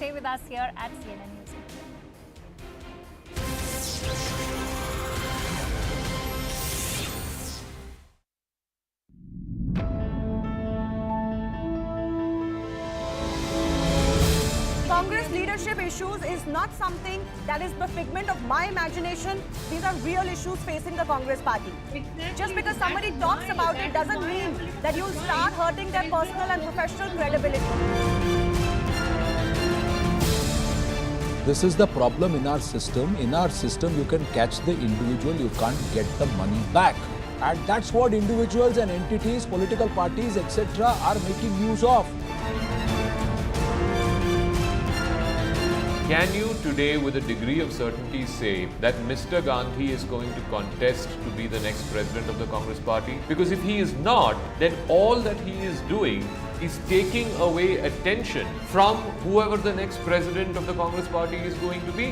Stay with us here at CNN News. Congress leadership issues is not something that is the figment of my imagination. These are real issues facing the Congress party. Just because somebody talks about it doesn't mean that you'll start hurting their personal and professional credibility. This is the problem in our system. In our system, you can catch the individual, you can't get the money back. And that's what individuals and entities, political parties, etc. are making use of. Can you today with a degree of certainty say that Mr. Gandhi is going to contest to be the next president of the Congress party? Because if he is not, then all that he is doing is taking away attention from whoever the next president of the Congress party is going to be.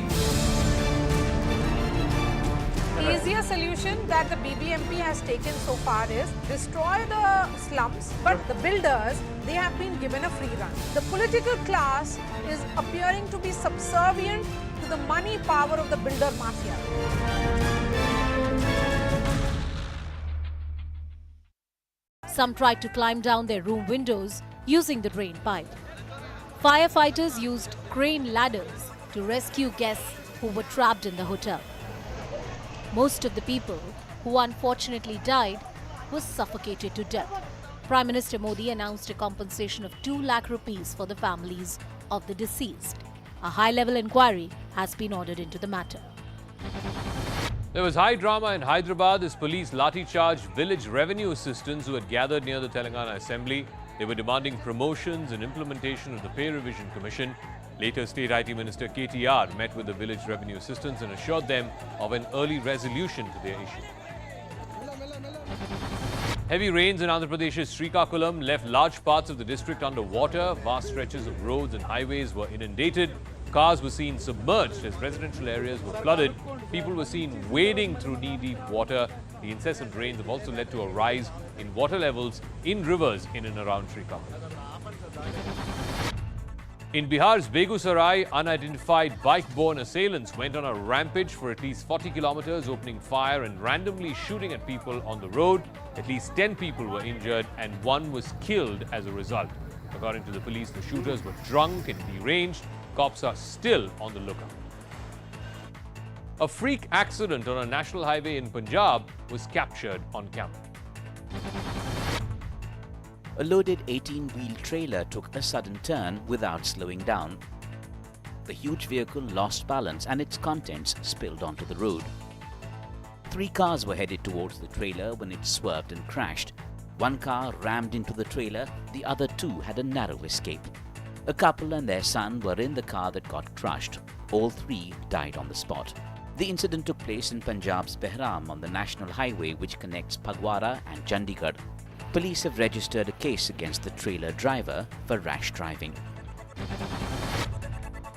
The easiest solution that the BBMP has taken so far is destroy the slums, but the builders, they have been given a free run. The political class is appearing to be subservient to the money power of the builder mafia. Some tried to climb down their room windows using the drain pipe. Firefighters used crane ladders to rescue guests who were trapped in the hotel. Most of the people who unfortunately died were suffocated to death. Prime Minister Modi announced a compensation of 2 lakh rupees for the families of the deceased. A high-level inquiry has been ordered into the matter. There was high drama in Hyderabad as police lathi-charged village revenue assistants who had gathered near the Telangana Assembly. They were demanding promotions and implementation of the Pay Revision Commission. Later, State IT Minister KTR met with the village revenue assistants and assured them of an early resolution to their issue. Heavy rains in Andhra Pradesh's Srikakulam left large parts of the district under water. Vast stretches of roads and highways were inundated. Cars were seen submerged as residential areas were flooded. People were seen wading through knee-deep water. The incessant rains have also led to a rise in water levels in rivers in and around Srikakulam. In Bihar's Begusarai, unidentified bike-borne assailants went on a rampage for at least 40 kilometers, opening fire and randomly shooting at people on the road. At least 10 people were injured and 1 was killed as a result. According to the police, the shooters were drunk and deranged. Cops are still on the lookout. A freak accident on a national highway in Punjab was captured on camera. A loaded 18-wheel trailer took a sudden turn without slowing down. The huge vehicle lost balance and its contents spilled onto the road. 3 cars were headed towards the trailer when it swerved and crashed. 1 car rammed into the trailer, the other 2 had a narrow escape. A couple and their son were in the car that got crushed. All 3 died on the spot. The incident took place in Punjab's Behram on the national highway which connects Phagwara and Chandigarh. Police have registered a case against the trailer driver for rash driving.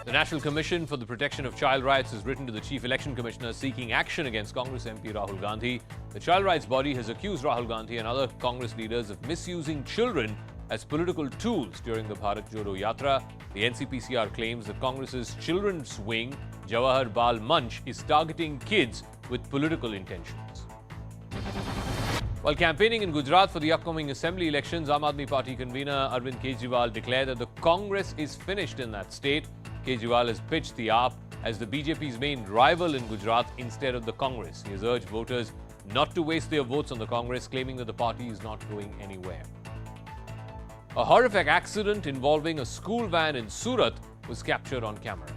The National Commission for the Protection of Child Rights has written to the Chief Election Commissioner seeking action against Congress MP Rahul Gandhi. The child rights body has accused Rahul Gandhi and other Congress leaders of misusing children as political tools during the Bharat Jodo Yatra. The NCPCR claims that Congress's children's wing, Jawahar Bal Manch, is targeting kids with political intentions. While campaigning in Gujarat for the upcoming assembly elections, Aam Aadmi Party convener Arvind Kejriwal declared that the Congress is finished in that state. Kejriwal has pitched the AAP as the BJP's main rival in Gujarat instead of the Congress. He has urged voters not to waste their votes on the Congress, claiming that the party is not going anywhere. A horrific accident involving a school van in Surat was captured on camera.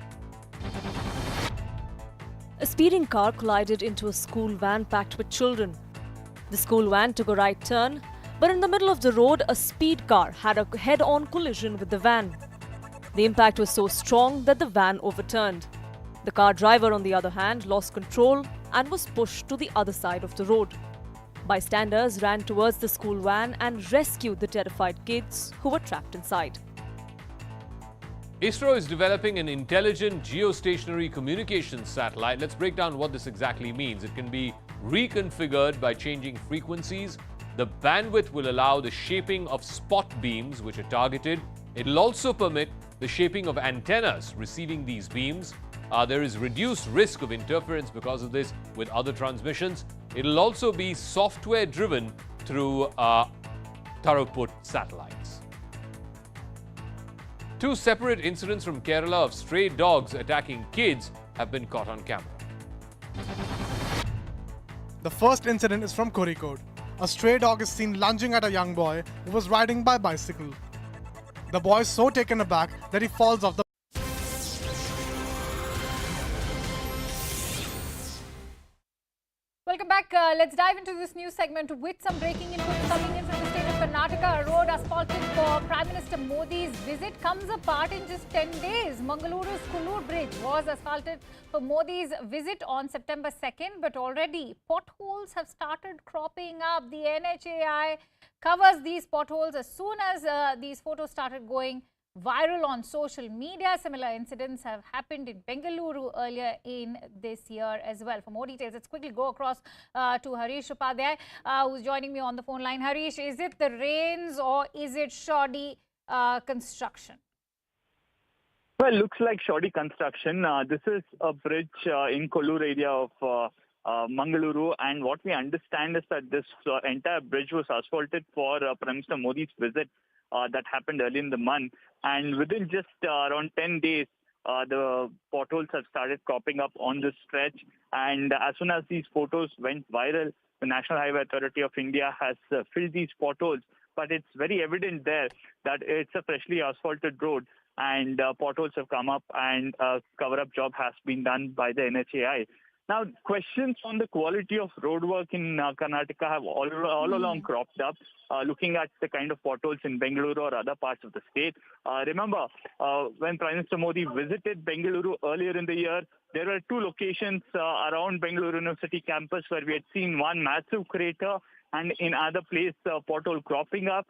A speeding car collided into a school van packed with children. The school van took a right turn, but in the middle of the road, a speed car had a head-on collision with the van. The impact was so strong that the van overturned. The car driver, on the other hand, lost control and was pushed to the other side of the road. Bystanders ran towards the school van and rescued the terrified kids who were trapped inside. ISRO is developing an intelligent geostationary communications satellite. Let's break down what this exactly means. It can be reconfigured by changing frequencies. The bandwidth will allow the shaping of spot beams which are targeted. It will also permit the shaping of antennas receiving these beams. There is reduced risk of interference because of this with other transmissions. It'll also be software driven through Tharuput satellites. Two separate incidents from Kerala of stray dogs attacking kids have been caught on camera. The first incident is from Kozhikode. A stray dog is seen lunging at a young boy who was riding by bicycle. The boy is so taken aback that he falls off the Welcome back. Let's dive into this news segment with some breaking input coming in from the state of Karnataka. A road asphalted for Prime Minister Modi's visit comes apart in just 10 days. Mangaluru's Kullur Bridge was asphalted for Modi's visit on September 2nd, but already potholes have started cropping up. The NHAI covers these potholes as soon as these photos started going viral on social media. Similar incidents have happened in Bengaluru earlier in this year as well. For more details, let's quickly go across to Harish Upadhyay, who's joining me on the phone line. Harish, is it the rains or is it shoddy construction? Well, looks like shoddy construction. This is a bridge in Kollur area of Mangaluru, and what we understand is that this entire bridge was asphalted for Prime Minister Modi's visit that happened early in the month. And within just around 10 days, the potholes have started cropping up on this stretch. And as soon as these photos went viral, the National Highway Authority of India has filled these potholes. But it's very evident there that it's a freshly asphalted road, and potholes have come up, and a cover-up job has been done by the NHAI. Now, questions on the quality of roadwork in Karnataka have all along cropped up, looking at the kind of potholes in Bengaluru or other parts of the state. Remember, when Prime Minister Modi visited Bengaluru earlier in the year, there were two locations around Bengaluru University campus where we had seen one massive crater and in other place pothole cropping up.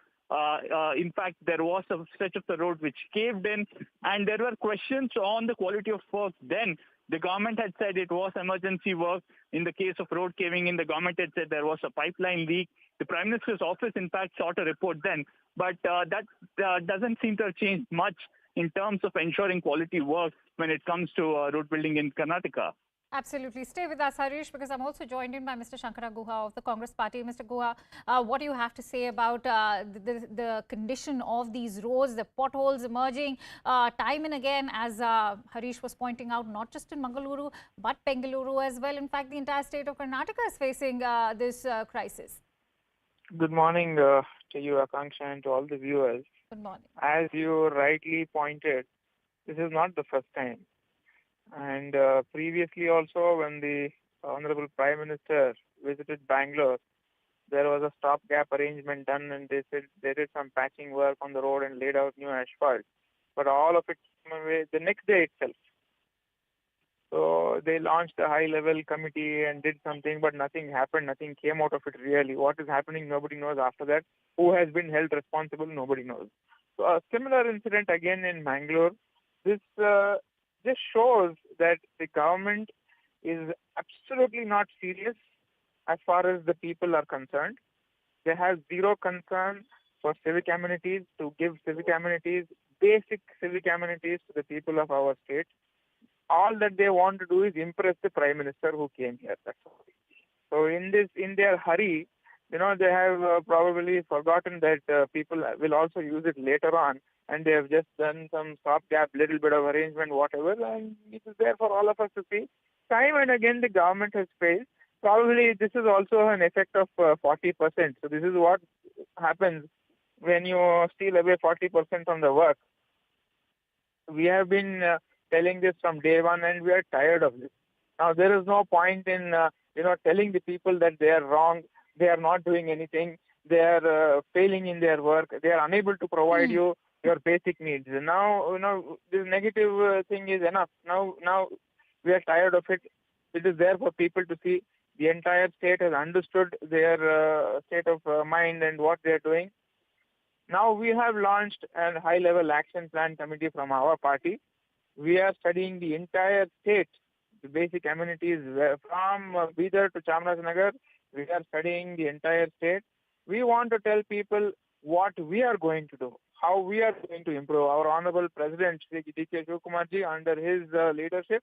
In fact, there was a stretch of the road which caved in, and there were questions on the quality of work then. The government had said it was emergency work. In the case of road caving in, the government had said there was a pipeline leak. The Prime Minister's office, in fact, sought a report then. But that doesn't seem to have changed much in terms of ensuring quality work when it comes to road building in Karnataka. Absolutely. Stay with us, Harish, because I'm also joined in by Mr. Shankara Guha of the Congress Party. Mr. Guha, what do you have to say about the condition of these roads, the potholes emerging time and again, as Harish was pointing out, not just in Mangaluru, but Bengaluru as well. In fact, the entire state of Karnataka is facing this crisis. Good morning to you, Akanksha, and to all the viewers. Good morning. As you rightly pointed, this is not the first time. And previously also, when the Honorable Prime Minister visited Bangalore, there was a stopgap arrangement done, and they said they did some patching work on the road and laid out new asphalt. But all of it came away the next day itself. So they launched a high-level committee and did something, but nothing happened. Nothing came out of it really. What is happening, nobody knows after that. Who has been held responsible, nobody knows. So a similar incident again in Bangalore. This shows that the government is absolutely not serious as far as the people are concerned. They have zero concern for civic amenities, to give civic amenities, basic civic amenities to the people of our state. All that they want to do is impress the Prime Minister who came here. That's all. So in their hurry, they have probably forgotten that people will also use it later on, and they have just done some stopgap, little bit of arrangement, whatever, and it is there for all of us to see. Time and again, the government has failed. Probably this is also an effect of 40%. So this is what happens when you steal away 40% from the work. We have been telling this from day one, and we are tired of this. Now, there is no point in telling the people that they are wrong, they are not doing anything, they are failing in their work, they are unable to provide you your basic needs. Now, this negative thing is enough. Now we are tired of it. It is there for people to see. The entire state has understood their state of mind and what they are doing. Now we have launched a high-level action plan committee from our party. We are studying the entire state, the basic amenities from Bidar to Chamarajanagar. We are studying the entire state. We want to tell people what we are going to do, how we are going to improve. Our Honorable President, Shri D.K. Shivakumarji, under his leadership,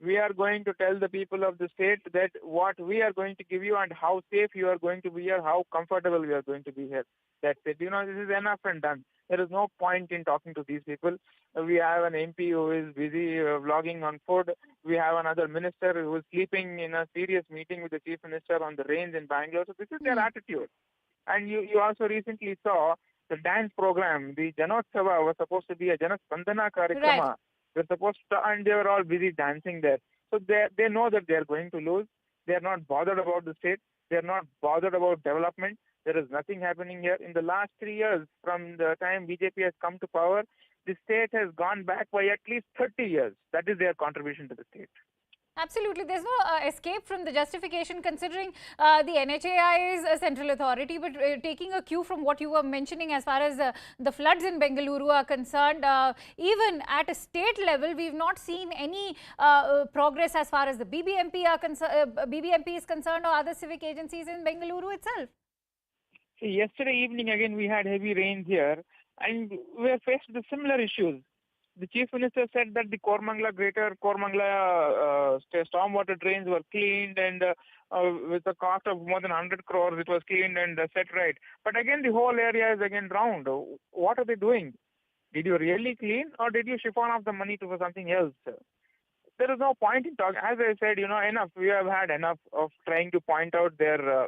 we are going to tell the people of the state that what we are going to give you and how safe you are going to be here, how comfortable we are going to be here. That's it. You know, this is enough and done. There is no point in talking to these people. We have an MP who is busy vlogging on food. We have another minister who is sleeping in a serious meeting with the Chief Minister on the range in Bangalore. So this is their attitude. And you also recently saw the dance program. The Janotsava was supposed to be a Janaspandana Karikrama. Right. They're supposed to, and they were all busy dancing there. So they know that they're going to lose. They're not bothered about the state. They're not bothered about development. There is nothing happening here. In the last 3 years, from the time BJP has come to power, the state has gone back by at least 30 years. That is their contribution to the state. Absolutely. There's no escape from the justification, considering the NHAI is a central authority, but taking a cue from what you were mentioning as far as the floods in Bengaluru are concerned, even at a state level, we've not seen any progress as far as the BBMP is concerned or other civic agencies in Bengaluru itself. See, yesterday evening, again, we had heavy rains here, and we are faced with similar issues. The Chief Minister said that the Greater Kormangala stormwater drains were cleaned, and with a cost of more than 100 crores, it was cleaned and set right. But again, the whole area is again drowned. What are they doing? Did you really clean, or did you siphon off the money for something else? There is no point in talking. As I said, enough. We have had enough of trying to point out their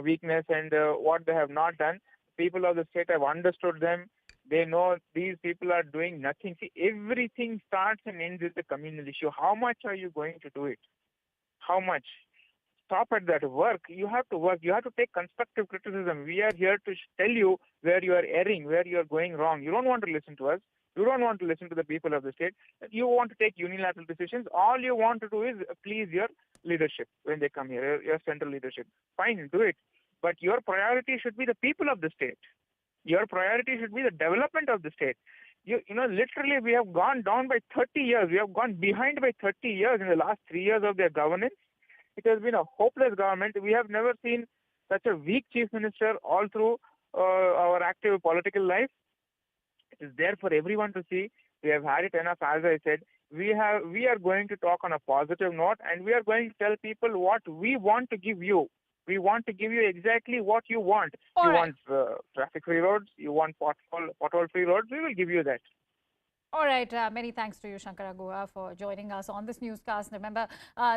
weakness and what they have not done. People of the state have understood them. They know these people are doing nothing. See, everything starts and ends with the communal issue. How much are you going to do it? How much? Stop at that. Work. You have to work. You have to take constructive criticism. We are here to tell you where you are erring, where you are going wrong. You don't want to listen to us. You don't want to listen to the people of the state. You want to take unilateral decisions. All you want to do is please your leadership when they come here, your central leadership. Fine, do it. But your priority should be the people of the state. Your priority should be the development of the state. Literally, we have gone down by 30 years. We have gone behind by 30 years in the last 3 years of their governance. It has been a hopeless government. We have never seen such a weak chief minister all through our active political life. It is there for everyone to see. We have had it enough. As I said, we are going to talk on a positive note, and we are going to tell people what we want to give you. We want to give you exactly what you want. All you right. want traffic-free roads. You want pothole-free roads. We will give you that. All right. Many thanks to you, Shankara Goa, for joining us on this newscast. Remember,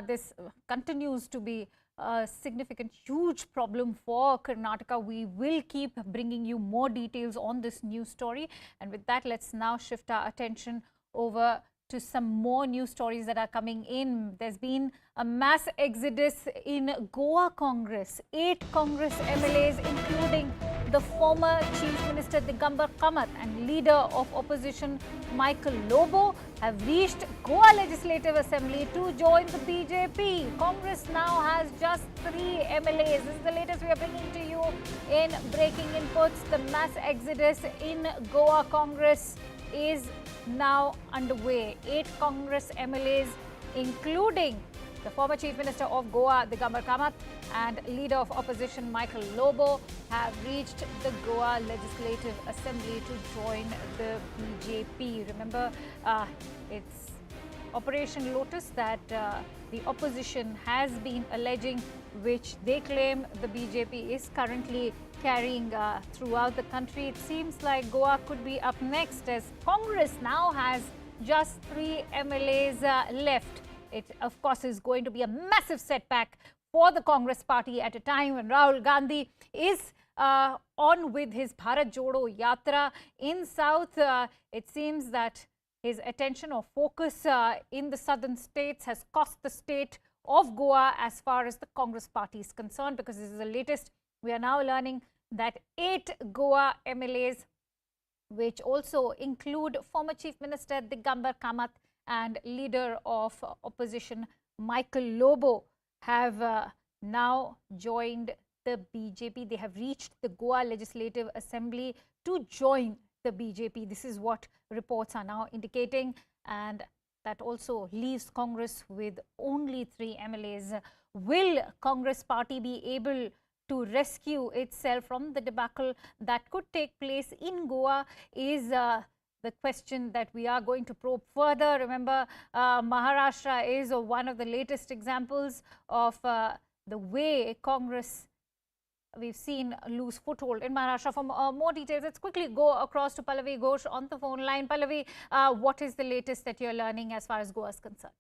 this continues to be a significant, huge problem for Karnataka. We will keep bringing you more details on this news story. And with that, let's now shift our attention over to some more news stories that are coming in. There's been a mass exodus in Goa Congress. 8 Congress MLAs, including the former Chief Minister Digambar Kamath and leader of opposition Michael Lobo, have reached Goa Legislative Assembly to join the BJP. Congress now has just 3 MLAs. This is the latest we are bringing to you in Breaking Inputs. The mass exodus in Goa Congress is now underway. 8 Congress MLAs, including the former Chief Minister of Goa, Digambar Kamath, and leader of opposition Michael Lobo, have reached the Goa Legislative Assembly to join the BJP. Remember, it's Operation Lotus that the opposition has been alleging, which they claim the BJP is currently carrying throughout the country. It seems like Goa could be up next, as Congress now has just 3 MLAs left. It, of course, is going to be a massive setback for the Congress party at a time when Rahul Gandhi is on with his Bharat Jodo Yatra in South. It seems that his attention or focus in the southern states has cost the state of Goa as far as the Congress party is concerned, because this is the latest. We are now learning that 8 Goa MLAs, which also include former Chief Minister Digambar Kamath and leader of opposition Michael Lobo, have now joined the BJP. They have reached the Goa Legislative Assembly to join the BJP. This is what reports are now indicating, and that also leaves Congress with only 3 MLAs. Will Congress party be able to rescue itself from the debacle that could take place in Goa is the question that we are going to probe further. Remember, Maharashtra is one of the latest examples of the way Congress we've seen lose foothold in Maharashtra. For more details, let's quickly go across to Pallavi Ghosh on the phone line. Pallavi, what is the latest that you're learning as far as Goa is concerned?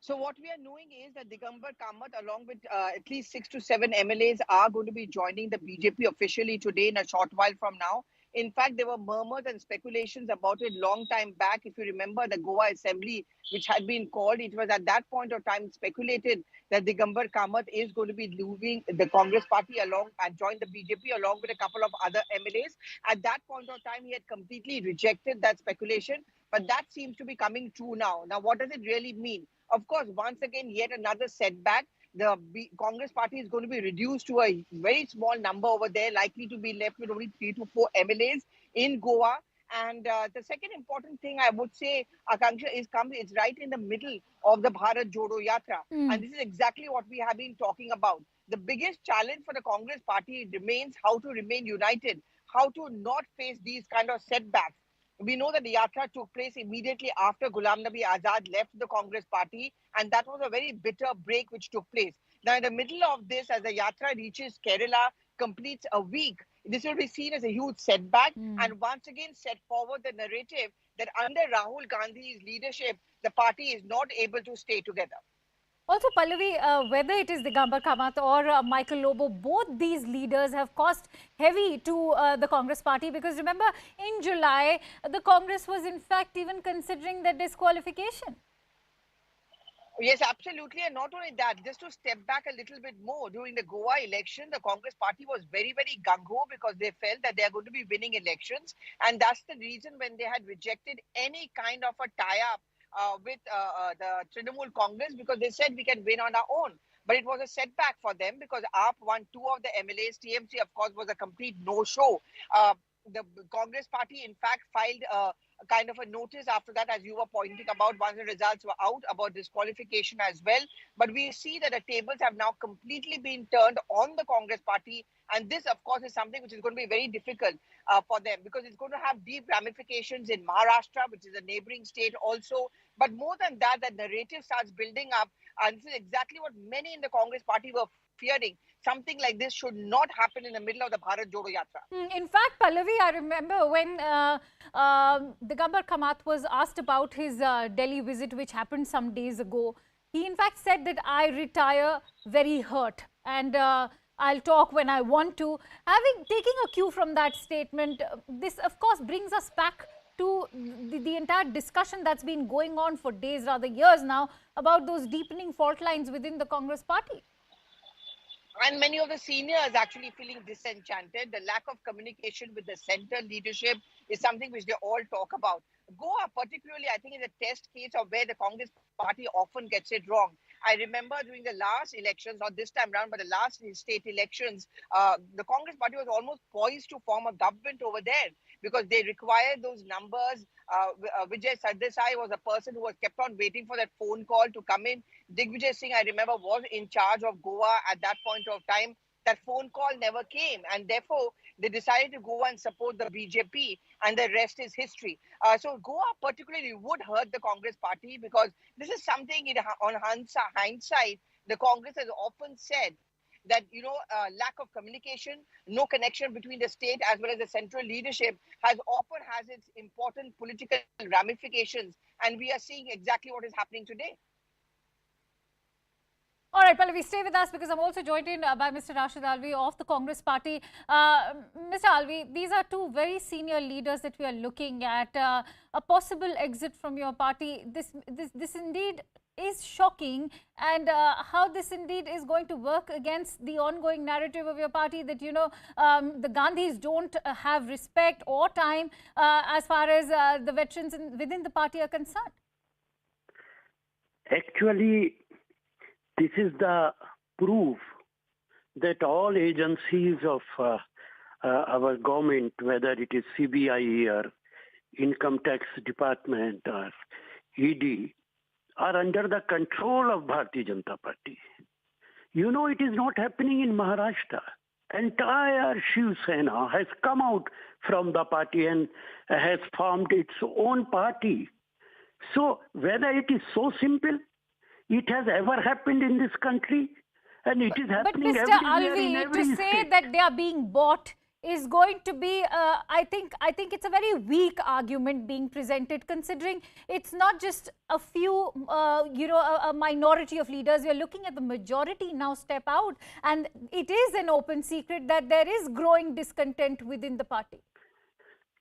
So what we are knowing is that Digambar Kamath, along with at least 6 to 7 MLAs, are going to be joining the BJP officially today in a short while from now. In fact, there were murmurs and speculations about it long time back. If you remember the Goa Assembly, which had been called, it was at that point of time speculated that Digambar Kamath is going to be leaving the Congress party along and join the BJP along with a couple of other MLAs. At that point of time, he had completely rejected that speculation, but that seems to be coming true now. Now, what does it really mean? Of course, once again, yet another setback. The Congress party is going to be reduced to a very small number over there, likely to be left with only 3 to 4 MLAs in Goa. And the second important thing I would say, Akanksha, it's right in the middle of the Bharat Jodo Yatra. And this is exactly what we have been talking about. The biggest challenge for the Congress party remains how to remain united, how to not face these kind of setbacks. We know that the Yatra took place immediately after Ghulam Nabi Azad left the Congress party, and that was a very bitter break which took place. Now, in the middle of this, as the Yatra reaches Kerala, completes a week, this will be seen as a huge setback and once again set forward the narrative that under Rahul Gandhi's leadership, the party is not able to stay together. Also, Pallavi, whether it is Digambar Kamath or Michael Lobo, both these leaders have cost heavy to the Congress party, because remember, in July, the Congress was in fact even considering their disqualification. Yes, absolutely. And not only that, just to step back a little bit more, during the Goa election, the Congress party was very, very gung-ho because they felt that they are going to be winning elections. And that's the reason when they had rejected any kind of a tie-up with the Trinamool Congress, because they said we can win on our own. But it was a setback for them because AAP won 2 of the MLAs. TMC, of course, was a complete no-show. The Congress party, in fact, filed a kind of a notice after that, as you were pointing about, once the results were out, about disqualification as well. But we see that the tables have now completely been turned on the Congress party. And this, of course, is something which is going to be very difficult for them, because it's going to have deep ramifications in Maharashtra, which is a neighboring state also. But more than that, the narrative starts building up. And this is exactly what many in the Congress party were fearing. Something like this should not happen in the middle of the Bharat Jodo Yatra. In fact, Pallavi, I remember when Digambar Kamath was asked about his Delhi visit, which happened some days ago, he in fact said that I retire very hurt and I'll talk when I want to. Taking a cue from that statement, this of course brings us back to the entire discussion that's been going on for days, rather years now, about those deepening fault lines within the Congress party. And many of the seniors actually feeling disenchanted. The lack of communication with the center leadership is something which they all talk about. Goa particularly, I think, is a test case of where the Congress party often gets it wrong. I remember during the last elections, not this time around, but the last state elections, the Congress party was almost poised to form a government over there because they required those numbers. Vijay Sardesai was a person who was kept on waiting for that phone call to come in. Digvijay Singh, I remember, was in charge of Goa at that point of time. That phone call never came, and therefore they decided to go and support the BJP, and the rest is history. So Goa particularly would hurt the Congress party, because this is something on hindsight, the Congress has often said that, lack of communication, no connection between the state as well as the central leadership has its important political ramifications, and we are seeing exactly what is happening today. All right, Pallavi, stay with us, because I'm also joined in by Mr. Rashid Alvi of the Congress party. Mr. Alvi, these are two very senior leaders that we are looking at. A possible exit from your party, this indeed is shocking, and how this indeed is going to work against the ongoing narrative of your party that, the Gandhis don't have respect or time as far as the veterans within the party are concerned. Actually, this is the proof that all agencies of our government, whether it is CBI or Income Tax Department or ED, are under the control of Bharatiya Janata Party. You know, it is not happening in Maharashtra. Entire Shiv Sena has come out from the party and has formed its own party. So whether it is so simple, it has ever happened in this country, and it is But happening Mr. everywhere in Alvi, every to say state. that they are being bought is going to be, I think it's a very weak argument being presented, considering it's not just a few, a minority of leaders. We are looking at the majority now step out, and it is an open secret that there is growing discontent within the party.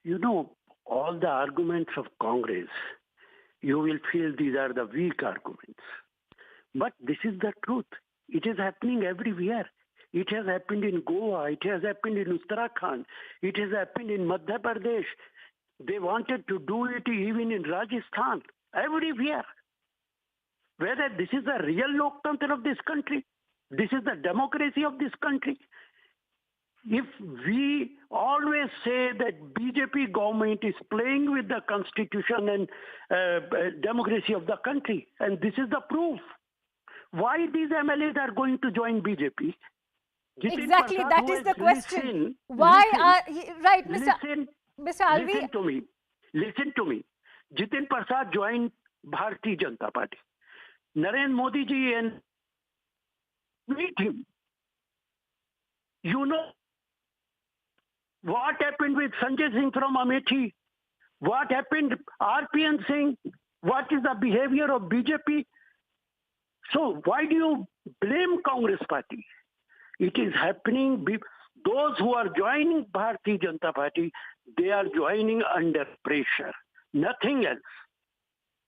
You know, all the arguments of Congress, you will feel these are the weak arguments. But this is the truth. It is happening everywhere. It has happened in Goa. It has happened in Uttarakhand. It has happened in Madhya Pradesh. They wanted to do it even in Rajasthan. Everywhere. Whether this is the real Loktantra of this country, this is the democracy of this country. If we always say that BJP government is playing with the constitution and democracy of the country, and this is the proof, why these MLAs are going to join BJP? Exactly, that is the question. Why are, right, Mr. Alvi? Listen to me. Jitin Prasad joined Bharatiya Janata Party. Narendra Modi ji and meet him. You know what happened with Sanjay Singh from Amethi? What happened RPN Singh? What is the behavior of BJP? So why do you blame Congress Party? It is happening. Those who are joining Bharatiya Janata Party, they are joining under pressure. Nothing else.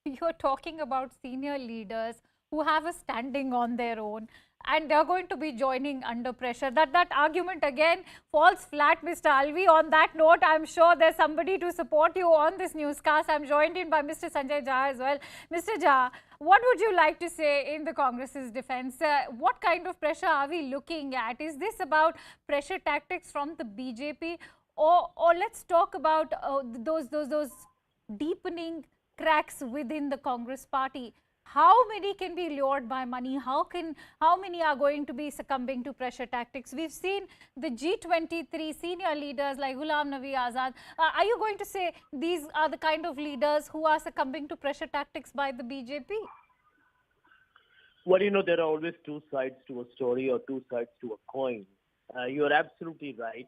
You're talking about senior leaders who have a standing on their own, and they're going to be joining under pressure. That argument again falls flat, Mr. Alvi. On that note, I'm sure there's somebody to support you on this newscast. I'm joined in by Mr. Sanjay Jha as well. Mr. Jha, what would you like to say in the Congress's defense? What kind of pressure are we looking at? Is this about pressure tactics from the BJP, or let's talk about those deepening cracks within the Congress party? How many can be lured by money? How many are going to be succumbing to pressure tactics? We've seen the G23 senior leaders like Ghulam Nabi Azad. Are you going to say these are the kind of leaders who are succumbing to pressure tactics by the BJP? Well, you know, there are always two sides to a story or two sides to a coin. You're absolutely right.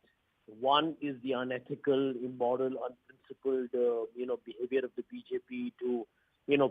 One is the unethical, immoral, unprincipled, behavior of the BJP to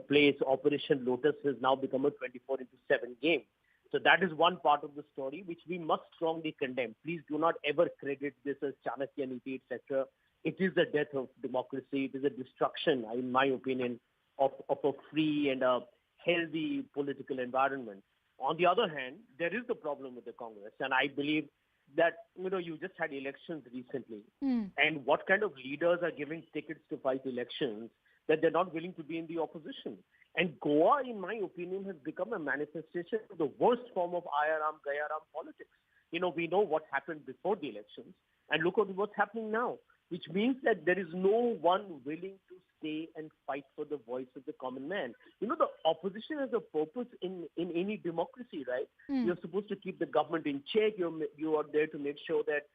place Operation Lotus has now become a 24/7 game. So that is one part of the story which we must strongly condemn. Please do not ever credit this as Chanakya Niti, etc. It is the death of democracy. It is a destruction, in my opinion, of a free and a healthy political environment. On the other hand, there is the problem with the Congress, and I believe that, you just had elections recently, and what kind of leaders are giving tickets to fight elections that they're not willing to be in the opposition. And Goa, in my opinion, has become a manifestation of the worst form of Ayaram, Gayaram politics. We know what happened before the elections, and look at what's happening now, which means that there is no one willing to stay and fight for the voice of the common man. The opposition has a purpose in any democracy, right? You're supposed to keep the government in check. You are there to make sure that,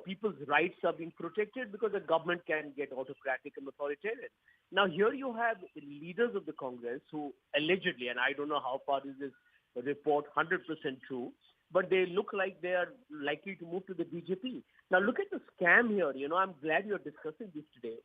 people's rights are being protected, because the government can get autocratic and authoritarian. Now, here you have leaders of the Congress who allegedly, and I don't know how far is this report 100% true, but they look like they are likely to move to the BJP. Now, look at the scam here. I'm glad you're discussing this today.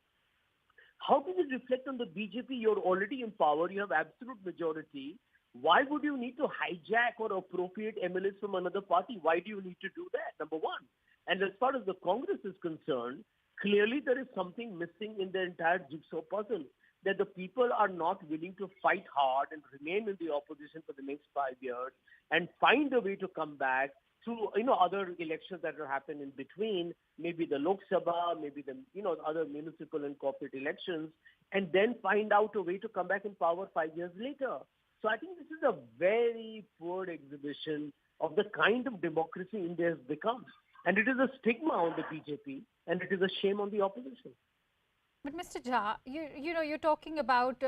How does it reflect on the BJP? You're already in power. You have absolute majority. Why would you need to hijack or appropriate MLAs from another party? Why do you need to do that? Number one. And as far as the Congress is concerned, clearly there is something missing in the entire jigsaw puzzle, that the people are not willing to fight hard and remain in the opposition for the next 5 years and find a way to come back through, other elections that will happen in between, maybe the Lok Sabha, maybe the, other municipal and corporate elections, and then find out a way to come back in power 5 years later. So I think this is a very poor exhibition of the kind of democracy India has become. And it is a stigma on the BJP, and it is a shame on the opposition. But Mr. Jha, you're talking about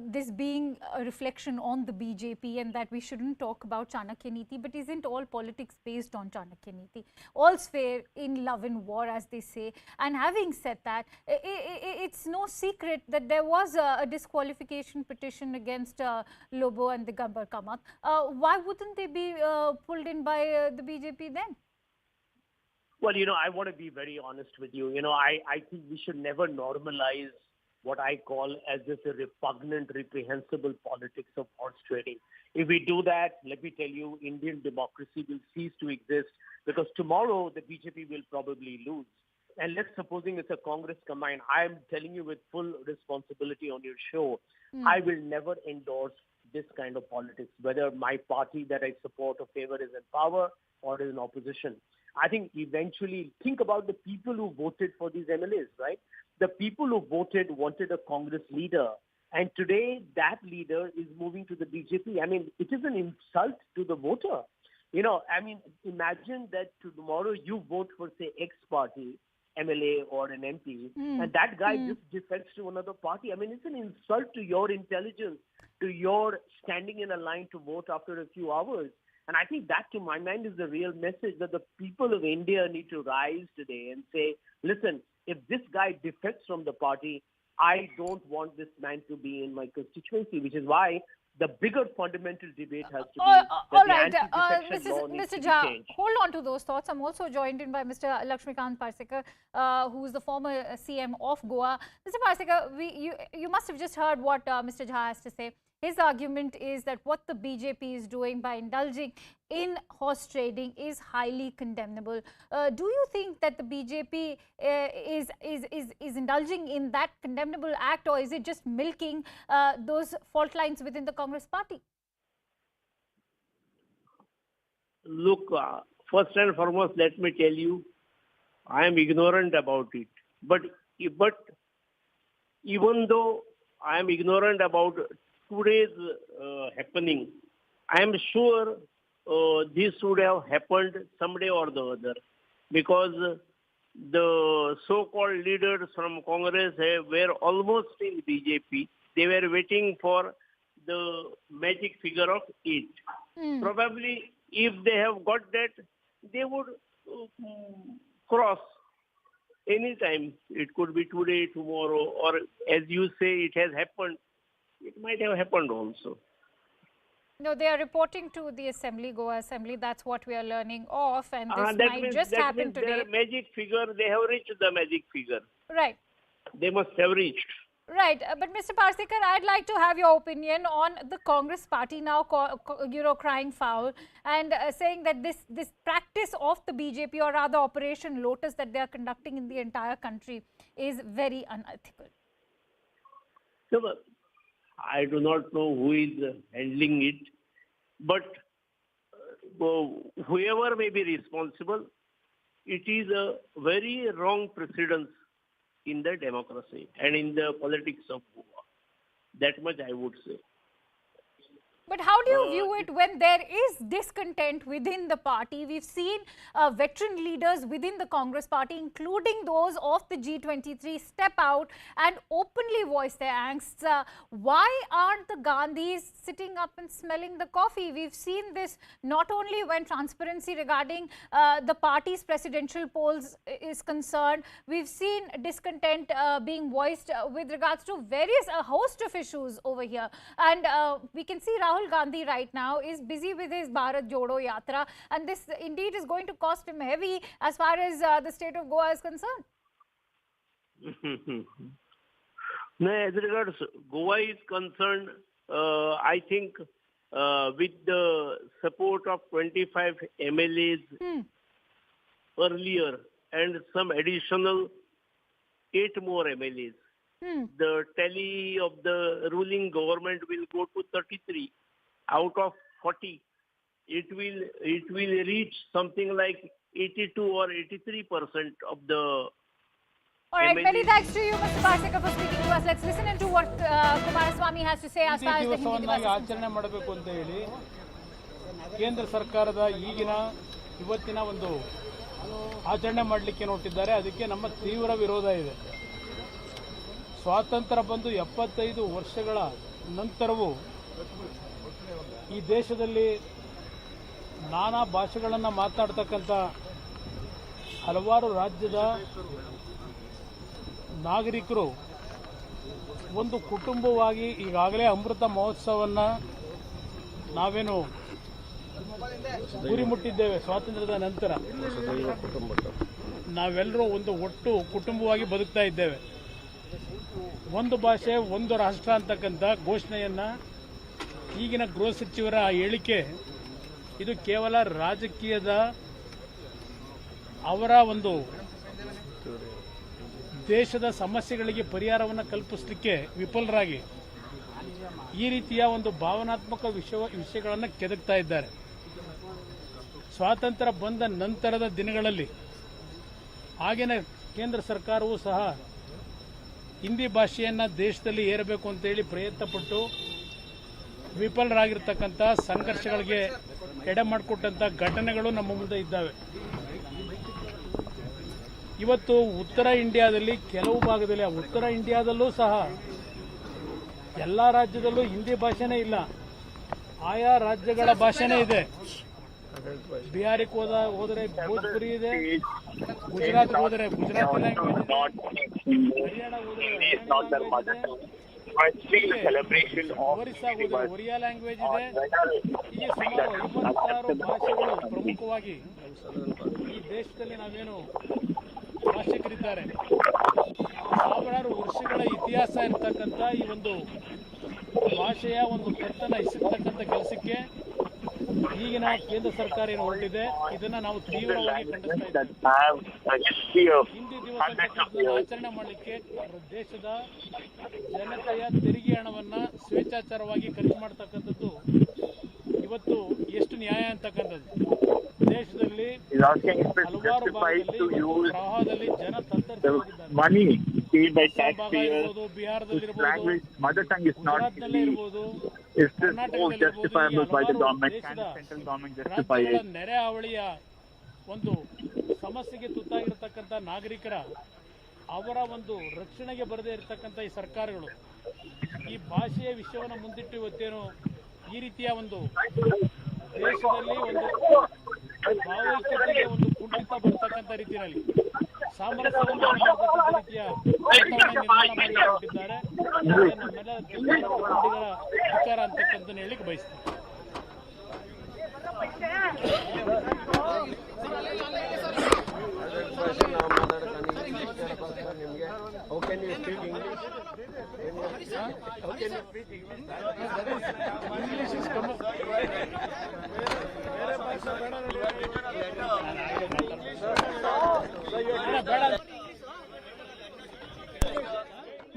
this being a reflection on the BJP and that we shouldn't talk about Chanakya Niti, but isn't all politics based on Chanakya Niti? All's fair in love and war, as they say. And having said that, it's no secret that there was a disqualification petition against Lobo and the Digambar Kamath. Why wouldn't they be pulled in by the BJP then? Well, I want to be very honest with you. I think we should never normalize what I call as just a repugnant, reprehensible politics of horse trading. If we do that, let me tell you, Indian democracy will cease to exist because tomorrow the BJP will probably lose. And let's supposing it's a Congress combined, I am telling you with full responsibility on your show, I will never endorse this kind of politics, whether my party that I support or favor is in power or is in opposition. I think eventually, think about the people who voted for these MLAs, right? The people who voted wanted a Congress leader. And today, that leader is moving to the BJP. I mean, it is an insult to the voter. Imagine that tomorrow you vote for, say, X party, MLA or an MP, and that guy just defects to another party. I mean, it's an insult to your intelligence, to your standing in a line to vote after a few hours. And I think that, to my mind, is the real message that the people of India need to rise today and say, listen, if this guy defects from the party, I don't want this man to be in my constituency, which is why the bigger fundamental debate has to be that all the right, anti-defection law needs to be Jha, changed. hold on to those thoughts. I'm also joined in by Mr. Lakshmikant Parsekar, who is the former CM of Goa. Mr. Parsekar, you must have just heard what Mr. Jha has to say. His argument is that what the BJP is doing by indulging in horse trading is highly condemnable. Do you think that the BJP is indulging in that condemnable act, or is it just milking those fault lines within the Congress party? Look, first and foremost, let me tell you, I am ignorant about it. But even though I am ignorant about today's happening, I am sure this would have happened someday or the other, because the so-called leaders from Congress were almost in BJP. They were waiting for the magic figure of 8. Probably if they have got that, they would cross anytime. It could be today, tomorrow, or as you say, it has happened. It might have happened also. No, they are reporting to the Assembly, Goa Assembly. That's what we are learning of, and this might just happen today. Their magic figure, they have reached the magic figure. Right. They must have reached. Right, but Mr. Parsekar, I'd like to have your opinion on the Congress party now, crying foul and saying that this practice of the BJP, or rather Operation Lotus, that they are conducting in the entire country is very unethical. So, I do not know who is handling it, but whoever may be responsible, it is a very wrong precedence in the democracy and in the politics of Goa. That much I would say. But how do you view it when there is discontent within the party? We've seen veteran leaders within the Congress party, including those of the G23, step out and openly voice their angst. Why aren't the Gandhis sitting up and smelling the coffee? We've seen this not only when transparency regarding the party's presidential polls is concerned. We've seen discontent being voiced with regards to a host of issues over here. And we can see Rahul Gandhi right now is busy with his Bharat Jodo Yatra, and this indeed is going to cost him heavy as far as the state of Goa is concerned. No, as regards Goa is concerned, I think with the support of 25 MLAs earlier and some additional 8 more MLAs, the tally of the ruling government will go to 33 out of 40. It will reach something like 82 or 83% of the. All right, many thanks to you, Mr. Parsekar, for speaking to us. Let's listen into what Kumaraswamy has to say as far as the Hindi Divas ಆಚರಣೆ ಮಾಡಬೇಕು ಅಂತ ಹೇಳಿ ಕೇಂದ್ರ ಸರ್ಕಾರದ ಇವತ್ತಿನ ಒಂದು ಆಚರಣೆ ಮಾಡಲಿಕ್ಕೆ ನೋಟಿದ್ದಾರೆ. ಅದಕ್ಕೆ ನಮ್ಮ ತೀವ್ರ ವಿರೋಧ ಇದೆ. ಸ್ವಾತಂತ್ರ್ಯ ಬಂದು 75 ವರ್ಷಗಳ ನಂತರವೂ ಈ ದೇಶದಲ್ಲಿ ನಾನಾ ಭಾಷೆಗಳನ್ನು ಮಾತನಾಡ್ತಕ್ಕಂಥ ಹಲವಾರು ರಾಜ್ಯದ ನಾಗರಿಕರು ಒಂದು ಕುಟುಂಬವಾಗಿ ಈಗಾಗಲೇ ಅಮೃತ ಮಹೋತ್ಸವವನ್ನು ನಾವೇನು ಗುರಿ ಮುಟ್ಟಿದ್ದೇವೆ. ಸ್ವಾತಂತ್ರ್ಯದ ನಂತರ ನಾವೆಲ್ಲರೂ ಒಂದು ಒಟ್ಟು ಕುಟುಂಬವಾಗಿ ಬದುಕ್ತಾ ಇದ್ದೇವೆ. ಒಂದು ಭಾಷೆ ಒಂದು ರಾಷ್ಟ್ರ ಅಂತಕ್ಕಂಥ ಘೋಷಣೆಯನ್ನು ಈಗಿನ ಗೃಹ ಸಚಿವರ ಹೇಳಿಕೆ ಇದು ಕೇವಲ ರಾಜಕೀಯದ ಅವರ ಒಂದು ದೇಶದ ಸಮಸ್ಯೆಗಳಿಗೆ ಪರಿಹಾರವನ್ನು ಕಲ್ಪಿಸಲಿಕ್ಕೆ ವಿಫಲರಾಗಿ ಈ ರೀತಿಯ ಒಂದು ಭಾವನಾತ್ಮಕ ವಿಷಯಗಳನ್ನು ಕೆದಕ್ತಾ ಇದ್ದಾರೆ. ಸ್ವಾತಂತ್ರ್ಯ ಬಂದ ನಂತರದ ದಿನಗಳಲ್ಲಿ ಆಗಿನ ಕೇಂದ್ರ ಸರ್ಕಾರವೂ ಸಹ ಹಿಂದಿ ಭಾಷೆಯನ್ನು ದೇಶದಲ್ಲಿ ಏರಬೇಕು ಅಂತೇಳಿ ಪ್ರಯತ್ನಪಟ್ಟು ವಿಫಲರಾಗಿರ್ತಕ್ಕಂಥ ಸಂಘರ್ಷಗಳಿಗೆ ಎಡೆ ಮಾಡಿಕೊಟ್ಟಂಥ ಘಟನೆಗಳು ನಮ್ಮ ಮುಂದೆ ಇದ್ದಾವೆ. ಇವತ್ತು ಉತ್ತರ ಇಂಡಿಯಾದಲ್ಲಿ ಕೆಲವು ಭಾಗದಲ್ಲಿ, ಉತ್ತರ ಇಂಡಿಯಾದಲ್ಲೂ ಸಹ ಎಲ್ಲ ರಾಜ್ಯದಲ್ಲೂ ಹಿಂದಿ ಭಾಷೆನೇ ಇಲ್ಲ, ಆಯಾ ರಾಜ್ಯಗಳ ಭಾಷೆನೇ ಇದೆ. ಬಿಹಾರಕ್ಕೆ ಹೋದರೆ ಭೋಜ್ಪುರಿ ಇದೆ, ಗುಜರಾತ್ಗೆ ಹೋದರೆ ಗುಜರಾತಿ ಲ್ಯಾಂಗ್ವೇಜ್ ಇದೆ, ಹರಿಯಾಣ ಹೋದರೆ ಒರಿಸ್ಸಾಗೆ ಹೋದರೆ ಒರಿಯಾ ಲ್ಯಾಂಗ್ವೇಜ್ ಇದೆ. ಹೀಗೆ ಸುಮಾರು 56 ಭಾಷೆಗಳು ಪ್ರಮುಖವಾಗಿ ಈ ದೇಶದಲ್ಲಿ ನಾವೇನು ಭಾಷಿಕರಿದ್ದಾರೆ. ಸಾವಿರಾರು ವರ್ಷಗಳ ಇತಿಹಾಸ ಇರತಕ್ಕಂಥ ಈ ಒಂದು ಭಾಷೆಯ ಒಂದು ಕರ್ತನ ಇಸಿರ್ತಕ್ಕಂಥ ಕೆಲಸಕ್ಕೆ ಈಗಿನ ಕೇಂದ್ರ ಸರ್ಕಾರ ಏನು ಹೊರಟಿದೆ ಇದನ್ನ ನಾವು ತೀವ್ರವಾಗಿ ಖಂಡಿಸ್ತಾ ಇದ್ದೇವೆ. ಹಿಂದಿ ದಿವಸ ಆಚರಣೆ ಮಾಡಲಿಕ್ಕೆ ದೇಶದ ಜನತೆಯ ತೆರಿಗೆ ಹಣವನ್ನ ಸ್ವೇಚ್ಛಾಚಾರವಾಗಿ ಖರ್ಚು ಮಾಡ್ತಕ್ಕಂಥದ್ದು ಇವತ್ತು ಎಷ್ಟು ನ್ಯಾಯ ಅಂತಕ್ಕಂಥದ್ದು. ದೇಶದಲ್ಲಿ ಹಲವಾರು ಭಾಗದಲ್ಲಿ ಪ್ರವಾಹದಲ್ಲಿ ಜನ ತತ್ತರಿಸಿರುವುದು, ಬಿಹಾರದಲ್ಲಿರ್ಬೋದು, ಗುಜರಾತ್ನಲ್ಲೇ ಇರ್ಬೋದು, ರಾಜ್ಯಗಳ ನೆರೆ ಹಾವಳಿಯ ಒಂದು ಸಮಸ್ಯೆಗೆ ತುತ್ತಾಗಿರತಕ್ಕಂಥ ನಾಗರಿಕರ ಅವರ ಒಂದು ರಕ್ಷಣೆಗೆ ಬರದೇ ಇರತಕ್ಕಂಥ ಈ ಸರ್ಕಾರಗಳು ಈ ಭಾಷೆಯ ವಿಷಯವನ್ನು ಮುಂದಿಟ್ಟು ಇವತ್ತೇನು ಈ ರೀತಿಯ ಒಂದು ದೇಶದಲ್ಲಿ ಒಂದು ಭಾವೈಕ್ಯತೆಗೆ ಒಂದು ಕುಂಠಿತ ಬರ್ತಕ್ಕಂಥ ರೀತಿಯಲ್ಲಿ ಸಾಮರಸ್ಯವನ್ನು ಮಾಡತಕ್ಕಂಥ ರೀತಿಯ ವಾತಾವರಣ ನಿರ್ಮಾಣ ಮಾಡಿಕೊಂಡಿದ್ದಾರೆ. ನಮ್ಮೆಲ್ಲ ಕನ್ನಡಿಗರ ವಿಚಾರ ಅಂತಕ್ಕಂಥ ಹೇಳಿಕ್ಕೆ ಬಯಸ್ತೀನಿ. How can you speak English? How can you speak English? English is common.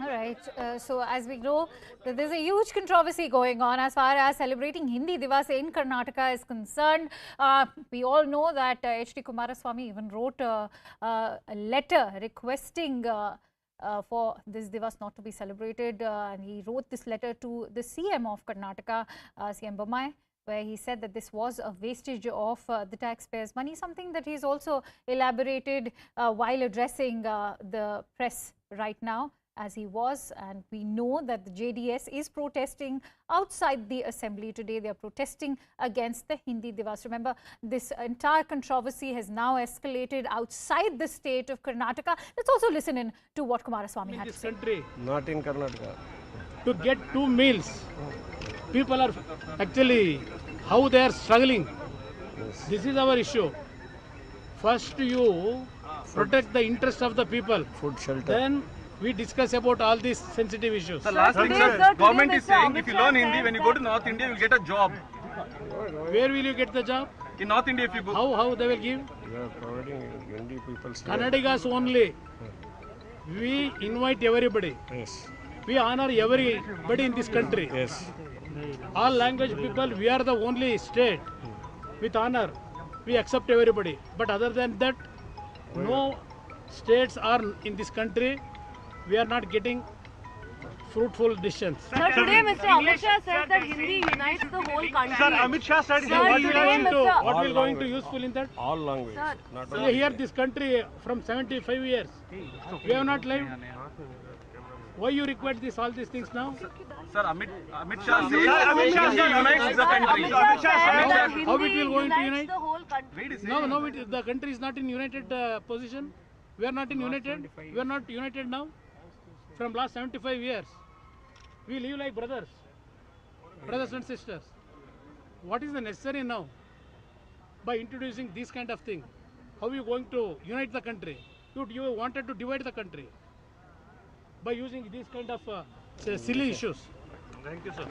All right. So as we know, there's a huge controversy going on as far as celebrating Hindi Divas in Karnataka is concerned. We all know that H.D. Kumaraswamy even wrote a letter requesting for this Divas not to be celebrated. And he wrote this letter to the CM of Karnataka, CM Bommai, where he said that this was a wastage of the taxpayers' money, something that he's also elaborated while addressing the press right now, as he was. And we know that the JDS is protesting outside the assembly today. They are protesting against the Hindi Divas. Remember, this entire controversy has now escalated outside the state of Karnataka. Let's also listen in to what Kumaraswamy had to say. In this country, Not in Karnataka. to get 2 meals, people are actually, how they are struggling. Yes. This is our issue. First you protect the interest of the people. Food, shelter. Then we discuss about all these sensitive issues. The last thing, sir, government is saying if you learn Hindi, when you go to North India, you will get a job. Where will you get the job? In North India, if you go. How they will give? You are providing Hindi people. Kannadigas only. We invite everybody. Yes. We honor everybody in this country. Yes. All language people, we are the only state with honor. We accept everybody. But other than that, no states are in this country. We are not getting fruitful decisions. Sir, today Mr. Amit Shah says that Hindi unites the whole country. Sir, Amit Shah said Sir, what will going to useful in that? All language. Sir. Not See, here this country from 75 years. We have not lived. Why you require all these things now? Sir, Amit Shah says Hindi unites the country. How it will going to unite? The whole country. No, the country is not in united position. We are not in united. We are not united now. From last 75 years, we live like brothers and sisters. What is the necessary now? By introducing this kind of thing, how are you going to unite the country? You wanted to divide the country by using these kind of silly issues. Thank you, sir.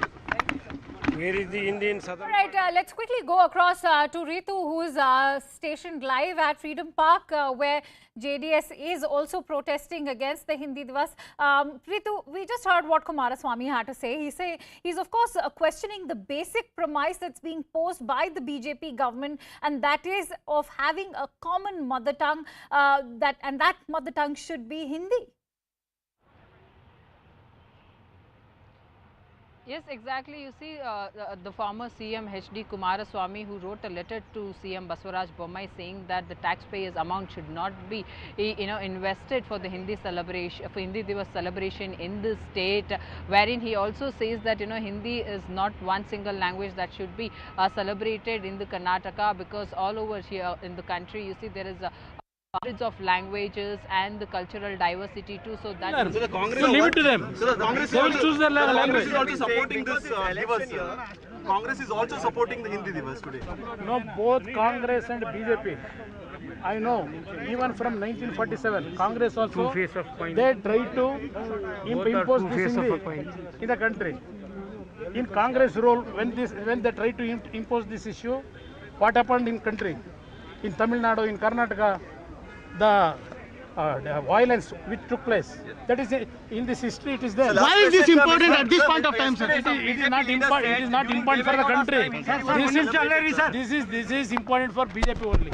Where is the Indian southern? All right, let's quickly go across to Ritu, who is stationed live at Freedom Park, where JDS is also protesting against the Hindi Divas. Ritu, we just heard what Kumaraswamy had to say. He's of course questioning the basic premise that's being posed by the BJP government, and that is of having a common mother tongue, and that mother tongue should be Hindi. Yes, exactly. You see, the former CM H.D. Kumaraswamy, who wrote a letter to CM Basavaraj Bommai saying that the taxpayers' amount should not be, invested for the Hindi celebration, for Hindi Divas celebration in the state, wherein he also says that, Hindi is not one single language that should be celebrated in the Karnataka, because all over here in the country, you see, there is a hundreds of languages and the cultural diversity too. So that so the Congress leave it to them. So the Congress they will choose their language. Congress is also supporting this Divas. Congress is also supporting the Hindi Divas today. No, both Congress and BJP. I know, even from 1947, Congress also, they try to impose this in the country. In Congress role, when they try to impose this issue, what happened in country? In Tamil Nadu, in Karnataka, the violence which took place. That is in this history. It is there. Why is this important at this point of time, sir? It is not important. It is not important for the country. This is important for BJP only.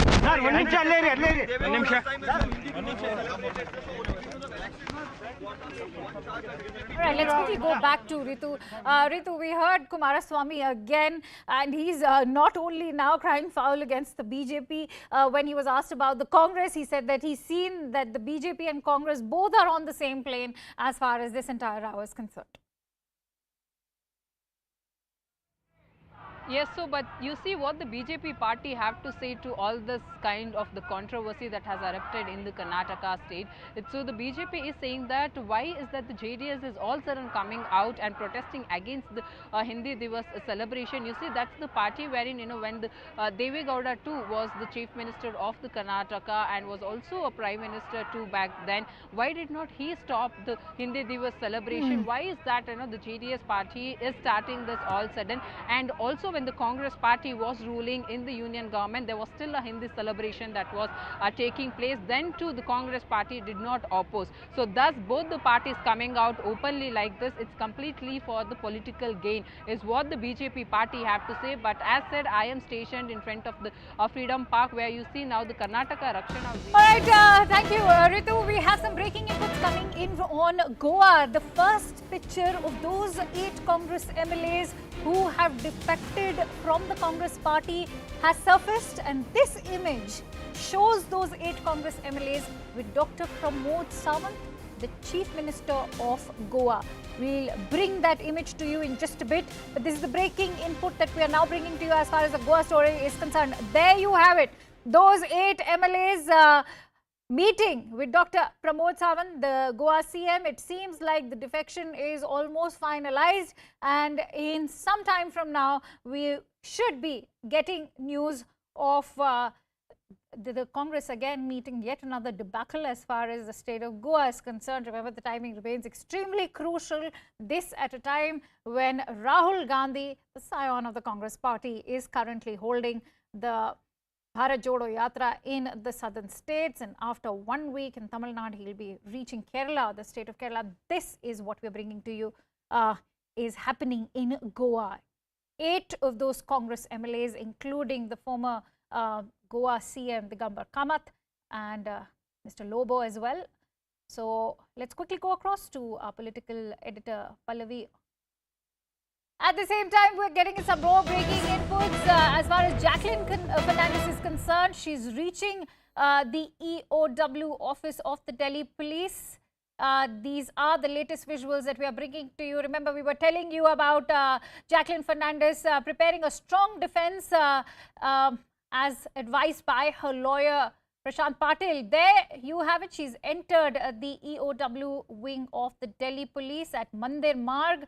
All right, let's quickly go back to Ritu. Ritu, we heard Kumaraswamy again, and he's not only now crying foul against the BJP. When he was asked about the Congress, he said that he's seen that the BJP and Congress both are on the same plane as far as this entire row is concerned. Yes, so but you see what the BJP party have to say to all this kind of the controversy that has erupted in the Karnataka state. So the BJP is saying that why is that the JDS is all sudden coming out and protesting against the Hindi Divas celebration. You see, that's the party wherein, when the Deve Gowda too was the chief minister of the Karnataka and was also a prime minister too back then. Why did not he stop the Hindi Divas celebration? Why is that, the JDS party is starting this all sudden? And also when the Congress party was ruling in the union government, there was still a Hindi celebration that was taking place. Then too the Congress party did not oppose. So thus both the parties coming out openly like this, it's completely for the political gain is what the BJP party have to say. But as said, I am stationed in front of the Freedom Park, where you see now the Karnataka Rakshana. All right, thank you, Ritu. We have some breaking inputs coming in on Goa. The first picture of those 8 Congress MLAs who have defected from the Congress party has surfaced, and this image shows those 8 Congress MLAs with Dr. Pramod Sawant, the Chief Minister of Goa. We'll bring that image to you in just a bit, but this is the breaking input that we are now bringing to you as far as the Goa story is concerned. There you have it. Those 8 MLAs meeting with Dr. Pramod Sawant, the Goa CM. It seems like the defection is almost finalized, and in some time from now, we should be getting news of the Congress again meeting yet another debacle as far as the state of Goa is concerned. Remember, the timing remains extremely crucial. This at a time when Rahul Gandhi, the scion of the Congress party, is currently holding the Bharat Jodo Yatra in the southern states, and after 1 week in Tamil Nadu, he'll be reaching Kerala, the state of Kerala. This is what we're bringing to you, is happening in Goa. 8 of those Congress MLAs, including the former Goa CM Digambar Kamath and Mr. Lobo as well. So let's quickly go across to our political editor Pallavi. At the same time, we're getting some more breaking inputs as far as Jacqueline Fernandez is concerned. She's reaching the EOW office of the Delhi police. These are the latest visuals that we are bringing to you. Remember, we were telling you about Jacqueline Fernandez preparing a strong defense as advised by her lawyer, Prashant Patil. There you have it. She's entered the EOW wing of the Delhi police at Mandir Marg.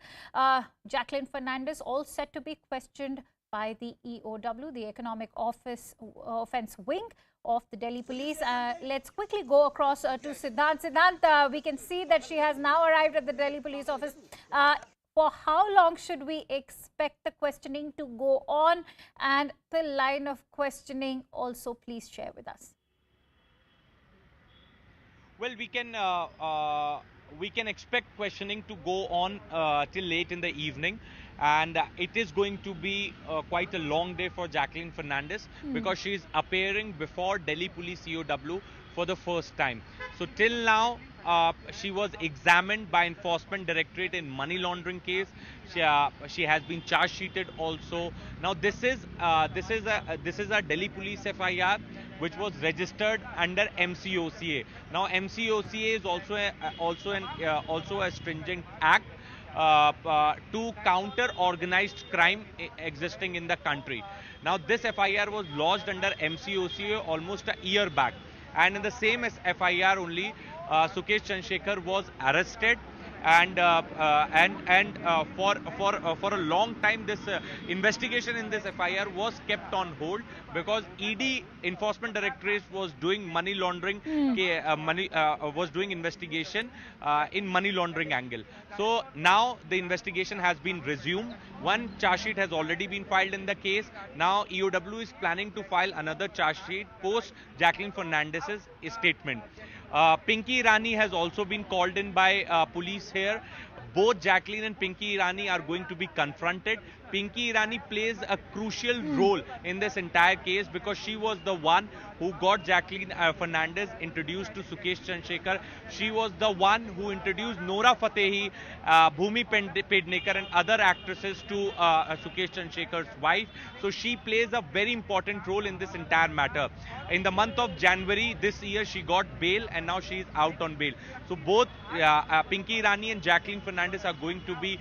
Jacqueline Fernandez all set to be questioned by the EOW, the Economic Offences Wing of the Delhi police. Let's quickly go across to Siddhant. Siddhant, we can see that she has now arrived at the Delhi police office. For how long should we expect the questioning to go on? And the line of questioning also please share with us. Well, we can expect questioning to go on till late in the evening, and it is going to be quite a long day for Jacqueline Fernandez because she is appearing before Delhi Police EOW for the first time. So till now, she was examined by Enforcement Directorate in money laundering case. She has been charge sheeted also. Now this is a Delhi Police FIR which was registered under MCOCA. Now MCOCA is also a stringent act to counter organized crime existing in the country. Now this FIR was lodged under MCOCA almost a year back, and in the same FIR only Sukesh Chandrashekhar was arrested, and for a long time this investigation in this FIR was kept on hold because ED Enforcement Directorate was doing money laundering, was doing investigation in money laundering angle. So now the investigation has been resumed. One charge sheet has already been filed in the case. Now EOW is planning to file another charge sheet post Jacqueline Fernandez's statement. Pinky Irani has also been called in by police here. Both Jacqueline and Pinky Irani are going to be confronted. Pinky Irani plays a crucial role in this entire case because she was the one who got Jacqueline Fernandez introduced to Sukesh Chandrashekhar. She was the one who introduced Nora Fatehi, Bhumi Pednekar and other actresses to Sukesh Chandrasekhar's wife. So she plays a very important role in this entire matter. In the month of January this year, she got bail and now she is out on bail. So both Pinky Irani and Jacqueline Fernandez are going to be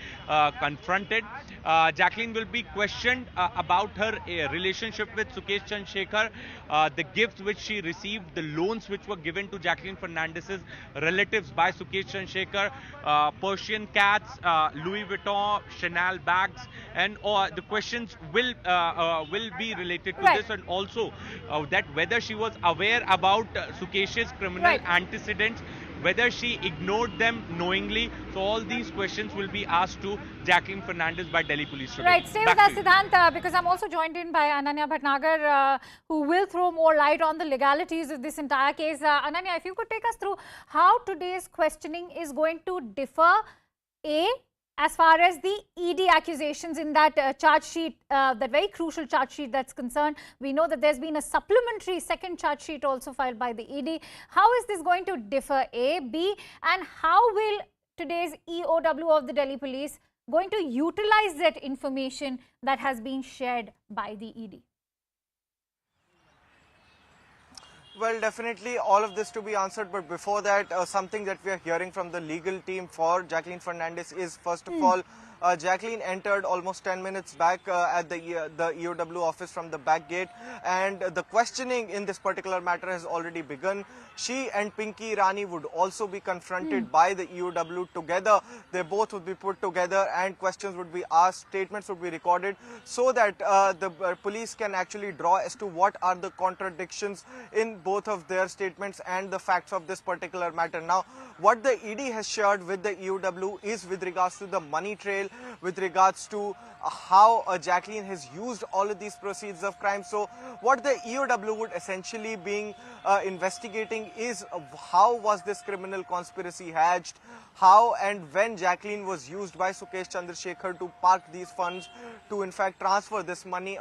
confronted. Jacqueline will be questioned about her relationship with Sukesh Chandrasekhar, the gifts which she received, the loans which were given to Jacqueline Fernandez's relatives by Sukesh Chandrasekhar, Persian cats, Louis Vuitton, Chanel bags, and the questions will be related to this, and also that whether she was aware about Sukesh's criminal antecedents, whether she ignored them knowingly. So all these questions will be asked to Jacqueline Fernandez by Delhi Police today. Right, stay with us, Siddhant, because I'm also joined in by Ananya Bhatnagar, who will throw more light on the legalities of this entire case. Ananya, if you could take us through how today's questioning is going to differ, as far as the ED accusations in that charge sheet, that very crucial charge sheet that's concerned. We know that there's been a supplementary second charge sheet also filed by the ED. How is this going to differ, A, B, and how will today's EOW of the Delhi Police going to utilize that information that has been shared by the ED? Well, definitely all of this to be answered, but before that, something that we are hearing from the legal team for Jacqueline Fernandez is, first of all, Jacqueline entered almost 10 minutes back at the EOW office from the back gate, and the questioning in this particular matter has already begun. She and Pinky Irani would also be confronted by the EOW together. They both would be put together and questions would be asked, statements would be recorded, so that the police can actually draw as to what are the contradictions in both of their statements and the facts of this particular matter. Now, what the ED has shared with the EOW is with regards to the money trail, with regards to how Jacqueline has used all of these proceeds of crime. So what the EOW would essentially be investigating is how was this criminal conspiracy hatched, how and when Jacqueline was used by Sukesh Chandrashekhar to park these funds, to in fact transfer this money,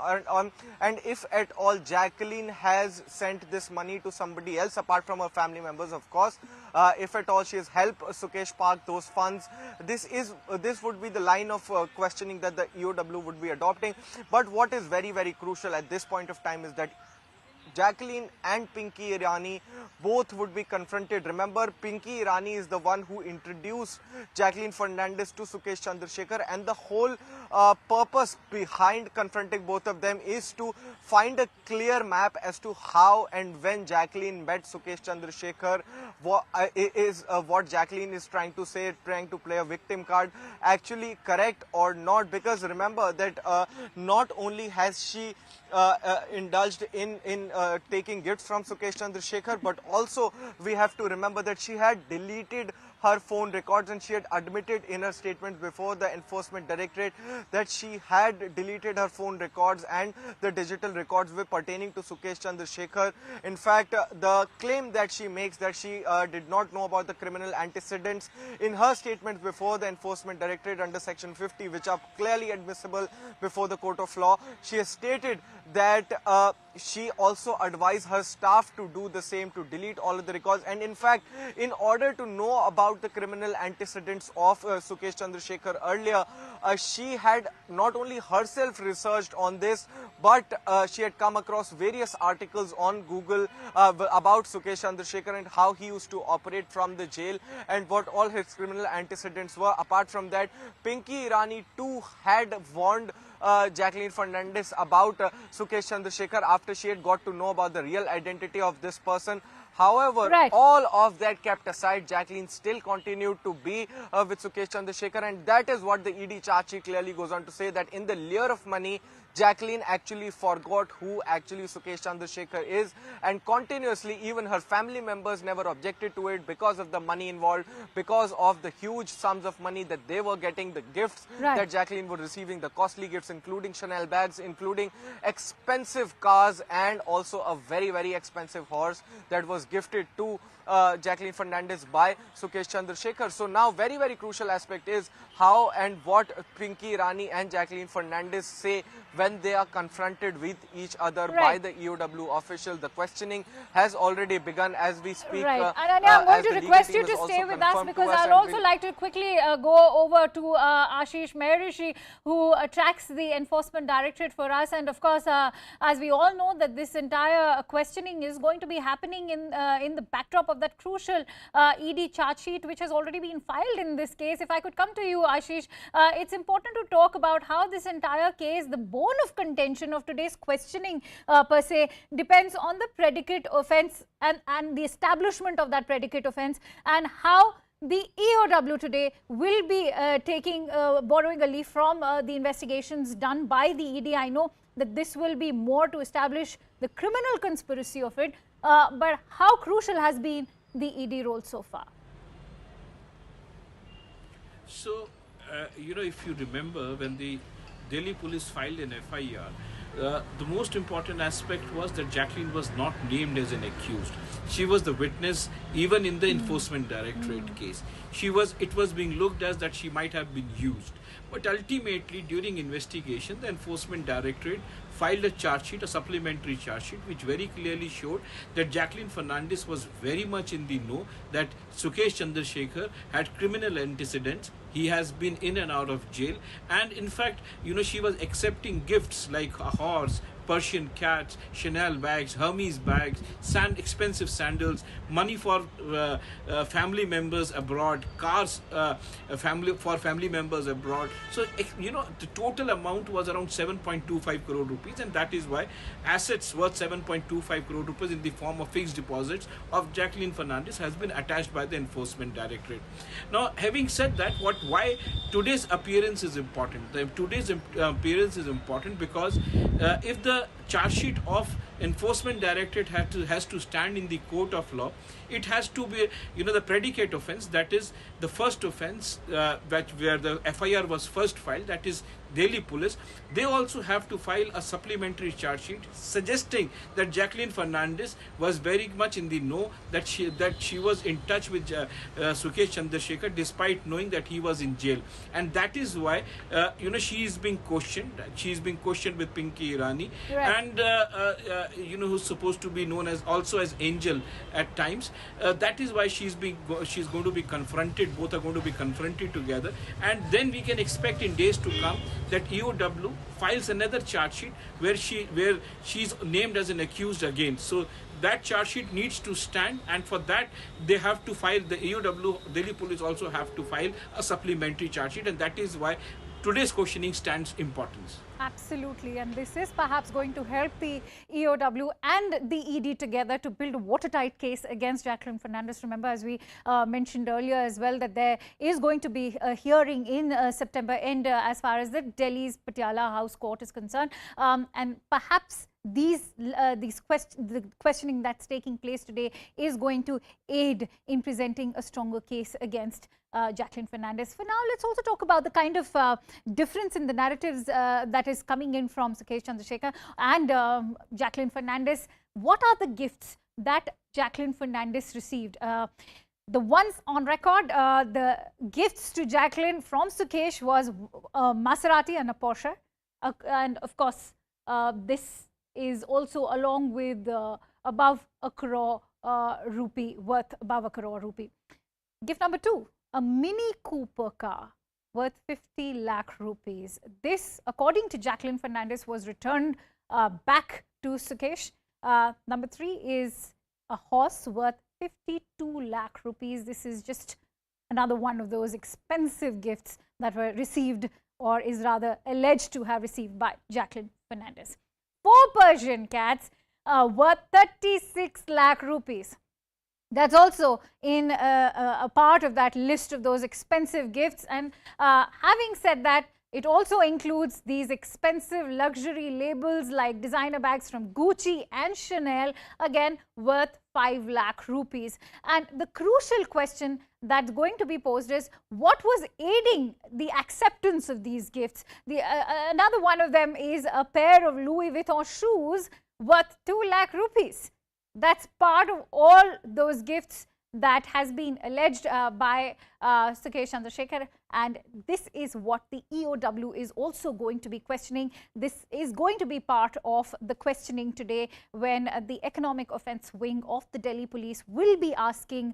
and if at all Jacqueline has sent this money to somebody else apart from her family members, of course. If at all she has helped Sukesh park those funds. This would be the line of questioning that the EOW would be adopting. But what is very, very crucial at this point of time is that Jacqueline and Pinky Irani both would be confronted. Remember, Pinky Irani is the one who introduced Jacqueline Fernandez to Sukesh Chandrashekhar, and the whole purpose behind confronting both of them is to find a clear map as to how and when Jacqueline met Sukesh Chandrashekhar. What Jacqueline is trying to say, trying to play a victim card, actually correct or not? Because remember that not only has she indulged in taking gifts from Sukesh Chandrashekhar, but also we have to remember that she had deleted her phone records, and she had admitted in her statement before the Enforcement Directorate that she had deleted her phone records and the digital records were pertaining to Sukesh Chandrashekhar. In fact, the claim that she makes that she did not know about the criminal antecedents in her statement before the Enforcement Directorate under Section 50, which are clearly admissible before the court of law, she has stated that she also advised her staff to do the same, to delete all of the records. And in fact, in order to know about the criminal antecedents of Sukesh Chandrashekhar earlier, she had not only herself researched on this, but she had come across various articles on Google about Sukesh Chandrashekhar and how he used to operate from the jail and what all his criminal antecedents were. Apart from that, Pinky Irani too had warned Jacqueline Fernandez about Sukesh Chandrashekhar after she had got to know about the real identity of this person. However, all of that kept aside, Jacqueline still continued to be with Sukesh Chandrashekhar, and that is what the ED charge sheet clearly goes on to say, that in the lure of money, Jacqueline actually forgot who actually Sukesh Chandrashekhar is, and continuously even her family members never objected to it because of the money involved, because of the huge sums of money that they were getting, the gifts that Jacqueline was receiving, the costly gifts including Chanel bags, including expensive cars, and also a very, very expensive horse that was gifted to Jacqueline Fernandez by Sukesh Chandrashekhar. So now very, very crucial aspect is how and what Pinky Irani and Jacqueline Fernandez say when they are confronted with each other by the EOW official. The questioning has already begun as we speak. Right. Ananya, I'm going to request you to stay with us because I'll also like to quickly go over to Ashish Mehrishi, who tracks the Enforcement Directorate for us. And of course, as we all know, that this entire questioning is going to be happening in the backdrop of that crucial ED charge sheet, which has already been filed in this case. If I could come to you, Ashish, it's important to talk about how this entire case, the bone of contention of today's questioning per se, depends on the predicate offence and the establishment of that predicate offence, and how the EOW today will be borrowing a leaf from the investigations done by the ED. I know that this will be more to establish the criminal conspiracy of it, but how crucial has been the ED role so far? So, if you remember, when the Delhi police filed an FIR, the most important aspect was that Jacqueline was not named as an accused. She was the witness even in the Enforcement Directorate case. It was being looked as that she might have been used. But ultimately, during investigation, the Enforcement Directorate filed a charge sheet, a supplementary charge sheet, which very clearly showed that Jacqueline Fernandez was very much in the know that Sukesh Chandrashekhar had criminal antecedents. He has been in and out of jail, and in fact, she was accepting gifts like a horse, Persian cats, Chanel bags, Hermes bags, expensive sandals, money for family members abroad, cars for family members abroad. So, the total amount was around 7.25 crore rupees, and that is why assets worth 7.25 crore rupees in the form of fixed deposits of Jacqueline Fernandez has been attached by the Enforcement Directorate. Now, having said that, why today's appearance is important? Today's appearance is important because if the charge sheet of Enforcement Directorate has to stand in the court of law, it has to be, the predicate offence, that is the first offence where the FIR was first filed, that is Delhi police. They also have to file a supplementary charge sheet suggesting that Jacqueline Fernandez was very much in the know that she was in touch with Sukesh Chandrashekhar despite knowing that he was in jail, and that is why she is being questioned. She is being questioned with Pinky Irani, and who's supposed to be known as also as Angel at times. That is why she's going to be confronted. Both are going to be confronted together, and then we can expect in days to come that EOW files another charge sheet where she's named as an accused again. So that charge sheet needs to stand, and for that they have to file, the EOW, Delhi police also have to file a supplementary charge sheet, and that is why today's questioning stands importance. Absolutely, and this is perhaps going to help the EOW and the ED together to build a watertight case against Jacqueline Fernandez. Remember, as we mentioned earlier as well, that there is going to be a hearing in September end as far as the Delhi's Patiala House Court is concerned, and perhaps the questioning that's taking place today is going to aid in presenting a stronger case against Jacqueline Fernandez. For now, let's also talk about the kind of difference in the narratives that is coming in from Sukesh Chandrashekhar and Jacqueline Fernandez. What are the gifts that Jacqueline Fernandez received? The ones on record, the gifts to Jacqueline from Sukesh was a Maserati and a Porsche, and of course this is also along with above a crore rupee, worth above a crore rupee. Gift number 2, a Mini Cooper car worth 50 lakh rupees. This, according to Jacqueline Fernandez, was returned back to Sukesh. Number 3 is a horse worth 52 lakh rupees. This is just another one of those expensive gifts that were received, or is rather alleged to have received, by Jacqueline Fernandez. 4 Persian cats worth 36 lakh rupees. That's also in a part of that list of those expensive gifts. And having said that, it also includes these expensive luxury labels like designer bags from Gucci and Chanel, again worth 5 lakh rupees. And the crucial question that's going to be posed is, what was aiding the acceptance of these gifts? Another one of them is a pair of Louis Vuitton shoes worth 2 lakh rupees. That's part of all those gifts that has been alleged by Sukesh Chandrashekhar, and this is what the EOW is also going to be questioning. This is going to be part of the questioning today, when the Economic Offence Wing of the Delhi Police will be asking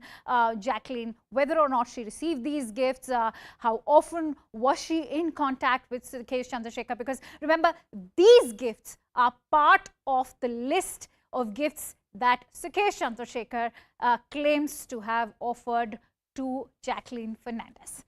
Jacqueline whether or not she received these gifts, how often was she in contact with Sukesh Chandrashekhar, because remember, these gifts are part of the list of gifts that Sukesh Chandrashekhar claims to have offered to Jacqueline Fernandez.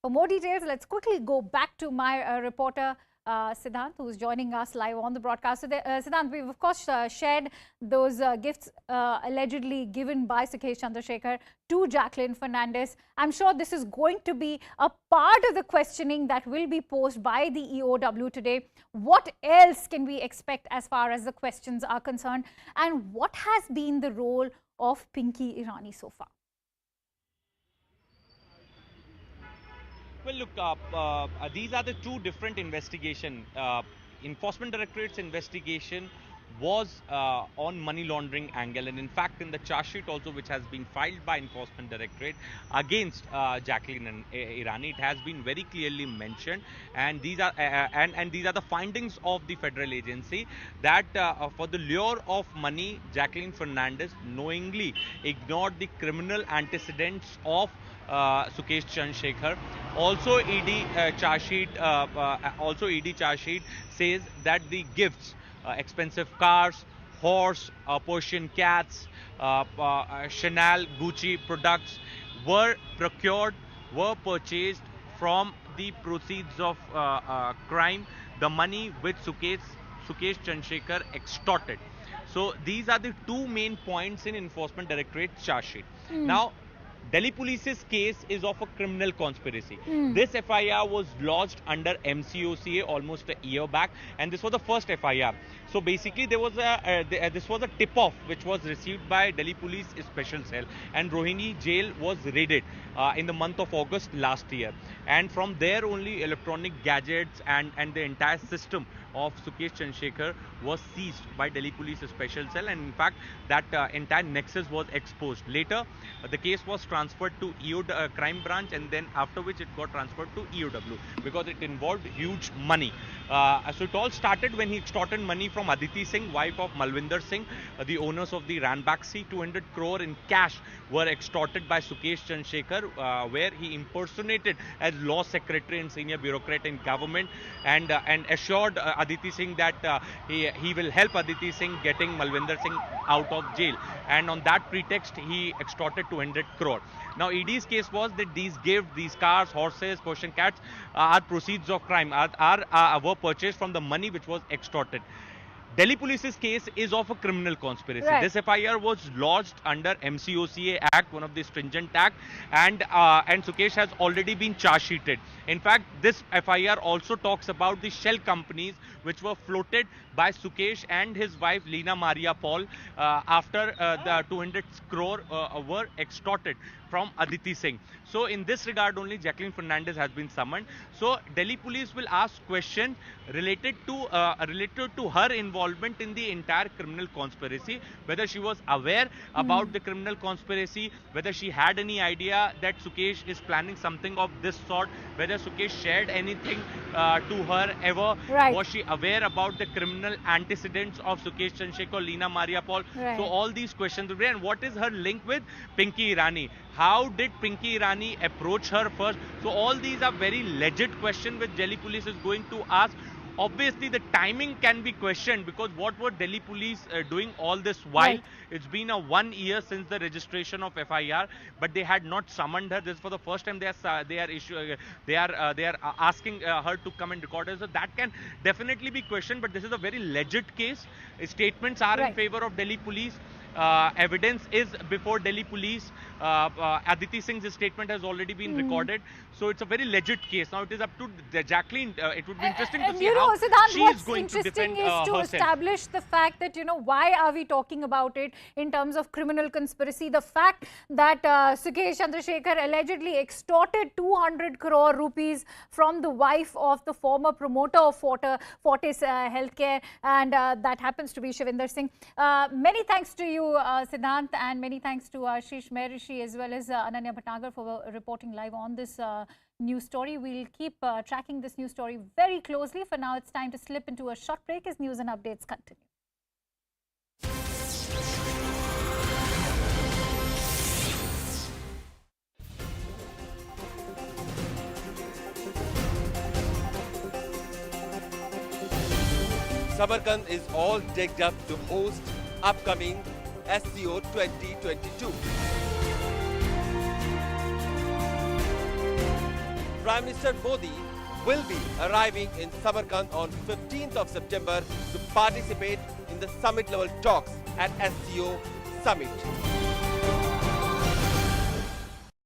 For more details, let's quickly go back to my reporter Siddhant, who is joining us live on the broadcast. So Siddhant, we've of course shared those gifts allegedly given by Sukesh Chandrashekhar to Jacqueline Fernandez. I'm sure this is going to be a part of the questioning that will be posed by the EOW today. What else can we expect as far as the questions are concerned? And what has been the role of Pinky Irani so far? Well, look, these are the 2 different investigations. Enforcement Directorate's investigation was on money laundering angle, and in fact in the charge sheet also, which has been filed by Enforcement Directorate against Jacqueline and Irani, it has been very clearly mentioned, and these are these are the findings of the federal agency, that for the lure of money, Jacqueline Fernandez knowingly ignored the criminal antecedents of Sukesh Chandrashekhar. Also, ED charge sheet says that the gifts, expensive cars, horse, Persian cats, Chanel, Gucci products were purchased from the proceeds of crime, the money which Sukesh Chandrashekhar extorted. So these are the 2 main points in Enforcement Directorate charge sheet. Now, Delhi Police's case is of a criminal conspiracy. This FIR was lodged under MCOCA almost a year back, and this was the first FIR. So basically, there was this was a tip-off which was received by Delhi Police Special Cell, and Rohini jail was raided in the month of August last year. And from there only, electronic gadgets and the entire system of Sukesh Chandrashekhar was seized by Delhi Police Special Cell, and in fact that entire nexus was exposed. Later the case was transferred to crime branch, and then after which it got transferred to EOW because it involved huge money. So it all started when he extorted money from Aditi Singh, wife of Malvinder Singh, the owners of the Ranbaxy. 200 crore in cash were extorted by Sukesh Chandrashekhar, where he impersonated as law secretary and senior bureaucrat in government, and assured Aditi Singh that he will help Aditi Singh getting Malvinder Singh out of jail, and on that pretext he extorted 200 crore. Now ED's case was that these cars, horses, Persian cats are proceeds of crime, were purchased from the money which was extorted. Delhi Police's case is of a criminal conspiracy. Right. This FIR was lodged under MCOCA Act, one of the stringent act, and Sukesh has already been charge sheeted. In fact, this FIR also talks about the shell companies which were floated by Sukesh and his wife Leena Maria Paul after the 200 crore were extorted from Aditi Singh. So in this regard only Jacqueline Fernandez has been summoned. So Delhi Police will ask questions related to her involvement in the entire criminal conspiracy, whether she was aware about the criminal conspiracy, whether she had any idea that Sukesh is planning something of this sort, whether Sukesh shared anything to her ever, Right. was she aware about the criminal antecedents of Sukesh Chandrashekhar, Leena Maria Paul. Right. So all these questions will be, and what is her link with Pinky Irani? How did Pinky Irani approach her first? So all these are very legit questions which Delhi Police is going to ask. Obviously, the timing can be questioned because what were Delhi Police doing all this while? Right. It's been 1 year since the registration of FIR, but they had not summoned her. This is for the first time they are asking her to come and record her. So that can definitely be questioned. But this is a very legit case. Statements are in Right. favor of Delhi Police. Evidence is before Delhi Police. Aditi Singh's statement has already been recorded. So it's a very legit case. Now it is up to Jacqueline. It would be interesting to And see you know, how Siddhant, she is what's going to interesting defend is to herself. establish the fact that, you know, why are we talking about it in terms of criminal conspiracy? The fact that Sukesh Chandrashekhar allegedly extorted 200 crore rupees from the wife of the former promoter of Fortis Healthcare, and that happens to be Shivinder Singh. Many thanks to you, Siddhant, and many thanks to Ashish Mehrishi as well as Ananya Bhatnagar for reporting live on this news story. We'll keep tracking this news story very closely. For now, it's time to slip into a short break as news and updates continue. Samarkand is all decked up to host upcoming SCO 2022. Prime Minister Modi will be arriving in Samarkand on 15th of September to participate in the summit-level talks at SCO Summit.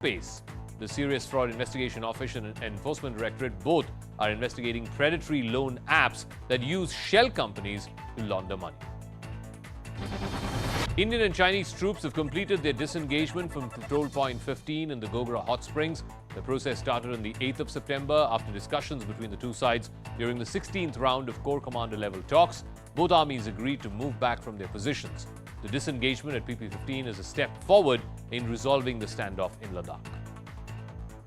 Pace. The Serious Fraud Investigation Office and Enforcement Directorate both are investigating predatory loan apps that use shell companies to launder money. Indian and Chinese troops have completed their disengagement from Patrol Point 15 in the Gogra Hot Springs. The process started on the 8th of September after discussions between the two sides during the 16th round of Corps Commander level talks. Both armies agreed to move back from their positions. The disengagement at PP-15 is a step forward in resolving the standoff in Ladakh.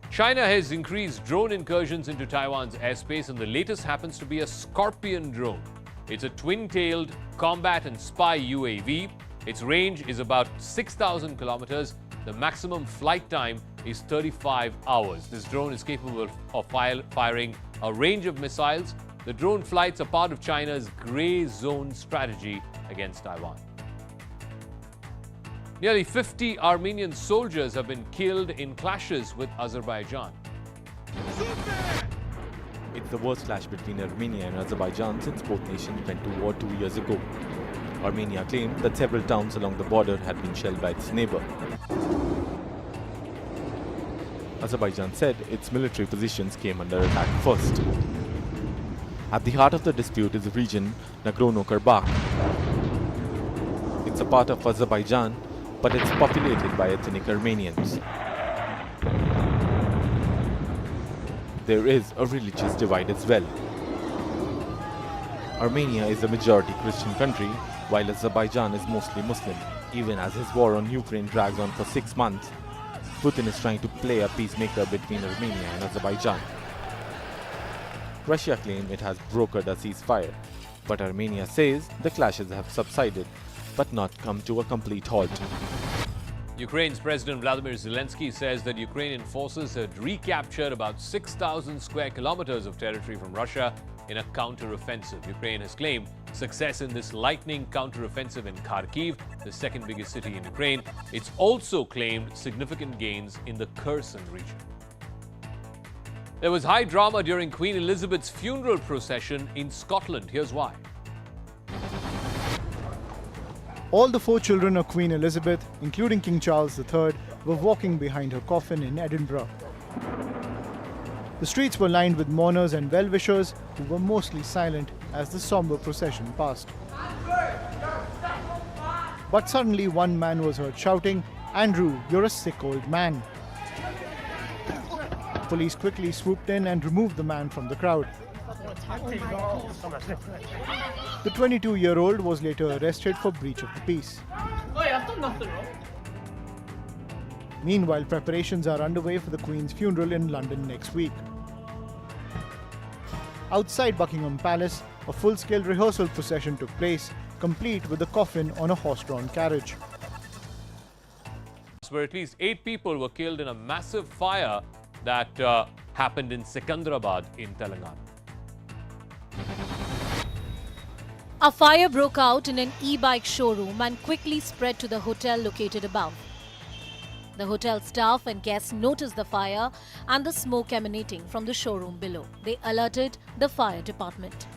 China has increased drone incursions into Taiwan's airspace, and the latest happens to be a Scorpion drone. It's a twin-tailed combat and spy UAV. Its range is about 6,000 kilometers. The maximum flight time is 35 hours. This drone is capable of firing a range of missiles. The drone flights are part of China's gray zone strategy against Taiwan. Nearly 50 Armenian soldiers have been killed in clashes with Azerbaijan. It's the worst clash between Armenia and Azerbaijan since both nations went to war 2 years ago. Armenia claimed that several towns along the border had been shelled by its neighbor. Azerbaijan said its military positions came under attack first. At the heart of the dispute is the region Nagorno-Karabakh. It's a part of Azerbaijan, but it's populated by ethnic Armenians. There is a religious divide as well. Armenia is a majority Christian country, while Azerbaijan is mostly Muslim. Even as his war on Ukraine drags on for 6 months, Putin is trying to play a peacemaker between Armenia and Azerbaijan. Russia claims it has brokered a ceasefire, but Armenia says the clashes have subsided, but not come to a complete halt. Ukraine's President Vladimir Zelensky says that Ukrainian forces had recaptured about 6,000 square kilometers of territory from Russia in a counter-offensive. Ukraine has claimed success in this lightning counter-offensive in Kharkiv, the second biggest city in Ukraine. It's also claimed significant gains in the Kherson region. There was high drama during Queen Elizabeth's funeral procession in Scotland. Here's why. All the 4 children of Queen Elizabeth, including King Charles III, were walking behind her coffin in Edinburgh. The streets were lined with mourners and well-wishers who were mostly silent as the somber procession passed. But suddenly one man was heard shouting, "Andrew, you're a sick old man." Police quickly swooped in and removed the man from the crowd. The 22-year-old was later arrested for breach of the peace. Meanwhile, preparations are underway for the Queen's funeral in London next week. Outside Buckingham Palace, a full-scale rehearsal procession took place, complete with the coffin on a horse-drawn carriage. Where at least 8 people were killed in a massive fire that happened in Secunderabad in Telangana. A fire broke out in an e-bike showroom and quickly spread to the hotel located above. The hotel staff and guests noticed the fire and the smoke emanating from the showroom below. They alerted the fire department.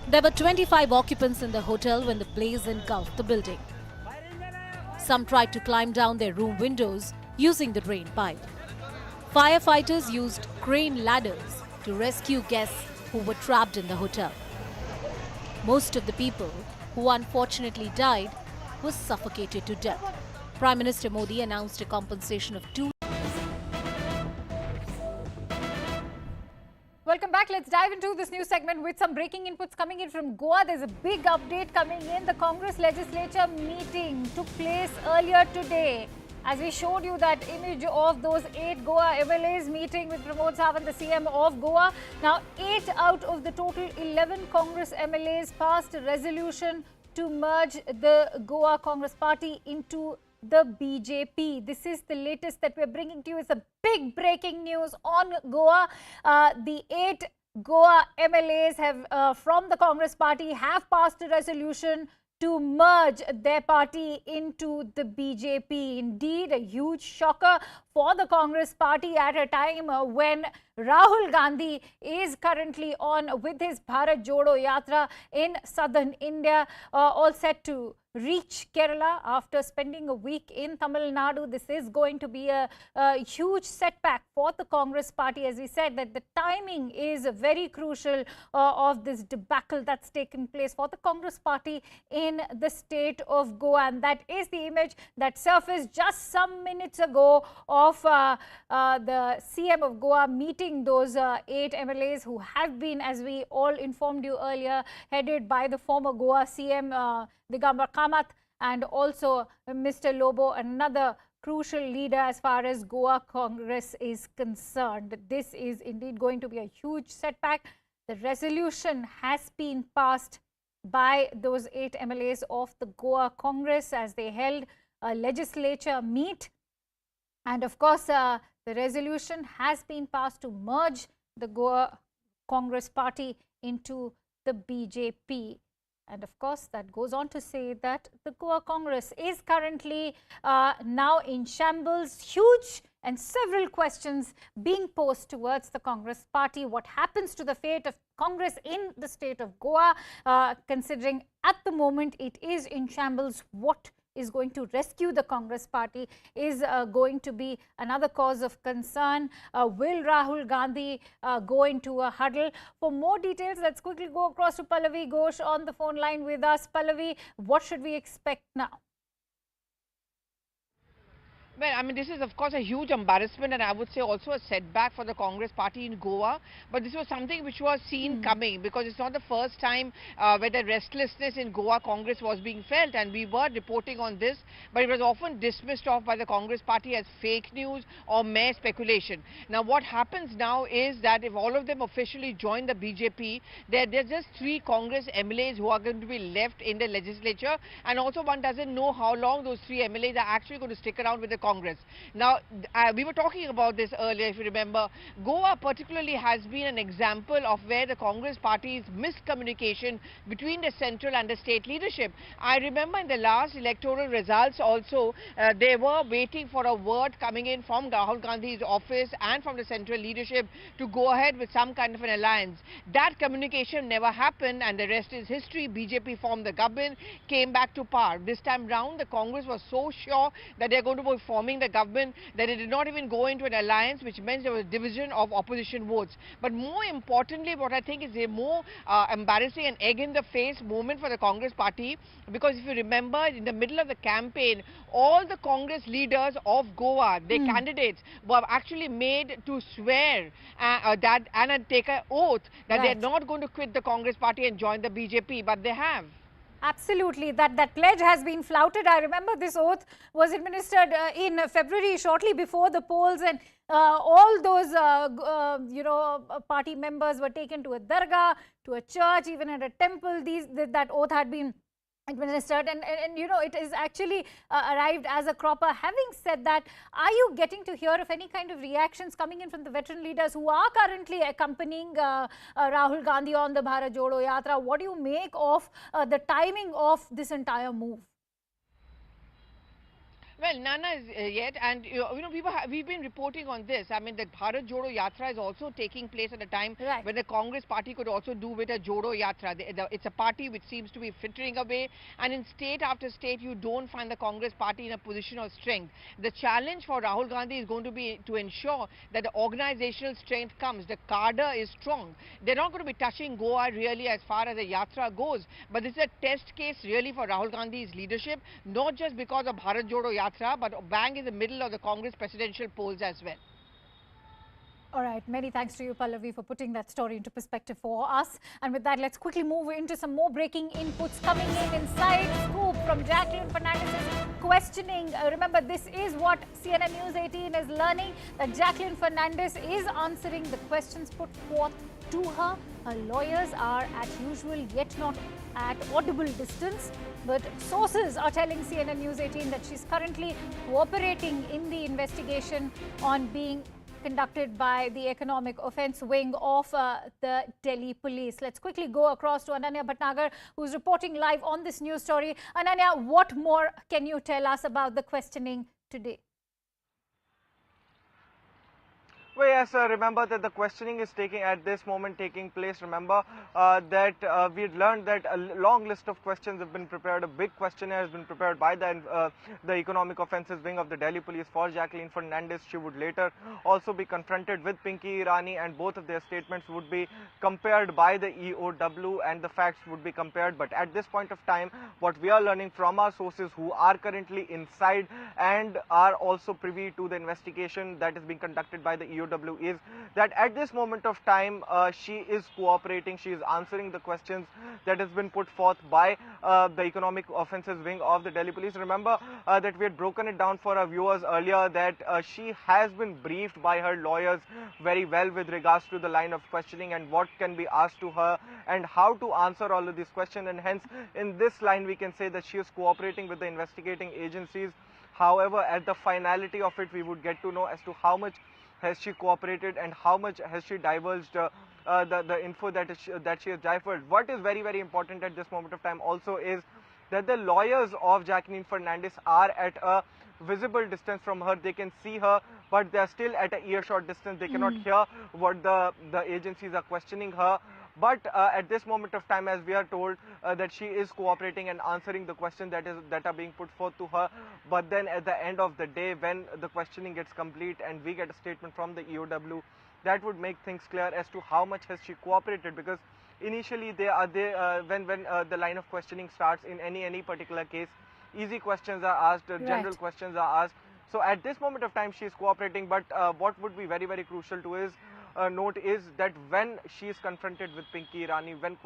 There were 25 occupants in the hotel when the blaze engulfed the building. Some tried to climb down their room windows using the drain pipe. Firefighters used crane ladders to rescue guests who were trapped in the hotel. Most of the people who unfortunately died were suffocated to death. Prime Minister Modi announced a compensation of 2. Welcome back. Let's dive into this new segment with some breaking inputs coming in from Goa. There's a big update coming in. The Congress legislature meeting took place earlier today. As we showed you that image of those 8 Goa MLAs meeting with Pramod Sawant, the CM of Goa. Now, 8 out of the total 11 Congress MLAs passed a resolution to merge the Goa Congress Party into the BJP. This is the latest that we're bringing to you. It's a big breaking news on Goa. The 8 Goa MLAs have from the Congress Party have passed a resolution to merge their party into the BJP. Indeed, a huge shocker for the Congress Party at a time when Rahul Gandhi is currently on with his Bharat Jodo Yatra in southern India, all set to reach Kerala after spending a week in Tamil Nadu. This is going to be a huge setback for the Congress Party. As we said, that the timing is very crucial of this debacle that's taken place for the Congress Party in the state of Goa. And that is the image that surfaced just some minutes ago of the CM of Goa meeting those 8 MLAs who have been, as we all informed you earlier, headed by the former Goa CM Digambar Kamath and also Mr. Lobo, another crucial leader as far as Goa Congress is concerned. This is indeed going to be a huge setback. The resolution has been passed by those 8 MLAs of the Goa Congress as they held a legislature meet. And of course, the resolution has been passed to merge the Goa Congress Party into the BJP. And of course, that goes on to say that the Goa Congress is currently now in shambles. Huge and several questions being posed towards the Congress Party. What happens to the fate of Congress in the state of Goa, considering at the moment it is in shambles? What is going to rescue the Congress Party is going to be another cause of concern. Will Rahul Gandhi go into a huddle? For more details, let's quickly go across to Pallavi Ghosh on the phone line with us. Pallavi, what should we expect now? Well, I mean, this is of course a huge embarrassment and I would say also a setback for the Congress party in Goa. But this was something which was seen coming, because it's not the first time where the restlessness in Goa Congress was being felt, and we were reporting on this, but it was often dismissed off by the Congress party as fake news or mere speculation. Now what happens now is that if all of them officially join the BJP, there's just 3 Congress MLAs who are going to be left in the legislature, and also one doesn't know how long those 3 MLAs are actually going to stick around with the Congress. Now, we were talking about this earlier, if you remember. Goa particularly has been an example of where the Congress party's miscommunication between the central and the state leadership. I remember in the last electoral results also, they were waiting for a word coming in from Rahul Gandhi's office and from the central leadership to go ahead with some kind of an alliance. That communication never happened, and the rest is history. BJP formed the government, came back to power. This time round, the Congress was so sure that they're going to be forming the government that it did not even go into an alliance, which meant there was division of opposition votes. But more importantly, what I think is a more embarrassing and egg in the face moment for the Congress party, because if you remember, in the middle of the campaign, all the Congress leaders of Goa, their candidates, were actually made to swear that and take an oath that they're not going to quit the Congress party and join the BJP, but they have. Absolutely, that pledge has been flouted. I remember this oath was administered in February, shortly before the polls, and all those party members were taken to a dargah, to a church, even at a temple. That oath had been administered, and you know, it is actually arrived as a cropper. Having said that, are you getting to hear of any kind of reactions coming in from the veteran leaders who are currently accompanying Rahul Gandhi on the Bharat Jodo Yatra? What do you make of the timing of this entire move? Well, none is yet, and you know, we've been reporting on this. I mean, the Bharat Jodo Yatra is also taking place at a time when the Congress party could also do with a Jodo Yatra. It's a party which seems to be frittering away, and in state after state, you don't find the Congress party in a position of strength. The challenge for Rahul Gandhi is going to be to ensure that the organizational strength comes. The cadre is strong. They're not going to be touching Goa really as far as the Yatra goes, but this is a test case really for Rahul Gandhi's leadership, not just because of Bharat Jodo Yatra, but bang in the middle of the Congress presidential polls as well. All right, many thanks to you, Pallavi, for putting that story into perspective for us. And with that, let's quickly move into some more breaking inputs coming in. Inside scoop from Jacqueline Fernandez's questioning. Remember, this is what CNN News 18 is learning, that Jacqueline Fernandez is answering the questions put forth to her. Her lawyers are as usual, yet not at audible distance. But sources are telling CNN News 18 that she's currently cooperating in the investigation on being conducted by the Economic Offence Wing of the Delhi Police. Let's quickly go across to Ananya Bhatnagar, who's reporting live on this news story. Ananya, what more can you tell us about the questioning today? Well, yes, remember that the questioning is at this moment taking place. Remember that we had learned that a long list of questions have been prepared. A big questionnaire has been prepared by the Economic Offences Wing of the Delhi Police for Jacqueline Fernandez. She would later also be confronted with Pinky Irani, and both of their statements would be compared by the EOW, and the facts would be compared. But at this point of time, what we are learning from our sources who are currently inside and are also privy to the investigation that is being conducted by the EOW is that at this moment of time, she is cooperating. She is answering the questions that has been put forth by the Economic Offences Wing of the Delhi Police. Remember that we had broken it down for our viewers earlier that she has been briefed by her lawyers very well with regards to the line of questioning and what can be asked to her and how to answer all of these questions, and hence in this line we can say that she is cooperating with the investigating agencies. However, at the finality of it, we would get to know as to how much has she cooperated and how much has she divulged the info that she has divulged. What is very, very important at this moment of time also is that the lawyers of Jacqueline Fernandez are at a visible distance from her. They can see her, but they are still at a earshot distance. They cannot hear what the agencies are questioning her. But at this moment of time, as we are told that she is cooperating and answering the questions that are being put forth to her. But then at the end of the day, when the questioning gets complete and we get a statement from the EOW, that would make things clear as to how much has she cooperated. Because initially when the line of questioning starts in any particular case, easy questions are asked, general questions are asked. So at this moment of time, she is cooperating. But what would be very, very crucial to is note is that when she is confronted with Pinky Irani, when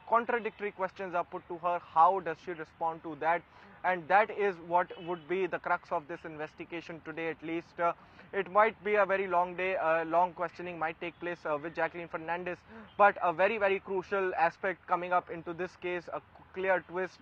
contradictory questions are put to her, how does she respond to that? And that is what would be the crux of this investigation today, at least. It might be a very long day, long questioning might take place with Jacqueline Fernandez, but a very, very crucial aspect coming up into this case, a clear twist,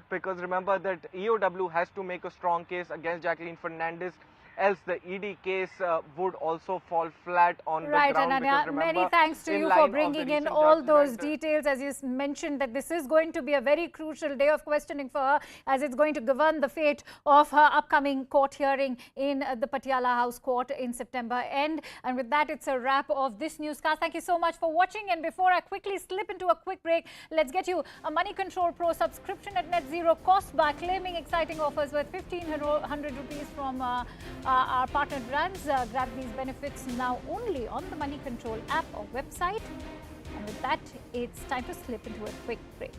because remember that EOW has to make a strong case against Jacqueline Fernandez, else the ED case would also fall flat on the ground. Right, Ananya, many thanks to you for bringing in all those details. As you mentioned, that this is going to be a very crucial day of questioning for her, as it's going to govern the fate of her upcoming court hearing in the Patiala House Court in September end. And with that, it's a wrap of this newscast. Thank you so much for watching. And before I quickly slip into a quick break, let's get you a Money Control Pro subscription at net zero cost by claiming exciting offers worth 1,500 rupees from our partner brands. Grab these benefits now only on the Money Control app or website. And with that, it's time to slip into a quick break.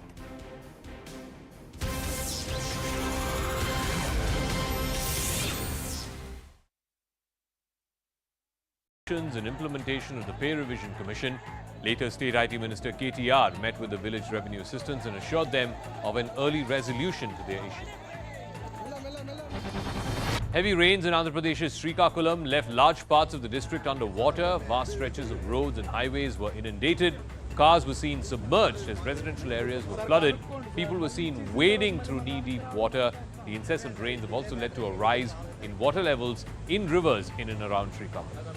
And implementation of the Pay Revision Commission. Later, State IT Minister KTR met with the village revenue assistants and assured them of an early resolution to their issue. Heavy rains in Andhra Pradesh's Srikakulam left large parts of the district under water. Vast stretches of roads and highways were inundated. Cars were seen submerged as residential areas were flooded. People were seen wading through knee-deep water. The incessant rains have also led to a rise in water levels in rivers in and around Srikakulam.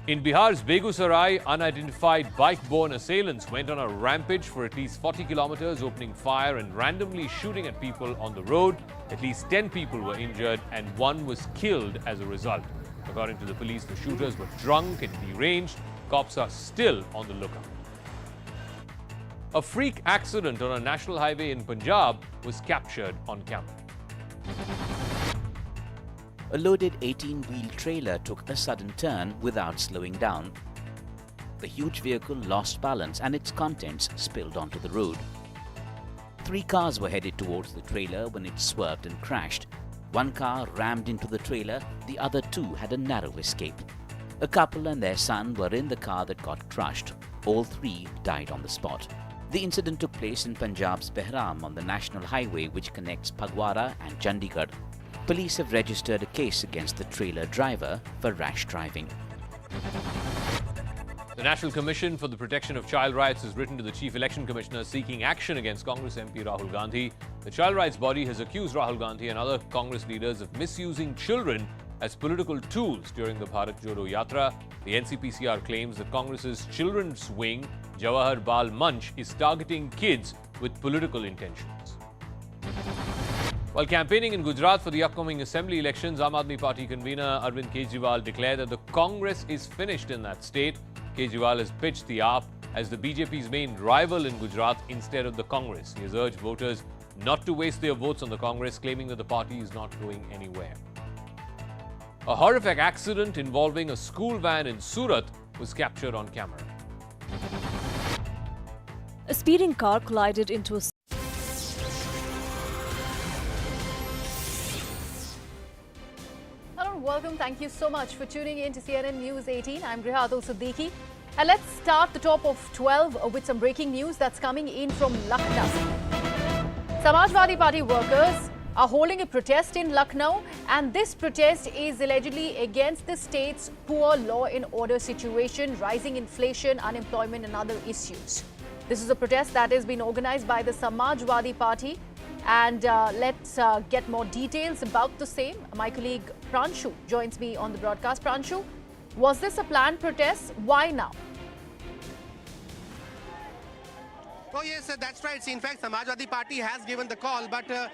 In Bihar's Begusarai, unidentified bike-borne assailants went on a rampage for at least 40 kilometers, opening fire and randomly shooting at people on the road. At least 10 people were injured and one was killed as a result. According to the police, the shooters were drunk and deranged. Cops are still on the lookout. A freak accident on a national highway in Punjab was captured on camera. A loaded 18-wheel trailer took a sudden turn without slowing down. The huge vehicle lost balance and its contents spilled onto the road. 3 cars were headed towards the trailer when it swerved and crashed. 1 car rammed into the trailer, the other 2 had a narrow escape. A couple and their son were in the car that got crushed. All 3 died on the spot. The incident took place in Punjab's Behram on the national highway which connects Phagwara and Chandigarh. Police have registered a case against the trailer driver for rash driving. The National Commission for the Protection of Child Rights has written to the Chief Election Commissioner seeking action against Congress MP Rahul Gandhi. The child rights body has accused Rahul Gandhi and other Congress leaders of misusing children as political tools during the Bharat Jodo Yatra. The NCPCR claims that Congress's children's wing, Jawahar Bal Manch, is targeting kids with political intentions. While campaigning in Gujarat for the upcoming assembly elections, Aam Aadmi Party convener Arvind Kejriwal declared that the Congress is finished in that state. Kejriwal has pitched the AAP as the BJP's main rival in Gujarat instead of the Congress. He has urged voters not to waste their votes on the Congress, claiming that the party is not going anywhere. A horrific accident involving a school van in Surat was captured on camera. A speeding car collided into a Welcome. Thank you so much for tuning in to CNN News 18. I'm Rihatul Siddiqui. And let's start the top of 12 with some breaking news that's coming in from Lucknow. Samajwadi Party workers are holding a protest in Lucknow, and this protest is allegedly against the state's poor law and order situation, rising inflation, unemployment and other issues. This is a protest that has been organized by the Samajwadi Party. And let's get more details about the same. My colleague Pranshu joins me on the broadcast. Pranshu, was this a planned protest? Why now? Oh yes, that's right. In fact, Samajwadi Party has given the call, but there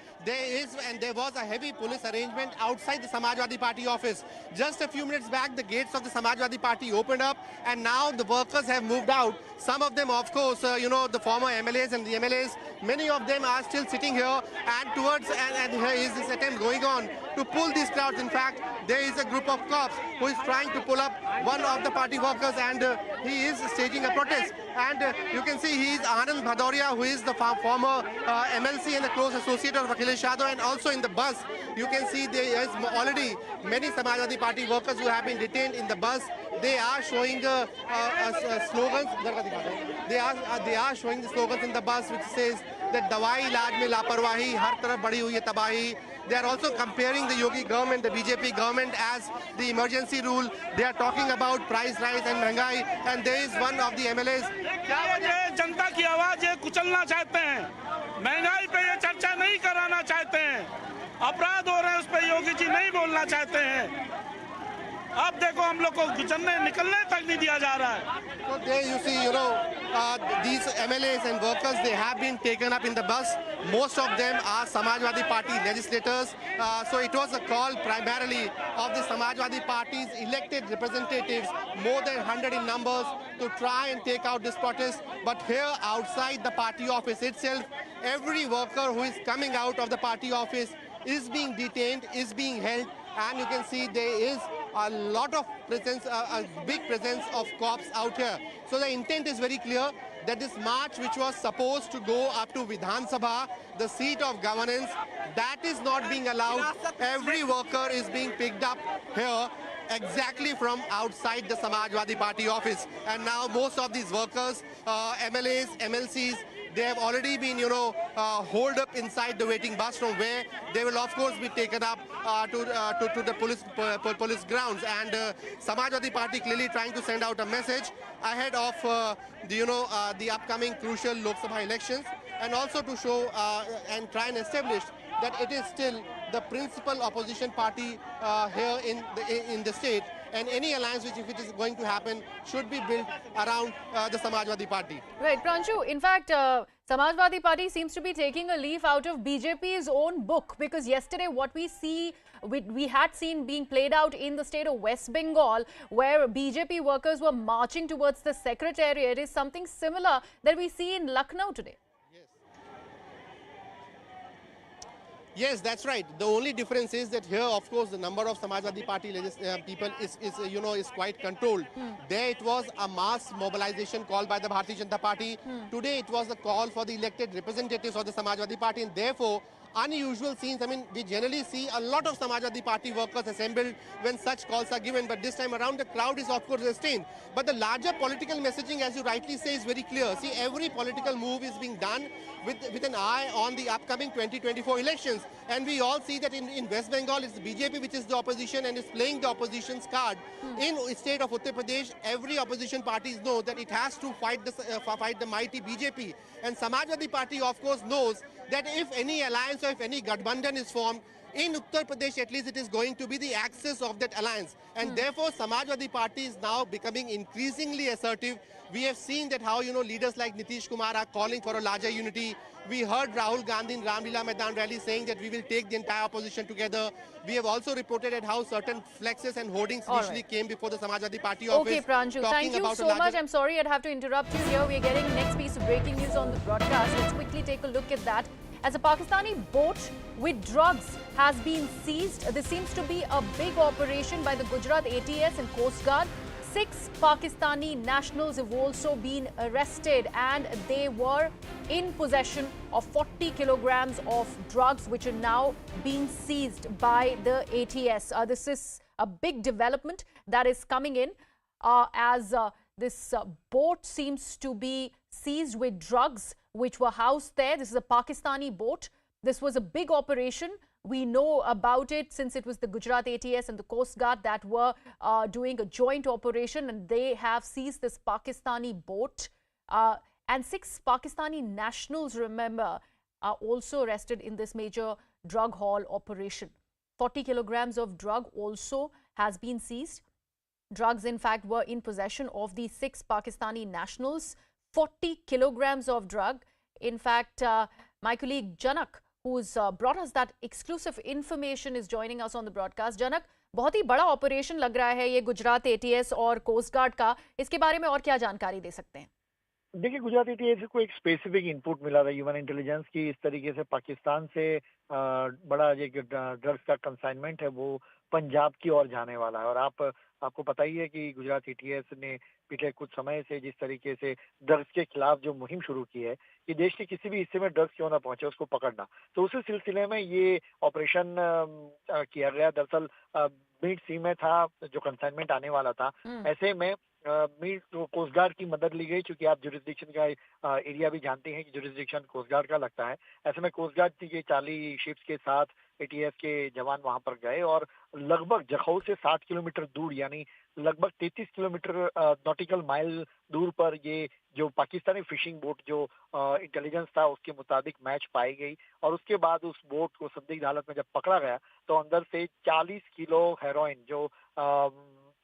was a heavy police arrangement outside the Samajwadi Party office. Just a few minutes back, the gates of the Samajwadi Party opened up, and now the workers have moved out. Some of them, of course, the former MLAs and the MLAs, many of them are still sitting here, and here is this attempt going on to pull these crowds. In fact, there is a group of cops who is trying to pull up one of the party workers, and he is staging a protest. And you can see he is Anand Bhadoria, who is the former MLC and a close associate of Akhilesh Akhilesh Yadav, and also in the bus, you can see there is already many Samajwadi Party workers who have been detained in the bus. They are showing slogans. They are showing the slogans in the bus which says that Dawai Ilaj mein Laparwahi, Har Taraf Badi Hui Hai Tabahi. They are also comparing the Yogi government, the BJP government as the emergency rule. They are talking about price rise and महंगाई. And there is one of the MLAs. जनता की आवाज ये कुचलना चाहते हैं, महंगाई पे ये चर्चा नहीं कराना चाहते हैं, अपराध हो रहे हैं उस पे योगी जी नहीं बोलना चाहते हैं. अब देखो हम लोग को निकलने तक नहीं दिया जा रहा है. So there you see, these MLAs and workers, they have been taken up in the bus. Most of them are Samajwadi Party legislators. So it was a call primarily of the Samajwadi Party's elected representatives, more than 100 in numbers, to try and take out this protest. But here outside the party office itself, every worker who is coming out of the party office is being detained, is being held, and you can see there is a lot of presence, a big presence of cops out here. So the intent is very clear that this march, which was supposed to go up to Vidhan Sabha, the seat of governance, that is not being allowed. Every worker is being picked up here exactly from outside the Samajwadi Party office. And now most of these workers, MLAs, MLCs, they have already been, holed up inside the waiting bus, from where they will, of course, be taken up to the police grounds. And Samajwadi Party clearly trying to send out a message ahead of, the upcoming crucial Lok Sabha elections, and also to show and try and establish that it is still the principal opposition party here in the state. And any alliance which, if it is going to happen, should be built around the Samajwadi Party. Right, Pranshu. In fact, Samajwadi Party seems to be taking a leaf out of BJP's own book, because yesterday what we had seen being played out in the state of West Bengal, where BJP workers were marching towards the secretariat, is something similar that we see in Lucknow today. Yes, that's right. The only difference is that here, of course, the number of Samajwadi Party people is quite controlled. There it was a mass mobilization called by the Bharatiya Janata Party. Today it was a call for the elected representatives of the Samajwadi Party, and therefore unusual scenes. I mean, we generally see a lot of Samajwadi Party workers assembled when such calls are given, but this time around the crowd is of course restrained. But the larger political messaging, as you rightly say, is very clear. See, every political move is being done with an eye on the upcoming 2024 elections. And we all see that in West Bengal, it's the BJP which is the opposition and is playing the opposition's card. In the state of Uttar Pradesh, every opposition parties know that it has to fight the mighty BJP. And Samajwadi Party, of course, knows that if any alliance or if any Gathbandhan is formed, in Uttar Pradesh at least, it is going to be the axis of that alliance. And therefore, Samajwadi Party is now becoming increasingly assertive. We have seen that how, leaders like Nitish Kumar are calling for a larger unity. We heard Rahul Gandhi in Ramlila Maidan rally saying that we will take the entire opposition together. We have also reported at how certain flexes and hoardings initially came before the Samajwadi Party office. Okay, Pranshu, thank you so much. I'm sorry I'd have to interrupt you here. We're getting next piece of breaking news on the broadcast. Let's quickly take a look at that. As a Pakistani boat with drugs has been seized. This seems to be a big operation by the Gujarat ATS and Coast Guard. 6 Pakistani nationals have also been arrested, and they were in possession of 40 kilograms of drugs, which are now being seized by the ATS. This is a big development that is coming in as this boat seems to be seized with drugs which were housed there. This is a Pakistani boat. This was a big operation. We know about it since it was the Gujarat ATS and the Coast Guard that were doing a joint operation, and they have seized this Pakistani boat. And 6 Pakistani nationals, remember, are also arrested in this major drug haul operation. 40 kilograms of drug also has been seized. Drugs, in fact, were in possession of the 6 Pakistani nationals. 40 kilograms of drug. In fact, my colleague Janak, who's brought us that exclusive information, is joining us on the broadcast. Janak, बहुत ही बड़ा operation लग रहा है ये Gujarat ATS और coast guard का. इसके बारे में और क्या जानकारी दे सकते हैं? देखिए, गुजरात एटीएस को एक स्पेसिफिक इनपुट मिला था ह्यूमन इंटेलिजेंस की. इस तरीके से पाकिस्तान से बड़ा एक ड्रग्स का कंसाइनमेंट है वो पंजाब की ओर जाने वाला है. और आप आपको पता ही है कि गुजरात एटीएस ने पिछले कुछ समय से जिस तरीके से ड्रग्स के खिलाफ जो मुहिम शुरू की है कि देश के किसी भी हिस्से में ड्रग्स क्यों ना पहुंचे उसको पकड़ना, तो उसी सिलसिले में ये ऑपरेशन किया गया। दरअसल मीट सी में था जो कंसाइनमेंट आने वाला था, ऐसे में मीट कोस्ट गार्ड की मदद ली गई, क्योंकि आप जुरिस्डिक्शन का एरिया भी जानते हैं कि जुरिस्डिक्शन कोस्ट गार्ड का लगता है। ऐसे में कोस्ट गार्ड के 40 शिप्स के साथ एटीएस के जवान वहां पर गए और लगभग जखौ से 60 किलोमीटर दूर, यानी लगभग 33 किलोमीटर नॉटिकल माइल दूर पर ये जो पाकिस्तानी फिशिंग बोट जो इंटेलिजेंस था उसके मुताबिक मैच पाई गई। और उसके बाद उस बोट को संदिग्ध हालत में जब पकड़ा गया तो अंदर से 40 किलो हेरोइन, जो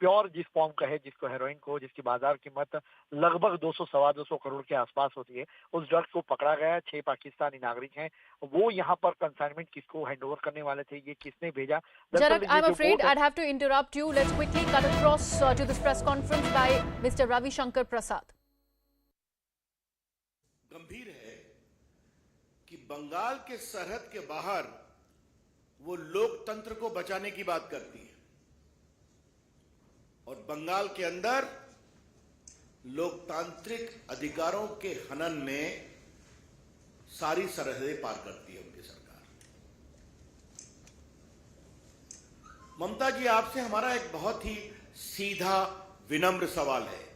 प्योर जिस फॉर्म का है जिसको हेरोइन को, जिसकी बाजार कीमत लगभग 200-225 करोड़ के आसपास होती है, उस ड्रग्स को पकड़ा गया। 6 पाकिस्तानी नागरिक हैं, वो यहाँ पर कंसाइनमेंट किसको हैंडओवर करने वाले थे, ये किसने भेजा। Jarak, I'm afraid I'd have to interrupt you. Let's quickly cut across to this press conference by Mr. Ravi Shankar Prasad. गंभीर है कि बंगाल के सरहद के बाहर वो लोकतंत्र को बचाने की बात करती है और बंगाल के अंदर लोकतांत्रिक अधिकारों के हनन में सारी सरहदें पार करती है उनकी सरकार। ममता जी, आपसे हमारा एक बहुत ही सीधा विनम्र सवाल है।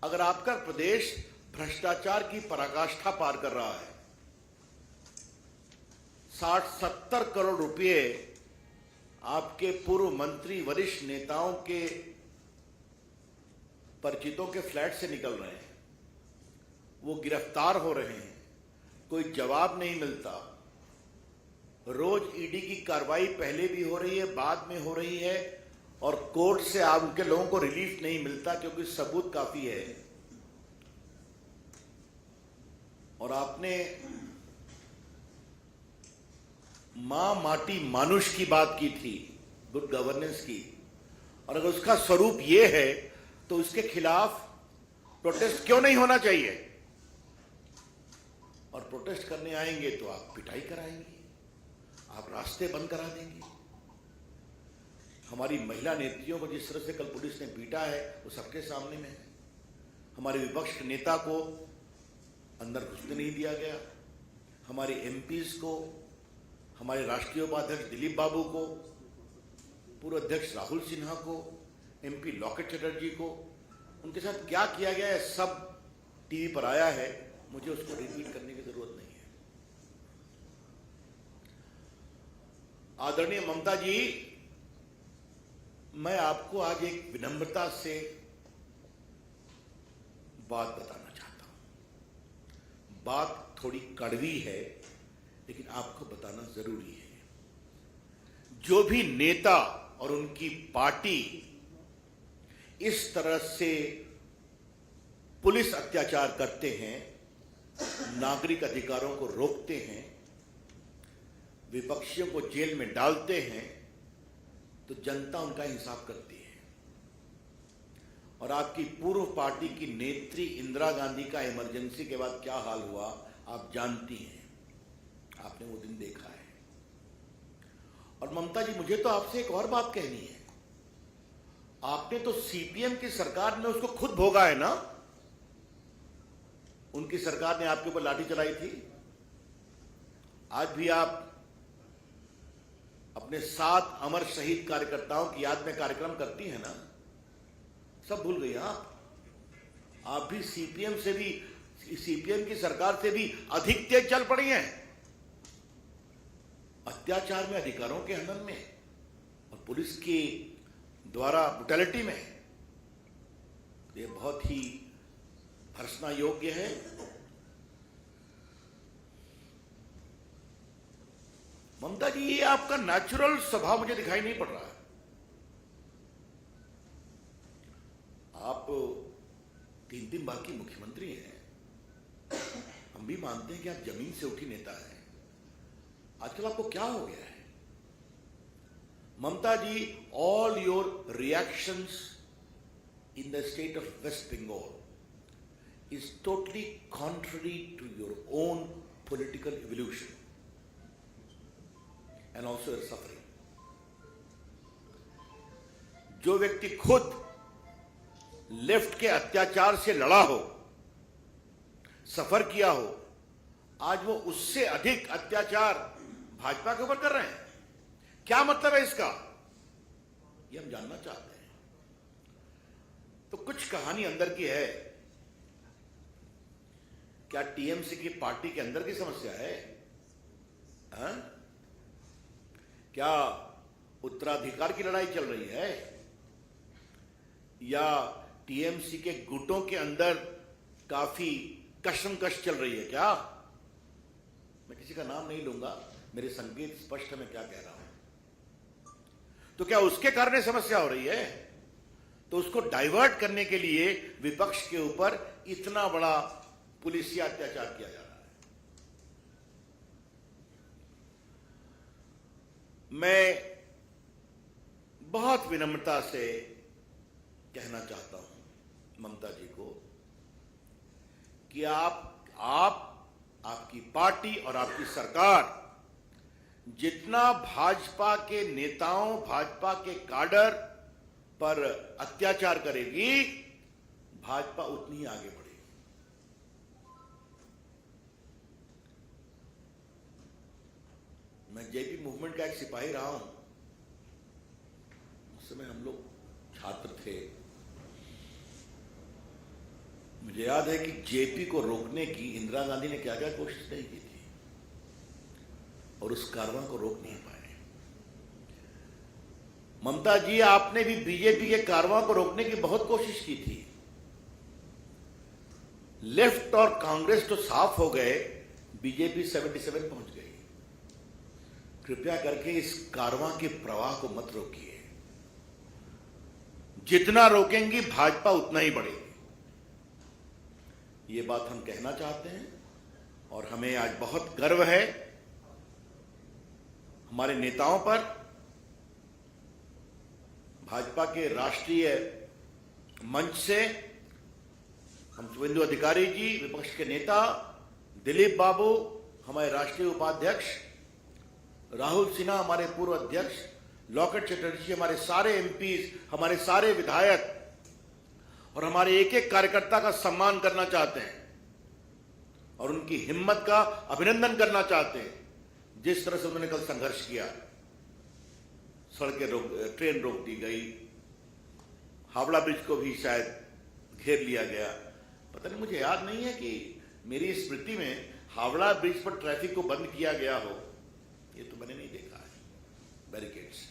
अगर आपका प्रदेश भ्रष्टाचार की पराकाष्ठा पार कर रहा है, 60-70 करोड़ रुपए आपके पूर्व मंत्री वरिष्ठ नेताओं के परिचितों के फ्लैट से निकल रहे हैं, वो गिरफ्तार हो रहे हैं, कोई जवाब नहीं मिलता। रोज ईडी की कार्रवाई पहले भी हो रही है, बाद में हो रही है और कोर्ट से आप उनके लोगों को रिलीफ नहीं मिलता क्योंकि सबूत काफी है। और आपने मां माटी मानुष की बात की थी, गुड गवर्नेंस की, और अगर उसका स्वरूप ये है तो उसके खिलाफ प्रोटेस्ट क्यों नहीं होना चाहिए? और प्रोटेस्ट करने आएंगे तो आप पिटाई कराएंगे, आप रास्ते बंद करा देंगे। हमारी महिला नेत्रियों को जिस तरह से कल पुलिस ने पीटा है वो सबके सामने में है। हमारे विपक्ष के नेता को अंदर घुसने नहीं दिया गया, हमारे एमपीज को, हमारे राष्ट्रीय उपाध्यक्ष दिलीप बाबू को, पूर्व अध्यक्ष राहुल सिन्हा को, एमपी लॉकेट चटर्जी को, उनके साथ क्या किया गया है सब टीवी पर आया है, मुझे उसको रिपीट करने की जरूरत नहीं है। आदरणीय ममता जी, मैं आपको आज एक विनम्रता से बात बताना चाहता हूं। बात थोड़ी कड़वी है लेकिन आपको बताना जरूरी है। जो भी नेता और उनकी पार्टी इस तरह से पुलिस अत्याचार करते हैं, नागरिक अधिकारों को रोकते हैं, विपक्षियों को जेल में डालते हैं, तो जनता उनका हिसाब करती है। और आपकी पूर्व पार्टी की नेत्री इंदिरा गांधी का इमरजेंसी के बाद क्या हाल हुआ आप जानती हैं, आपने वो दिन देखा है। और ममता जी, मुझे तो आपसे एक और बात कहनी है। आपने तो सीपीएम की सरकार में उसको खुद भोगा है ना। उनकी सरकार ने आपके ऊपर लाठी चलाई थी। आज भी आप अपने 7 अमर शहीद कार्यकर्ताओं की याद में कार्यक्रम करती हैं ना। सब भूल गई आप भी सीपीएम से भी, सीपीएम की सरकार से भी अधिक तेज चल पड़ी हैं अत्याचार में, अधिकारों के हनन में और पुलिस के द्वारा ब्रुटैलिटी में। ये बहुत ही भर्त्सना योग्य है। ममता जी, ये आपका नेचुरल स्वभाव मुझे दिखाई नहीं पड़ रहा है। आप 3 बार की मुख्यमंत्री हैं। हम भी मानते हैं कि आप जमीन से उठी नेता हैं। आजकल आपको क्या हो गया है Mamata ji? All your reactions in the state of West Bengal is totally contrary to your own political evolution and also your suffering. जो व्यक्ति खुद लेफ्ट के अत्याचार से लड़ा हो, सफर किया हो, आज वो उससे अधिक अत्याचार भाजपा के ऊपर कर रहे हैं। क्या मतलब है इसका, ये हम जानना चाहते हैं। तो कुछ कहानी अंदर की है। क्या टीएमसी की पार्टी के अंदर की समस्या है? हा? क्या उत्तराधिकार की लड़ाई चल रही है, या टीएमसी के गुटों के अंदर काफी कशमकश चल रही है? क्या, मैं किसी का नाम नहीं लूंगा, मेरे संकेत स्पष्ट है मैं क्या कह रहा हूं। तो क्या उसके कारण समस्या हो रही है? तो उसको डाइवर्ट करने के लिए विपक्ष के ऊपर इतना बड़ा पुलिसिया अत्याचार किया जा रहा है। मैं बहुत विनम्रता से कहना चाहता हूं ममता जी को कि आपकी पार्टी और आपकी सरकार जितना भाजपा के नेताओं, भाजपा के काडर पर अत्याचार करेगी, भाजपा उतनी ही आगे बढ़ेगी। मैं जेपी मूवमेंट का एक सिपाही रहा हूं। उस समय हम लोग छात्र थे। मुझे याद है कि जेपी को रोकने की इंदिरा गांधी ने क्या क्या कोशिश नहीं की थी, और उस कारवां को रोक नहीं पाए। ममता जी, आपने भी बीजेपी के कारवां को रोकने की बहुत कोशिश की थी। लेफ्ट और कांग्रेस तो साफ हो गए, बीजेपी 77 पहुंच गई। कृपया करके इस कारवां के प्रवाह को मत रोकिए। जितना रोकेंगी भाजपा उतना ही बढ़ेगी। ये बात हम कहना चाहते हैं, और हमें आज बहुत गर्व है हमारे नेताओं पर। भाजपा के राष्ट्रीय मंच से हम शुभेंदु अधिकारी जी, विपक्ष के नेता दिलीप बाबू, हमारे राष्ट्रीय उपाध्यक्ष राहुल सिन्हा, हमारे पूर्व अध्यक्ष लॉकेट चटर्जी, हमारे सारे एमपीज, हमारे सारे विधायक और हमारे एक एक कार्यकर्ता का सम्मान करना चाहते हैं और उनकी हिम्मत का अभिनंदन करना चाहते हैं। जिस तरह से उन्होंने कल संघर्ष किया, सड़कें ट्रेन रोक दी गई, हावड़ा ब्रिज को भी शायद घेर लिया गया। पता नहीं, मुझे याद नहीं है कि मेरी स्मृति में हावड़ा ब्रिज पर ट्रैफिक को बंद किया गया हो। ये तो मैंने नहीं देखा है, बैरिकेड्स।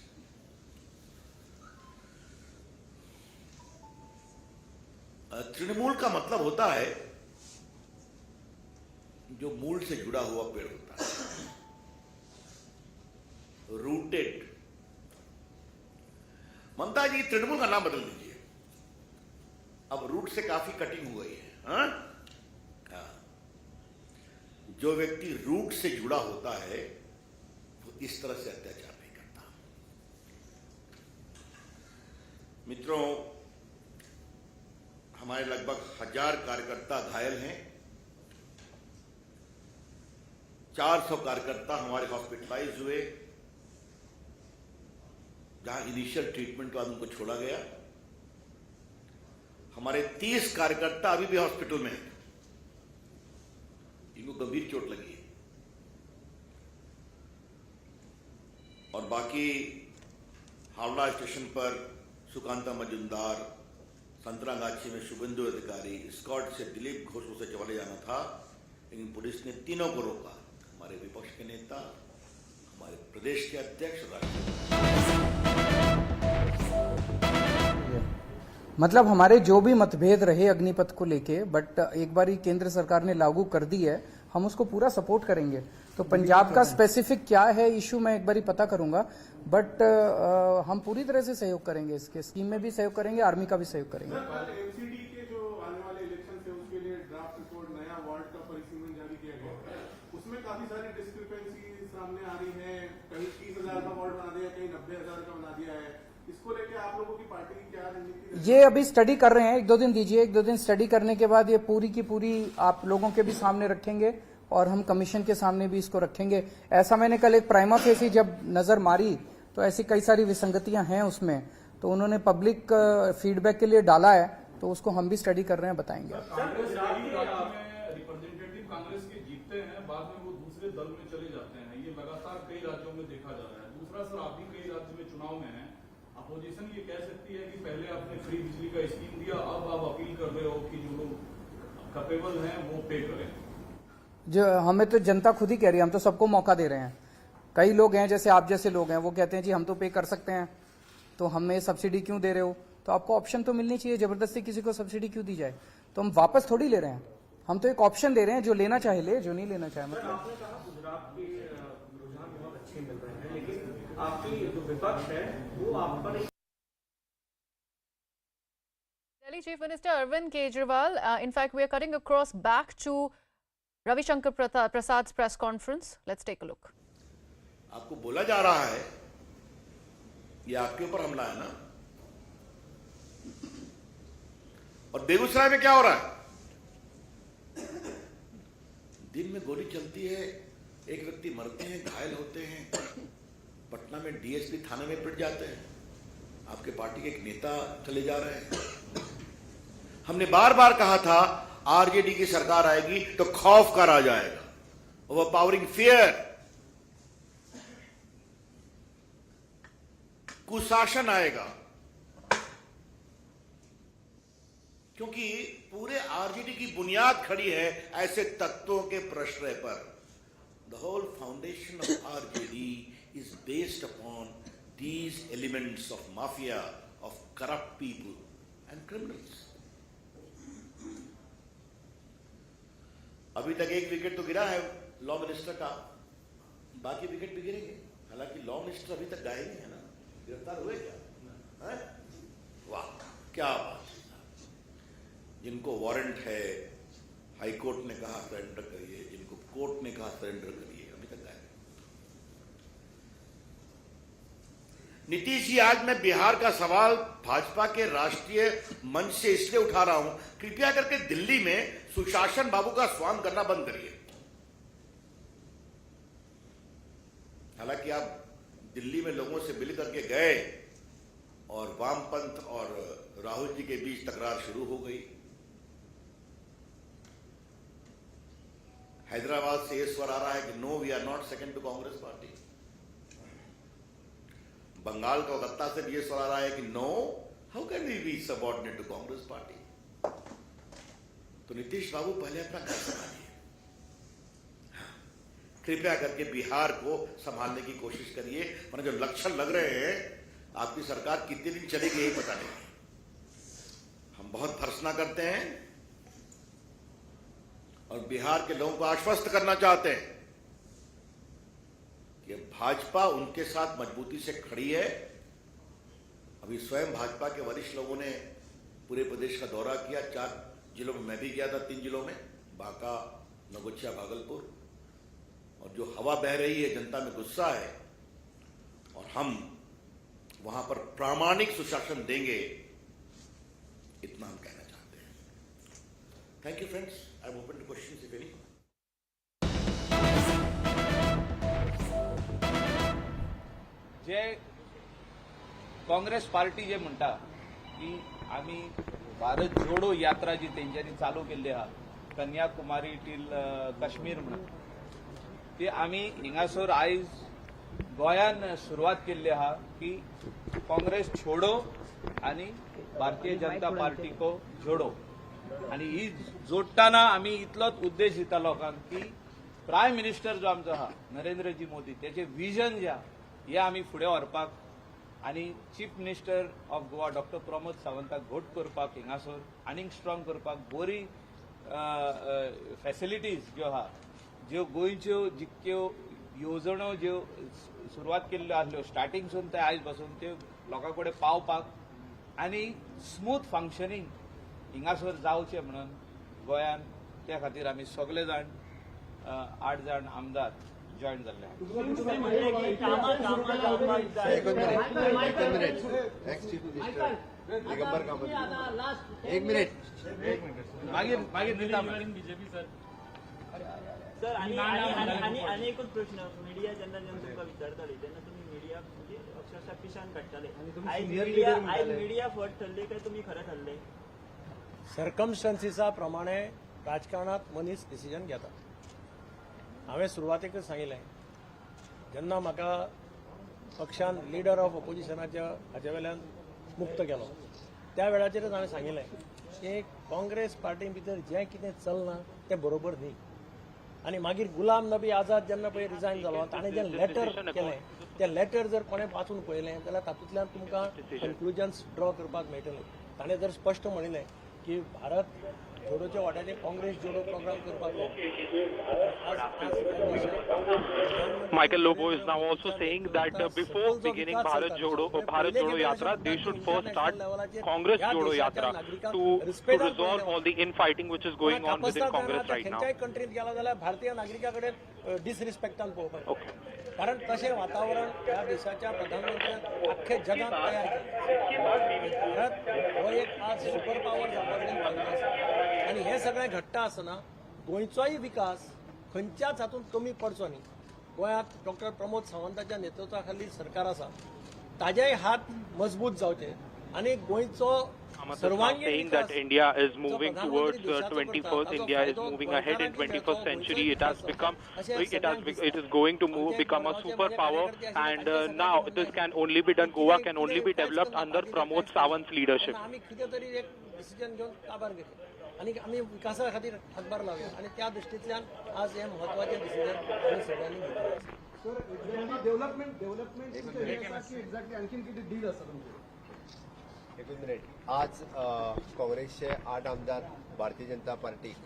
तृणमूल का मतलब होता है जो मूल से जुड़ा हुआ पेड़ होता है, रूटेड। ममता जी, तृणमूल का नाम बदल दीजिए, अब रूट से काफी कटिंग हो गई है। हाँ? जो व्यक्ति रूट से जुड़ा होता है वो इस तरह से अत्याचार नहीं करता। मित्रों, हमारे लगभग 1000 कार्यकर्ता घायल हैं। 400 कार्यकर्ता हमारे हॉस्पिटलाइज हुए, जहां इनिशियल ट्रीटमेंट के बाद उनको छोड़ा गया। हमारे 30 कार्यकर्ता अभी भी हॉस्पिटल में हैं, इनको गंभीर चोट लगी है। और बाकी हावड़ा स्टेशन पर सुकांता मजुमदार, संतरागाछी में शुभेंदु अधिकारी, स्कॉट से दिलीप घोष से चले जाना था, लेकिन पुलिस ने तीनों को रोका। हमारे विपक्ष के नेता, हमारे प्रदेश के अध्यक्ष, मतलब हमारे जो भी मतभेद रहे अग्निपथ को लेके, बट एक बार ही केंद्र सरकार ने लागू कर दी है, हम उसको पूरा सपोर्ट करेंगे। तो पंजाब का स्पेसिफिक क्या है इशू मैं एक बार ही पता करूंगा, बट हम पूरी तरह से सहयोग करेंगे, इसके स्कीम में भी सहयोग करेंगे, आर्मी का भी सहयोग करेंगे। एमसीडी के जो आने वाले इलेक्शन है उसके लिए ड्राफ्ट रिपोर्ट, नया वार्ड का परिसीमन जारी किया गया, उसमें काफी सारी डिस्क्रिपेंसी सामने आ रही है। कहीं 30,000 का वार्ड बना दिया, कहीं 90,000 का बना दिया है। इसको लेके आप लोगों की पार्टी की क्या रणनीति? ये अभी स्टडी कर रहे हैं, 1-2 दिन दीजिए, 1-2 दिन स्टडी करने के बाद ये पूरी की पूरी आप लोगों के भी सामने रखेंगे और हम कमीशन के सामने भी इसको रखेंगे। ऐसा मैंने कल एक प्राइमा फेसी जब नजर मारी तो ऐसी कई सारी विसंगतियां हैं उसमें, तो उन्होंने पब्लिक फीडबैक के लिए डाला है, तो उसको हम भी स्टडी कर रहे हैं, बताएंगे। रिप्रेजेंटेटिव कांग्रेस के जीतते हैं, बाद में वो दूसरे दल में चले जाते हैं, ये लगातार कई राज्यों में देखा जा रहा है। दूसरा सर, आप भी कई राज्य में चुनाव में हैं, अपोजिशन ये कह सकती है कि पहले आपने फ्री बिजली का स्कीम दिया, अब आप अपील कर रहे हो कि जो लोग कैपेबल हैं वो पे करें। जो हमें तो जनता खुद ही कह रही है, हम तो सबको मौका दे रहे हैं। कई लोग हैं, जैसे आप जैसे लोग हैं, वो कहते हैं जी हम तो पे कर सकते हैं, तो हमें सब्सिडी क्यों दे रहे हो? तो आपको ऑप्शन तो मिलनी चाहिए, जबरदस्ती किसी को सब्सिडी क्यों दी जाए? तो हम वापस थोड़ी ले रहे हैं, हम तो एक ऑप्शन दे रहे हैं, जो लेना चाहे ले, जो नहीं लेना चाहे मतलब। आपने कहा गुजरात के रुझान बहुत अच्छे मिल रहे हैं, लेकिन आपकी जो विपक्ष है वो आप पर Delhi Chief Minister Arvind Kejriwal, in fact, we are cutting across back to Ravi Shankar Prasad's press conference. Let's take a look. आपको बोला जा रहा है ये आपके ऊपर हमला है ना, और बेगूसराय में क्या हो रहा है? दिन में गोली चलती है, एक व्यक्ति मरते हैं, घायल होते हैं, पटना में डीएसपी थाने में पिट जाते हैं, आपके पार्टी के एक नेता चले जा रहे हैं। हमने बार बार कहा था आरजेडी की सरकार आएगी तो खौफ का राज आएगा, ओवरपावरिंग फियर, कुशासन आएगा, क्योंकि पूरे आरजेडी की बुनियाद खड़ी है ऐसे तत्वों के प्रश्रय पर। The whole foundation of RJD is based upon these elements of mafia, of corrupt people and criminals. अभी तक एक विकेट तो गिरा है लॉ मिनिस्टर का, बाकी विकेट भी गिरेंगे। हालांकि लॉ मिनिस्टर अभी तक गायब नहीं है ना, गिरफ्तार हुए क्या? है? वाह क्या बात है। जिनको वारंट है, हाई कोर्ट ने कहा सरेंडर करिए, जिनको कोर्ट ने कहा सरेंडर करिए, अभी तक गायब। नीतीश जी, आज मैं बिहार का सवाल भाजपा के राष्ट्रीय मंच से इसलिए उठा रहा हूं, कृपया करके दिल्ली में सुशासन बाबू का स्वागत करना बंद करिए। हालांकि आप दिल्ली में लोगों से मिल करके गए और वामपंथ और राहुल जी के बीच तकरार शुरू हो गई। हैदराबाद से यह स्वर आ रहा है कि no, we are not second to Congress party. Bengal Kolkata से भी यह स्वर आ रहा है कि no, how can we be subordinate to Congress party. तो नीतीश बाबू पहले अपना घर संभालिए, कृपया करके बिहार को संभालने की कोशिश करिए, वरना जो लक्षण लग रहे हैं आपकी सरकार कितने दिन चलेगी यही पता नहीं। हम बहुत भर्त्सना करते हैं और बिहार के लोगों को आश्वस्त करना चाहते हैं कि भाजपा उनके साथ मजबूती से खड़ी है। अभी स्वयं भाजपा के वरिष्ठ लोगों ने पूरे प्रदेश का दौरा किया, 4 जिलों में मैं भी गया था, 3 जिलों में, बांका, नगोचिया, भागलपुर। और जो हवा बह रही है, जनता में गुस्सा है और हम वहां पर प्रामाणिक सुशासन देंगे, इतना हम कहना चाहते हैं। Thank you friends, I am open to questions if any. जे काँग्रेस पार्टी जे म्हणटा की आम्ही भारत जोडो यात्रा जी तेंच्यांनी चालू केल्ली आहा कन्याकुमारी टील काश्मीर म्हणून, ती आम्ही हिंगासर आयज गोंयान सुरवात केल्ली आहा की काँग्रेस छोडो आणि भारतीय जनता पार्टी को जोडो। आणि ही जोडटाना आम्ही इतलोच उद्देश दिता लोकांक की प्रायम मिनिस्टर जो आमचो आहा नरेंद्रजी मोदी, त्याचे विजन जे आहा हे आम्ही फुडें व्हरपाक आणि chief minister of Goa doctor Pramod सावंताक घोट करपाक, हिंगासर आनीक स्ट्रॉंग करपाक, बरी फॅसिलिटीज ज्यो आहा, ज्यो गोंयच्यो जितक्यो येवजण्यो ज्यो सुरवात केल्ल्यो आसल्यो स्टार्टिंगसून ते आयज पासून, त्यो लोकां कडेन पावपाक आनी स्मूथ फंक्शनींग हिंगासर जावचें म्हणून गोंयान, त्या खातीर आमी सगळे जाण 8 जाण आमदार जॉईन जाल्ले आहात। मागीर दिता बीजेपी सर। आणि एकूच प्रश्न, मिडिया जेन्ना तुमकां विचारताली तेन्ना तुमी मिडिया अक्षरशः पिशान काडटाले आयज मिडिया फट थरले काय तुमी खरें थरले सर्कमस्टन्सिसा प्रमाणे राजकारणात मनीस डिसिजन घेता हांवें सुरवातेकच सांगिल्लें जेन्ना म्हाका पक्षान लिडर ऑफ ऑपोजिशनाच्या हाचे वेल्यान मुक्त केलो त्या वेळाचेरच हांवें सांगिल्लें की काँग्रेस पार्टी भितर जें कितें चलना तें बरोबर न्ही आनी मागीर गुलाम नबी आझाद जेन्ना पळय रिजायन जालो ताणें जें लेटर केलें तें लेटर जर कोणें वाचून पळयलें जाल्यार तातूंतल्यान तुमकां कन्क्लुजन्स ड्रॉ करपाक मेळटले ताणें जर स्पश्ट म्हणिल्लें की भारत जोडोच्या वाट्याचे काँग्रेस जोडो प्रोग्राम करपाक Michael Lobo is now also saying that before beginning Bharat Jodo Yatra, they should first start Congress Jodo Yatra to resolve all the infighting which is going on within Congress right now. कंट्रीत गेला जाल्यार भारतीय नागरिकां डिसरिस्पेक्टान पळोवपाक कारण तशें वातावरण ह्या देशाच्या प्रधानमंत्र्यान अख्खे जगात तयार केलें भारत हो एक आज सुपर पावर जावपाक आसा आनी हें सगळें घडटा आसतना गोंयचोय विकास खंयच्याच हातूंत कमी पडचो न्ही गोंयांत डॉक्टर प्रमोद सावंताच्या नेतृत्वा खाली सरकार आसा ताजेय हात मजबूत जावचे आनी गोंयचो saying that India is moving towards 21st. India is moving ahead in 21st century. It has become, it is going to become a superpower, and now this can only be done. Goa can only be developed under Pramod Sawant's leadership. आणि आम्ही विकासा खातीर हातभार लावया आणि त्या दृष्टींतल्यान आज हे महत्वाचे decision आमी सगळ्यांनी घेतले सर डेव्हलपमेंट एक्झॅक्टली आणखीन किती डील आसा तुमचे एक मिनिट आज काँग्रेसचे 8 आमदार भारतीय जनता पार्टीक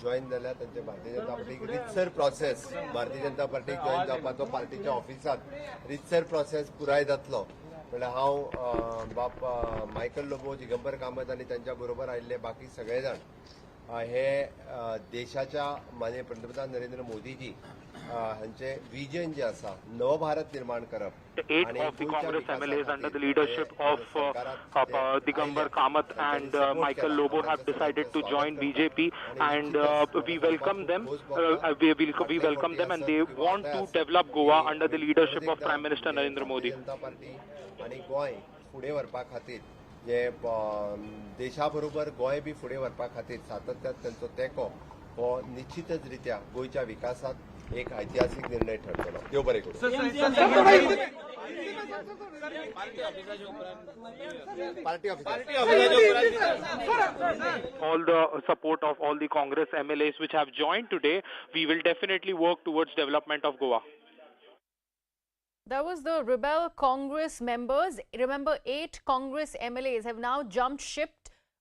जॉईन जाल्यात तांचे भारतीय जनता पार्टीक रितसर प्रोसेस भारतीय जनता पार्टीक जॉईन जावपाचो पार्टीच्या ऑफिसांत रितसर प्रोसेस पुराय जातलो म्हणल्यार हांव बाप मायकल लोबो दिगंबर कामत आनी तांच्या बरोबर आयिल्ले बाकी सगळे जाण हे देशाच्या माननीय पंतप्रधान नरेंद्र मोदीजी हांचे विजन जे आसा नव भारत निर्माण करप. 8 of the Congress MLAs under the leadership of Digambar Kamath and Michael Lobo have decided to join BJP, and we welcome them. We welcome them, and they want to develop Goa under the leadership of Prime Minister Narendra Modi. आणि गोंय फुडें व्हरपा खातीर जे देशा बरोबर Goa B फुडें व्हरपा खातीर सातत्यान तांचो तेंको हो निश्चितच रित्या गोंयच्या विकासात एक ऐतिहासिक निर्णय ठरतलो. देव बरें करूं. All the support of all the Congress MLAs which have joined today, we will definitely work towards development of Goa. That was the rebel Congress members. Remember, 8 Congress MLAs have now jumped ship,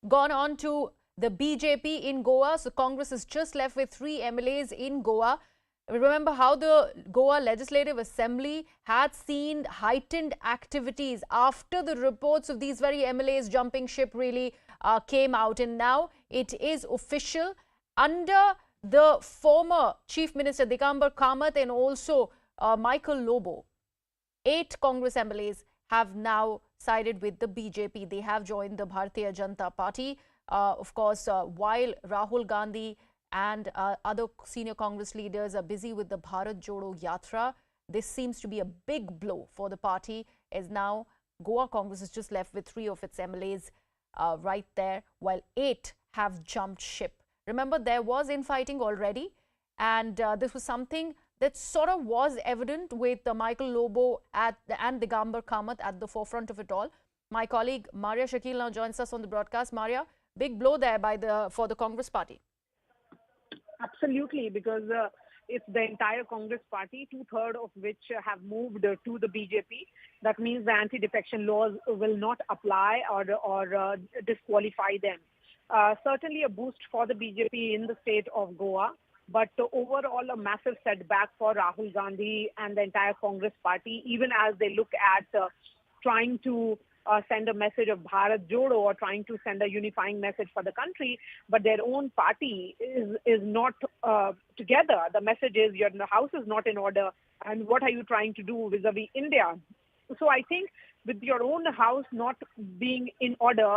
gone on to the BJP in Goa. So Congress is just left with 3 MLAs in Goa. Remember how the Goa Legislative Assembly had seen heightened activities after the reports of these very MLAs jumping ship really came out. And now it is official. Under the former Chief Minister Digambar Kamath and also Michael Lobo, 8 Congress MLAs have now sided with the BJP. They have joined the Bharatiya Janata Party. Of course, while Rahul Gandhi and other senior Congress leaders are busy with the Bharat Jodo Yatra, this seems to be a big blow for the party, as now Goa Congress is just left with 3 of its MLAs right there, while 8 have jumped ship. Remember, there was infighting already, and this was something that sort of was evident with Michael Lobo and Digambar Kamath at the forefront of it all. My colleague Maria Shakil now joins us on the broadcast. Maria, big blow there for the Congress party. Absolutely, because it's the entire Congress party, 2/3 of which have moved to the BJP. That means the anti-defection laws will not apply or disqualify them. Certainly a boost for the BJP in the state of Goa. But overall, a massive setback for Rahul Gandhi and the entire Congress party, even as they look at trying to send a message of Bharat Jodo or trying to send a unifying message for the country. But their own party is not together. The message is your house is not in order. And what are you trying to do vis-a-vis India? So I think with your own house not being in order,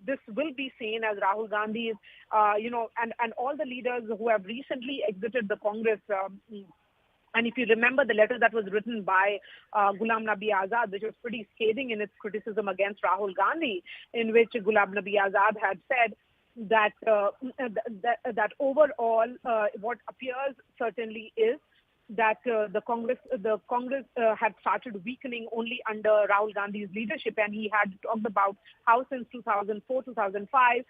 this will be seen as Rahul Gandhi's, and all the leaders who have recently exited the Congress And if you remember the letter that was written by Ghulam Nabi Azad, which was pretty scathing in its criticism against Rahul Gandhi, in which Ghulam Nabi Azad had said that that overall what appears certainly is that the Congress had started weakening only under Rahul Gandhi's leadership, and he had talked about how since 2004, 2005,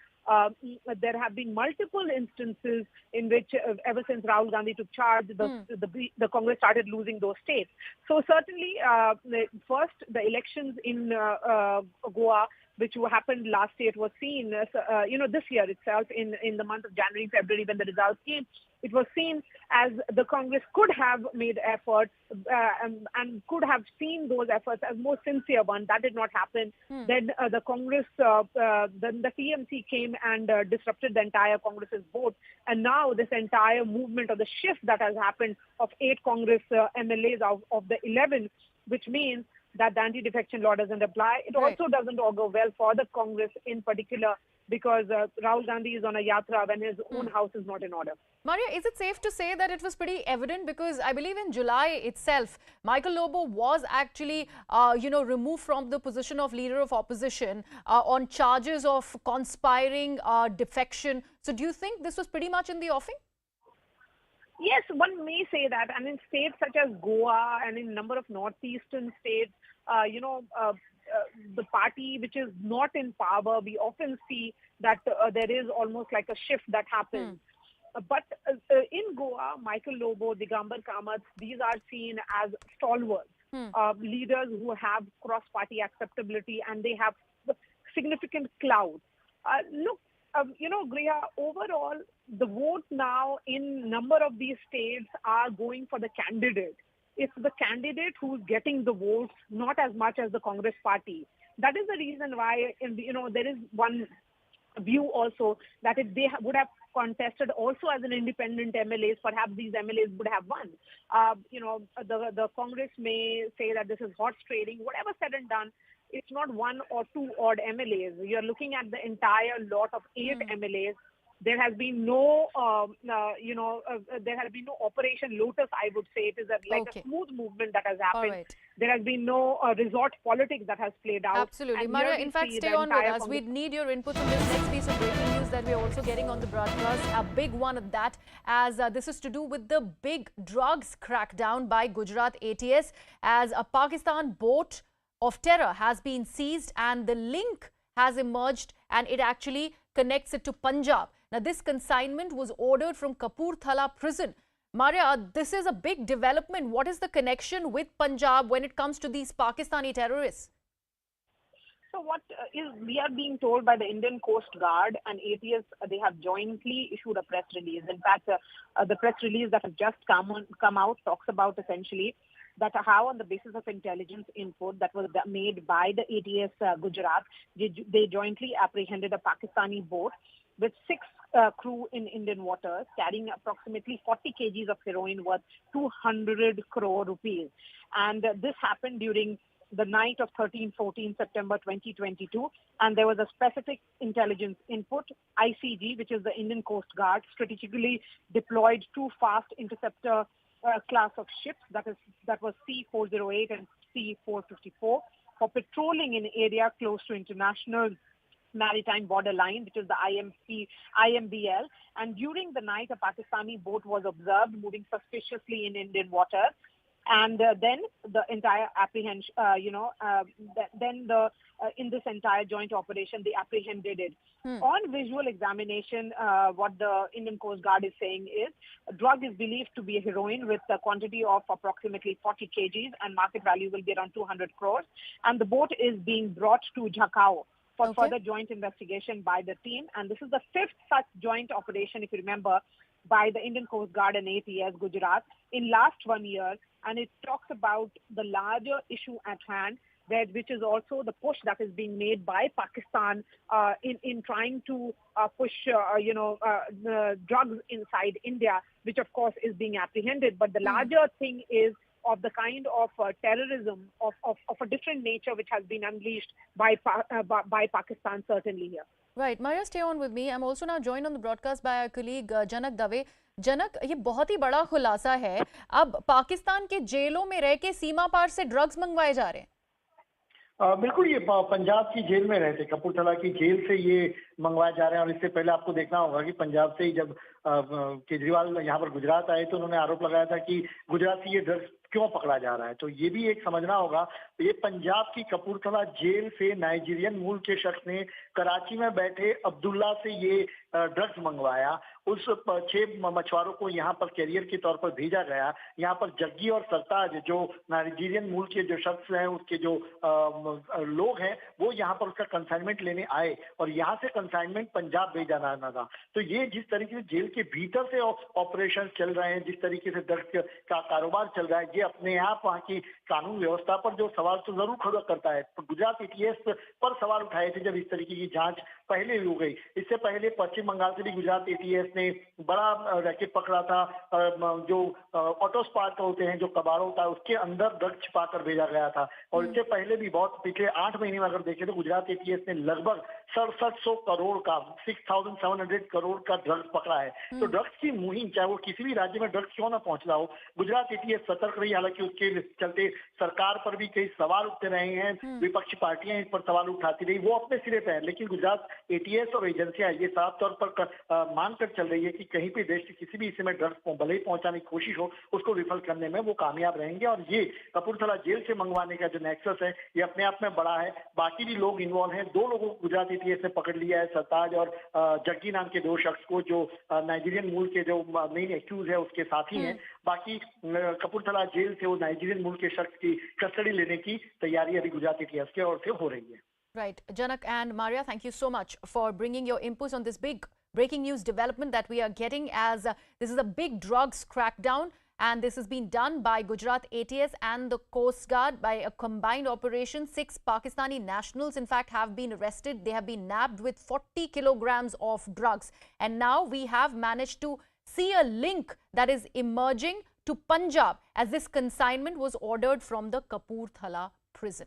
there have been multiple instances in which, ever since Rahul Gandhi took charge, the Congress started losing those states. So certainly, first the elections in Goa, which happened last year, it was seen, this year itself, in the month of January, February, when the results came, it was seen as the Congress could have made efforts and could have seen those efforts as more sincere ones. That did not happen. Then the Congress, then the TMC came and disrupted the entire Congress's vote. And now this entire movement, or the shift that has happened of 8 Congress MLAs of the 11, which means that the anti-defection law doesn't apply. It also doesn't augur well for the Congress in particular, because Rahul Gandhi is on a yatra when his own house is not in order. Maria, is it safe to say that it was pretty evident? Because I believe in July itself, Michael Lobo was actually, removed from the position of leader of opposition on charges of conspiring, defection. So do you think this was pretty much in the offing? Yes, one may say that. And in states such as Goa and in a number of northeastern states, the party which is not in power, we often see that there is almost like a shift that happens. But in Goa, Michael Lobo, Digambar Kamath, these are seen as stalwarts, leaders who have cross-party acceptability, and they have significant clout. Griha, overall, the vote now in number of these states are going for the candidate. It's the candidate who's getting the votes, not as much as the Congress party. That is the reason why, there is one view also that if they would have contested also as an independent MLAs, perhaps these MLAs would have won. The Congress may say that this is horse trading. Whatever said and done, it's not 1 or 2 odd MLAs. You're looking at the entire lot of 8 MLAs. There has been no, there has been no Operation Lotus, I would say. It is a smooth movement that has happened. There has been no resort politics that has played out. Absolutely. Maria, in fact, stay on with us. We'd need your input on this next piece of breaking news that we're also getting on the broadcast. A big one at that, as this is to do with the big drugs crackdown by Gujarat ATS, as a Pakistan boat of terror has been seized and the link has emerged, and it actually connects it to Punjab. Now, this consignment was ordered from Kapurthala prison. Maria, this is a big development. What is the connection with Punjab when it comes to these Pakistani terrorists? So what we are being told by the Indian Coast Guard and ATS, they have jointly issued a press release. In fact, the press release that has just come out talks about essentially that how, on the basis of intelligence input that was made by the ATS Gujarat, they jointly apprehended a Pakistani boat with 6 crew in Indian waters, carrying approximately 40 kgs of heroin worth 200 crore rupees. And this happened during the night of 13-14 September 2022. And there was a specific intelligence input. ICG, which is the Indian Coast Guard, strategically deployed 2 fast interceptor class of ships, that was C-408 and C-454, for patrolling in area close to international maritime border line, which is the IMBL. And during the night, a Pakistani boat was observed moving suspiciously in Indian waters. And then the entire apprehension, in this entire joint operation, they apprehended it. On visual examination, what the Indian Coast Guard is saying is, drug is believed to be heroin with a quantity of approximately 40 kgs and market value will be around 200 crores. And the boat is being brought to Jhakao for further joint investigation by the team. And this is the 5th such joint operation, if you remember, by the Indian Coast Guard and ATS Gujarat in last 1 year. And it talks about the larger issue at hand, which is also the push that is being made by Pakistan in trying to push, drugs inside India, which of course is being apprehended. But the larger thing is of the kind of terrorism of a different nature which has been unleashed by Pakistan certainly here. Right, Maria, stay on with me. I'm also now joined on the broadcast by our colleague Janak Dave. जनक, ये बहुत ही बड़ा खुलासा है. अब पाकिस्तान के जेलों में रह के सीमा पार से ड्रग्स मंगवाए जा रहे हैं. बिल्कुल, ये पंजाब की जेल में रहते, कपूरथला की जेल से ये मंगवाए जा रहे हैं. और इससे पहले आपको देखना होगा कि पंजाब से ही जब केजरीवाल यहाँ पर गुजरात आए तो उन्होंने आरोप लगाया था कि गुजरात से ये ड्रग्स क्यों पकड़ा जा रहा है. तो ये भी एक समझना होगा. ये पंजाब की कपूरथला जेल से नाइजीरियन मूल के शख्स ने कराची में बैठे अब्दुल्ला से ये ड्रग्स मंगवाया. उस 6 मछुआरों को यहाँ पर कैरियर के तौर पर भेजा गया. यहाँ पर जग्गी और सरताज जो नाइजीरियन मूल के जो शख्स हैं, उसके जो लोग हैं, वो यहाँ पर उसका कंसाइनमेंट लेने आए और यहाँ से कंसाइनमेंट पंजाब भेजा जाना था. तो ये जिस तरीके से जेल के भीतर से ऑपरेशन चल रहे हैं, जिस तरीके से ड्रग्स का कारोबार चल रहा है, ये अपने आप वहाँ की कानून व्यवस्था पर जो सवाल तो जरूर खड़ा करता है. गुजरात एटीएस पर सवाल उठाए थे जब इस तरीके की जांच पहले हो गई. इससे पहले पश्चिम बंगाल से भी गुजरात एटीएस ने बड़ा रैकेट पकड़ा था. जो ऑटो स्पार्ट होते हैं, जो कबाड़ होता है, उसके अंदर ड्रग्स छिपा कर भेजा गया था. और इससे पहले भी बहुत पिछले 8 महीने में अगर देखें तो गुजरात एटीएस ने लगभग 6700 करोड़ का 6700 करोड़ का ड्रग्स पकड़ा है. तो ड्रग्स की मुहिम, चाहे वो किसी भी राज्य में ड्रग्स क्यों ना पहुंच रहा हो, गुजरात एटीएस सतर्क रही. हालांकि उसके चलते सरकार पर भी कई सवाल उठते रहे हैं, विपक्षी पार्टियां इस पर सवाल उठाती रही, वो अपने सिरे पे है. लेकिन गुजरात एटीएस और एजेंसियां ये साफ तौर पर मांग कर चल रही है कि कहीं भी देश के किसी भी हिस्से में ड्रग्स को भले ही पहुंचाने की कोशिश हो, उसको विफल करने में वो कामयाब रहेंगे. और ये कपूरथला जेल से मंगवाने का जो नेक्सस है, ये अपने आप में बड़ा है. बाकी भी लोग इन्वॉल्व हैं. 2 लोगों को गुजरात एटीएस ने पकड़ लिया है, सरताज और जग्गी नाम के 2 शख्स को, जो नाइजीरियन मूल के जो मेन एक्यूज है उसके साथी हैं. बाकी कपूरथला जेल से वो नाइजीरियन मूल के शख्स की कस्टडी लेने की तैयारी अभी गुजरात एटीएस की ओर से हो रही है. Right, Janak and Maria, thank you so much for bringing your inputs on this big breaking news development that we are getting, as this is a big drugs crackdown, and this has been done by Gujarat ATS and the Coast Guard by a combined operation. 6 Pakistani nationals, in fact, have been arrested. They have been nabbed with 40 kilograms of drugs. And now we have managed to see a link that is emerging to Punjab, as this consignment was ordered from the Kapurthala prison.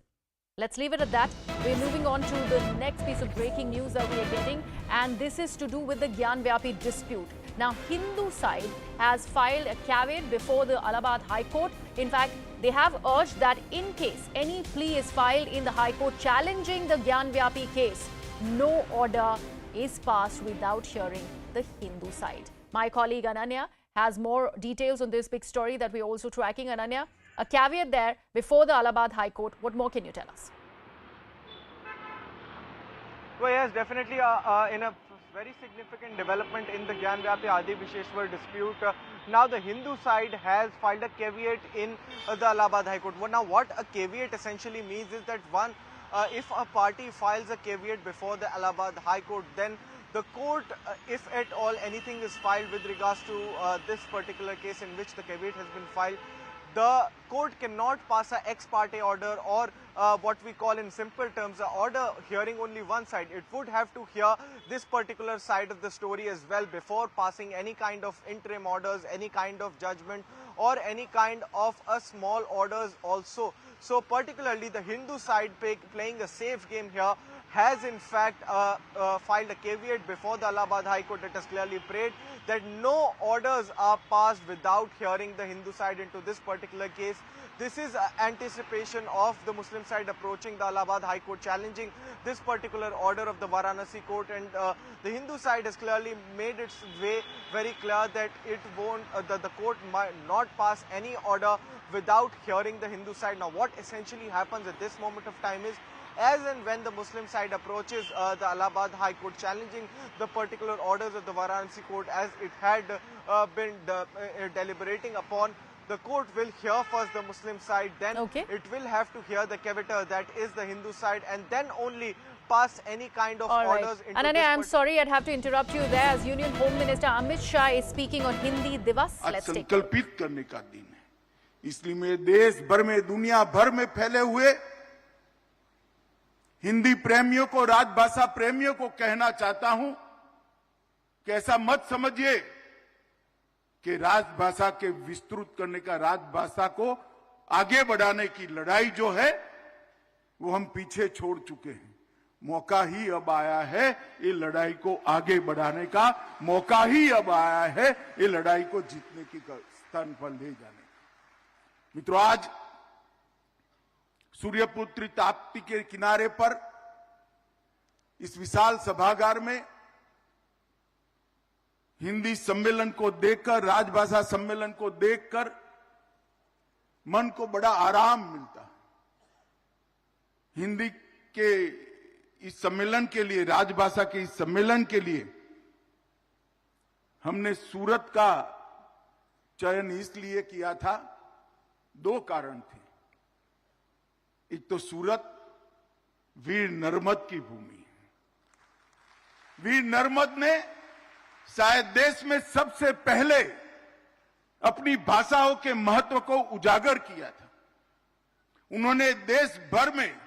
Let's leave it at that. We're moving on to the next piece of breaking news that we are getting, and this is to do with the Gyanvapi dispute. Now, Hindu side has filed a caveat before the Allahabad High Court. In fact, they have urged that in case any plea is filed in the High Court challenging the Gyanvapi case, no order is passed without hearing the Hindu side. My colleague Ananya has more details on this big story that we're also tracking. Ananya, a caveat there before the Allahabad High Court. What more can you tell us? Well, yes, definitely in a very significant development in the Gyanvapi Adi Visheshwar dispute. Now the Hindu side has filed a caveat in the Allahabad High Court. Now what a caveat essentially means is that one, if a party files a caveat before the Allahabad High Court, then the court, if at all anything is filed with regards to this particular case in which the caveat has been filed, the court cannot pass an ex parte order, or what we call in simple terms, an order hearing only one side. It would have to hear this particular side of the story as well before passing any kind of interim orders, any kind of judgment, or any kind of a small orders also. So particularly the Hindu side playing a safe game here has in fact filed a caveat before the Allahabad High Court. It has clearly prayed that no orders are passed without hearing the Hindu side into this particular case. This is anticipation of the Muslim side approaching the Allahabad High Court, challenging this particular order of the Varanasi court, and the Hindu side has clearly made its way very clear that it won't, the court might not pass any order without hearing the Hindu side. Now what essentially happens at this moment of time is, as and when the Muslim side approaches the Allahabad High Court challenging the particular orders of the Varanasi court, as it had been deliberating upon, the court will hear first the Muslim side, then it will have to hear the caveat, that is the Hindu side, and then only pass any kind of orders into Ananya, I'm sorry, I'd have to interrupt you there, as Union Home Minister Amit Shah is speaking on Hindi Divas. Let's take it. संकल्पित करने का दिन है, इसलिए मैं देश भर में, दुनिया भर में फैले हुए हिंदी प्रेमियों को, राजभाषा प्रेमियों को कहना चाहता हूं कि ऐसा मत समझिए कि राजभाषा के विस्तृत करने का, राजभाषा को आगे बढ़ाने की लड़ाई जो है वो हम पीछे छोड़ चुके हैं. मौका ही अब आया है ये लड़ाई को आगे बढ़ाने का, मौका ही अब आया है ये लड़ाई को जीतने की स्थान पर ले जाने का। मित्रों, आज सूर्यपुत्री ताप्ती के किनारे पर इस विशाल सभागार में हिंदी सम्मेलन को देखकर, राजभाषा सम्मेलन को देखकर मन को बड़ा आराम मिलता है। हिंदी के इस सम्मेलन के लिए, राजभाषा के इस सम्मेलन के लिए हमने सूरत का चयन इसलिए किया था, दो कारण थे। एक तो सूरत वीर नर्मद की भूमि है। वीर नर्मद ने शायद देश में सबसे पहले अपनी भाषाओं के महत्व को उजागर किया था। उन्होंने देश भर में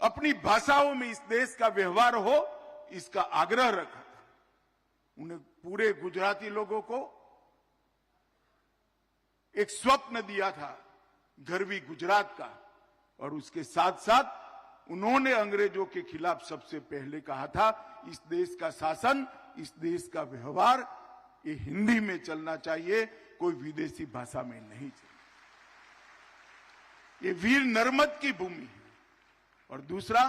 अपनी भाषाओं में इस देश का व्यवहार हो, इसका आग्रह रखा था। उन्हें पूरे गुजराती लोगों को एक स्वप्न दिया था गरवी गुजरात का, और उसके साथ साथ उन्होंने अंग्रेजों के खिलाफ सबसे पहले कहा था, इस देश का शासन, इस देश का व्यवहार ये हिंदी में चलना चाहिए, कोई विदेशी भाषा में नहीं चाहिए। ये वीर नर्मद की भूमि है। और दूसरा,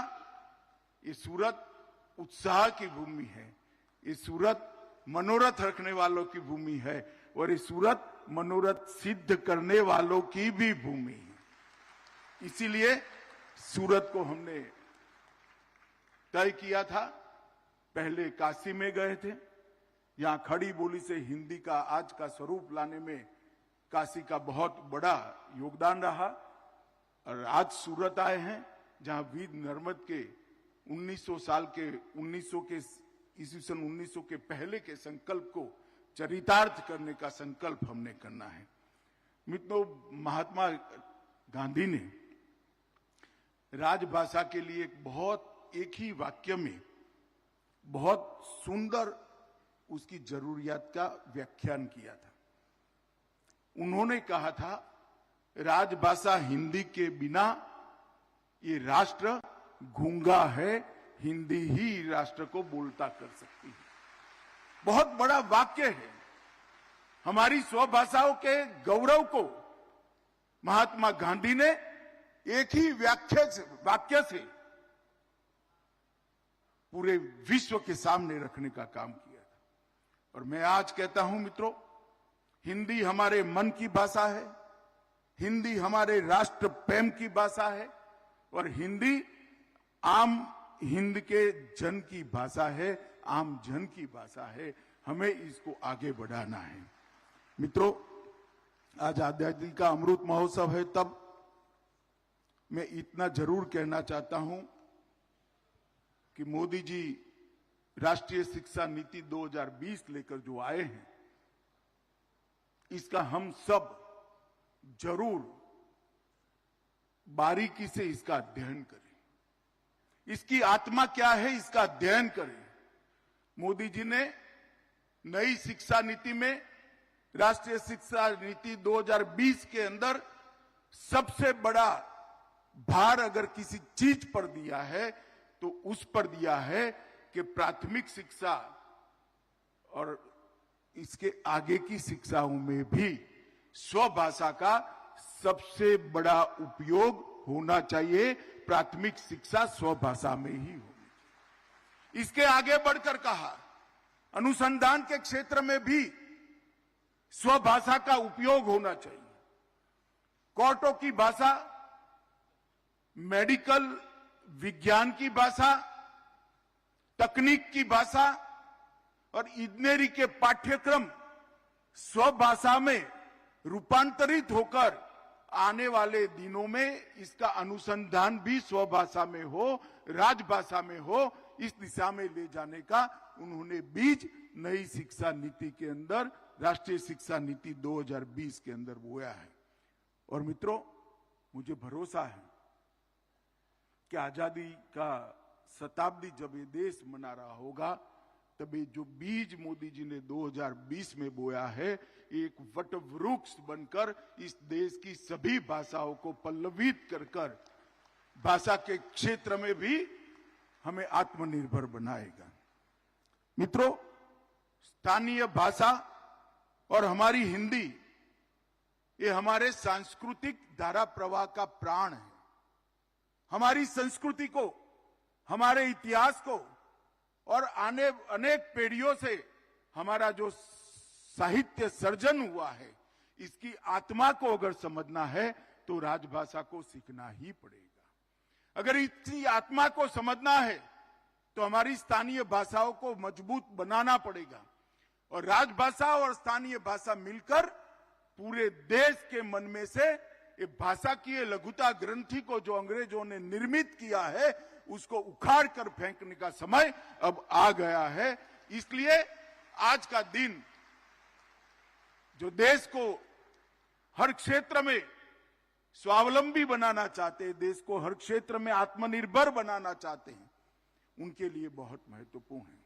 ये सूरत उत्साह की भूमि है। ये सूरत मनोरथ रखने वालों की भूमि है, और ये सूरत मनोरथ सिद्ध करने वालों की भी भूमि है। इसीलिए सूरत को हमने तय किया था। पहले काशी में गए थे, यहां खड़ी बोली से हिंदी का आज का स्वरूप लाने में काशी का बहुत बड़ा योगदान रहा, और आज सूरत आए हैं जहां वीर नर्मद के 1900 के पहले के संकल्प को चरितार्थ करने का संकल्प हमने करना है। मित्रों, महात्मा गांधी ने राजभाषा के लिए एक ही वाक्य में बहुत सुंदर उसकी जरूरियात का व्याख्यान किया था। उन्होंने कहा था, राजभाषा हिंदी के बिना ये राष्ट्र गूंगा है, हिंदी ही राष्ट्र को बोलता कर सकती है। बहुत बड़ा वाक्य है। हमारी स्वभाषाओं के गौरव को महात्मा गांधी ने एक ही वाक्य से पूरे विश्व के सामने रखने का काम किया था। और मैं आज कहता हूं मित्रों, हिंदी हमारे मन की भाषा है, हिंदी हमारे राष्ट्र प्रेम की भाषा है, और हिंदी आम हिंद के जन की भाषा है, आम जन की भाषा है। हमें इसको आगे बढ़ाना है। मित्रों, आज आजादी का अमृत महोत्सव है, तब मैं इतना जरूर कहना चाहता हूं कि मोदी जी राष्ट्रीय शिक्षा नीति 2020 लेकर जो आए हैं, इसका हम सब जरूर बारीकी से इसका अध्ययन करें। इसकी आत्मा क्या है, इसका अध्ययन करें। मोदी जी ने नई शिक्षा नीति में, राष्ट्रीय शिक्षा नीति 2020 के अंदर सबसे बड़ा भार अगर किसी चीज पर दिया है तो उस पर दिया है कि प्राथमिक शिक्षा और इसके आगे की शिक्षाओं में भी स्वभाषा का सबसे बड़ा उपयोग होना चाहिए। प्राथमिक शिक्षा स्वभाषा में ही होगी। इसके आगे बढ़कर कहा, अनुसंधान के क्षेत्र में भी स्वभाषा का उपयोग होना चाहिए। कोर्टों की भाषा, मेडिकल विज्ञान की भाषा, तकनीक की भाषा और इंजीनियरिंग के पाठ्यक्रम स्वभाषा में रूपांतरित होकर आने वाले दिनों में इसका अनुसंधान भी स्वभाषा में हो, राजभाषा में हो, इस दिशा में ले जाने का उन्होंने बीज नई शिक्षा नीति के अंदर, राष्ट्रीय शिक्षा नीति 2020 के अंदर बोया है। और मित्रों, मुझे भरोसा है कि आजादी का शताब्दी जब ये देश मना रहा होगा, तब ये जो बीज मोदी जी ने 2020 में बोया है, एक वट वृक्ष बनकर इस देश की सभी भाषाओं को पल्लवित कर भाषा के क्षेत्र में भी हमें आत्मनिर्भर बनाएगा। मित्रों, स्थानीय भाषा और हमारी हिंदी ये हमारे सांस्कृतिक धारा प्रवाह का प्राण है। हमारी संस्कृति को, हमारे इतिहास को और आने अनेक पीढ़ियों से हमारा जो साहित्य सर्जन हुआ है, इसकी आत्मा को अगर समझना है तो राजभाषा को सीखना ही पड़ेगा। अगर इसकी आत्मा को समझना है तो हमारी स्थानीय भाषाओं को मजबूत बनाना पड़ेगा और राजभाषा और स्थानीय भाषा मिलकर पूरे देश के मन में से ये भाषा की ये लघुता ग्रंथि को जो अंग्रेजों ने निर्मित किया है उसको उखाड़ कर फेंकने का समय अब आ गया है। इसलिए आज का दिन जो देश को हर क्षेत्र में स्वावलंबी बनाना चाहते हैं, देश को हर क्षेत्र में आत्मनिर्भर बनाना चाहते हैं, उनके लिए बहुत महत्वपूर्ण है।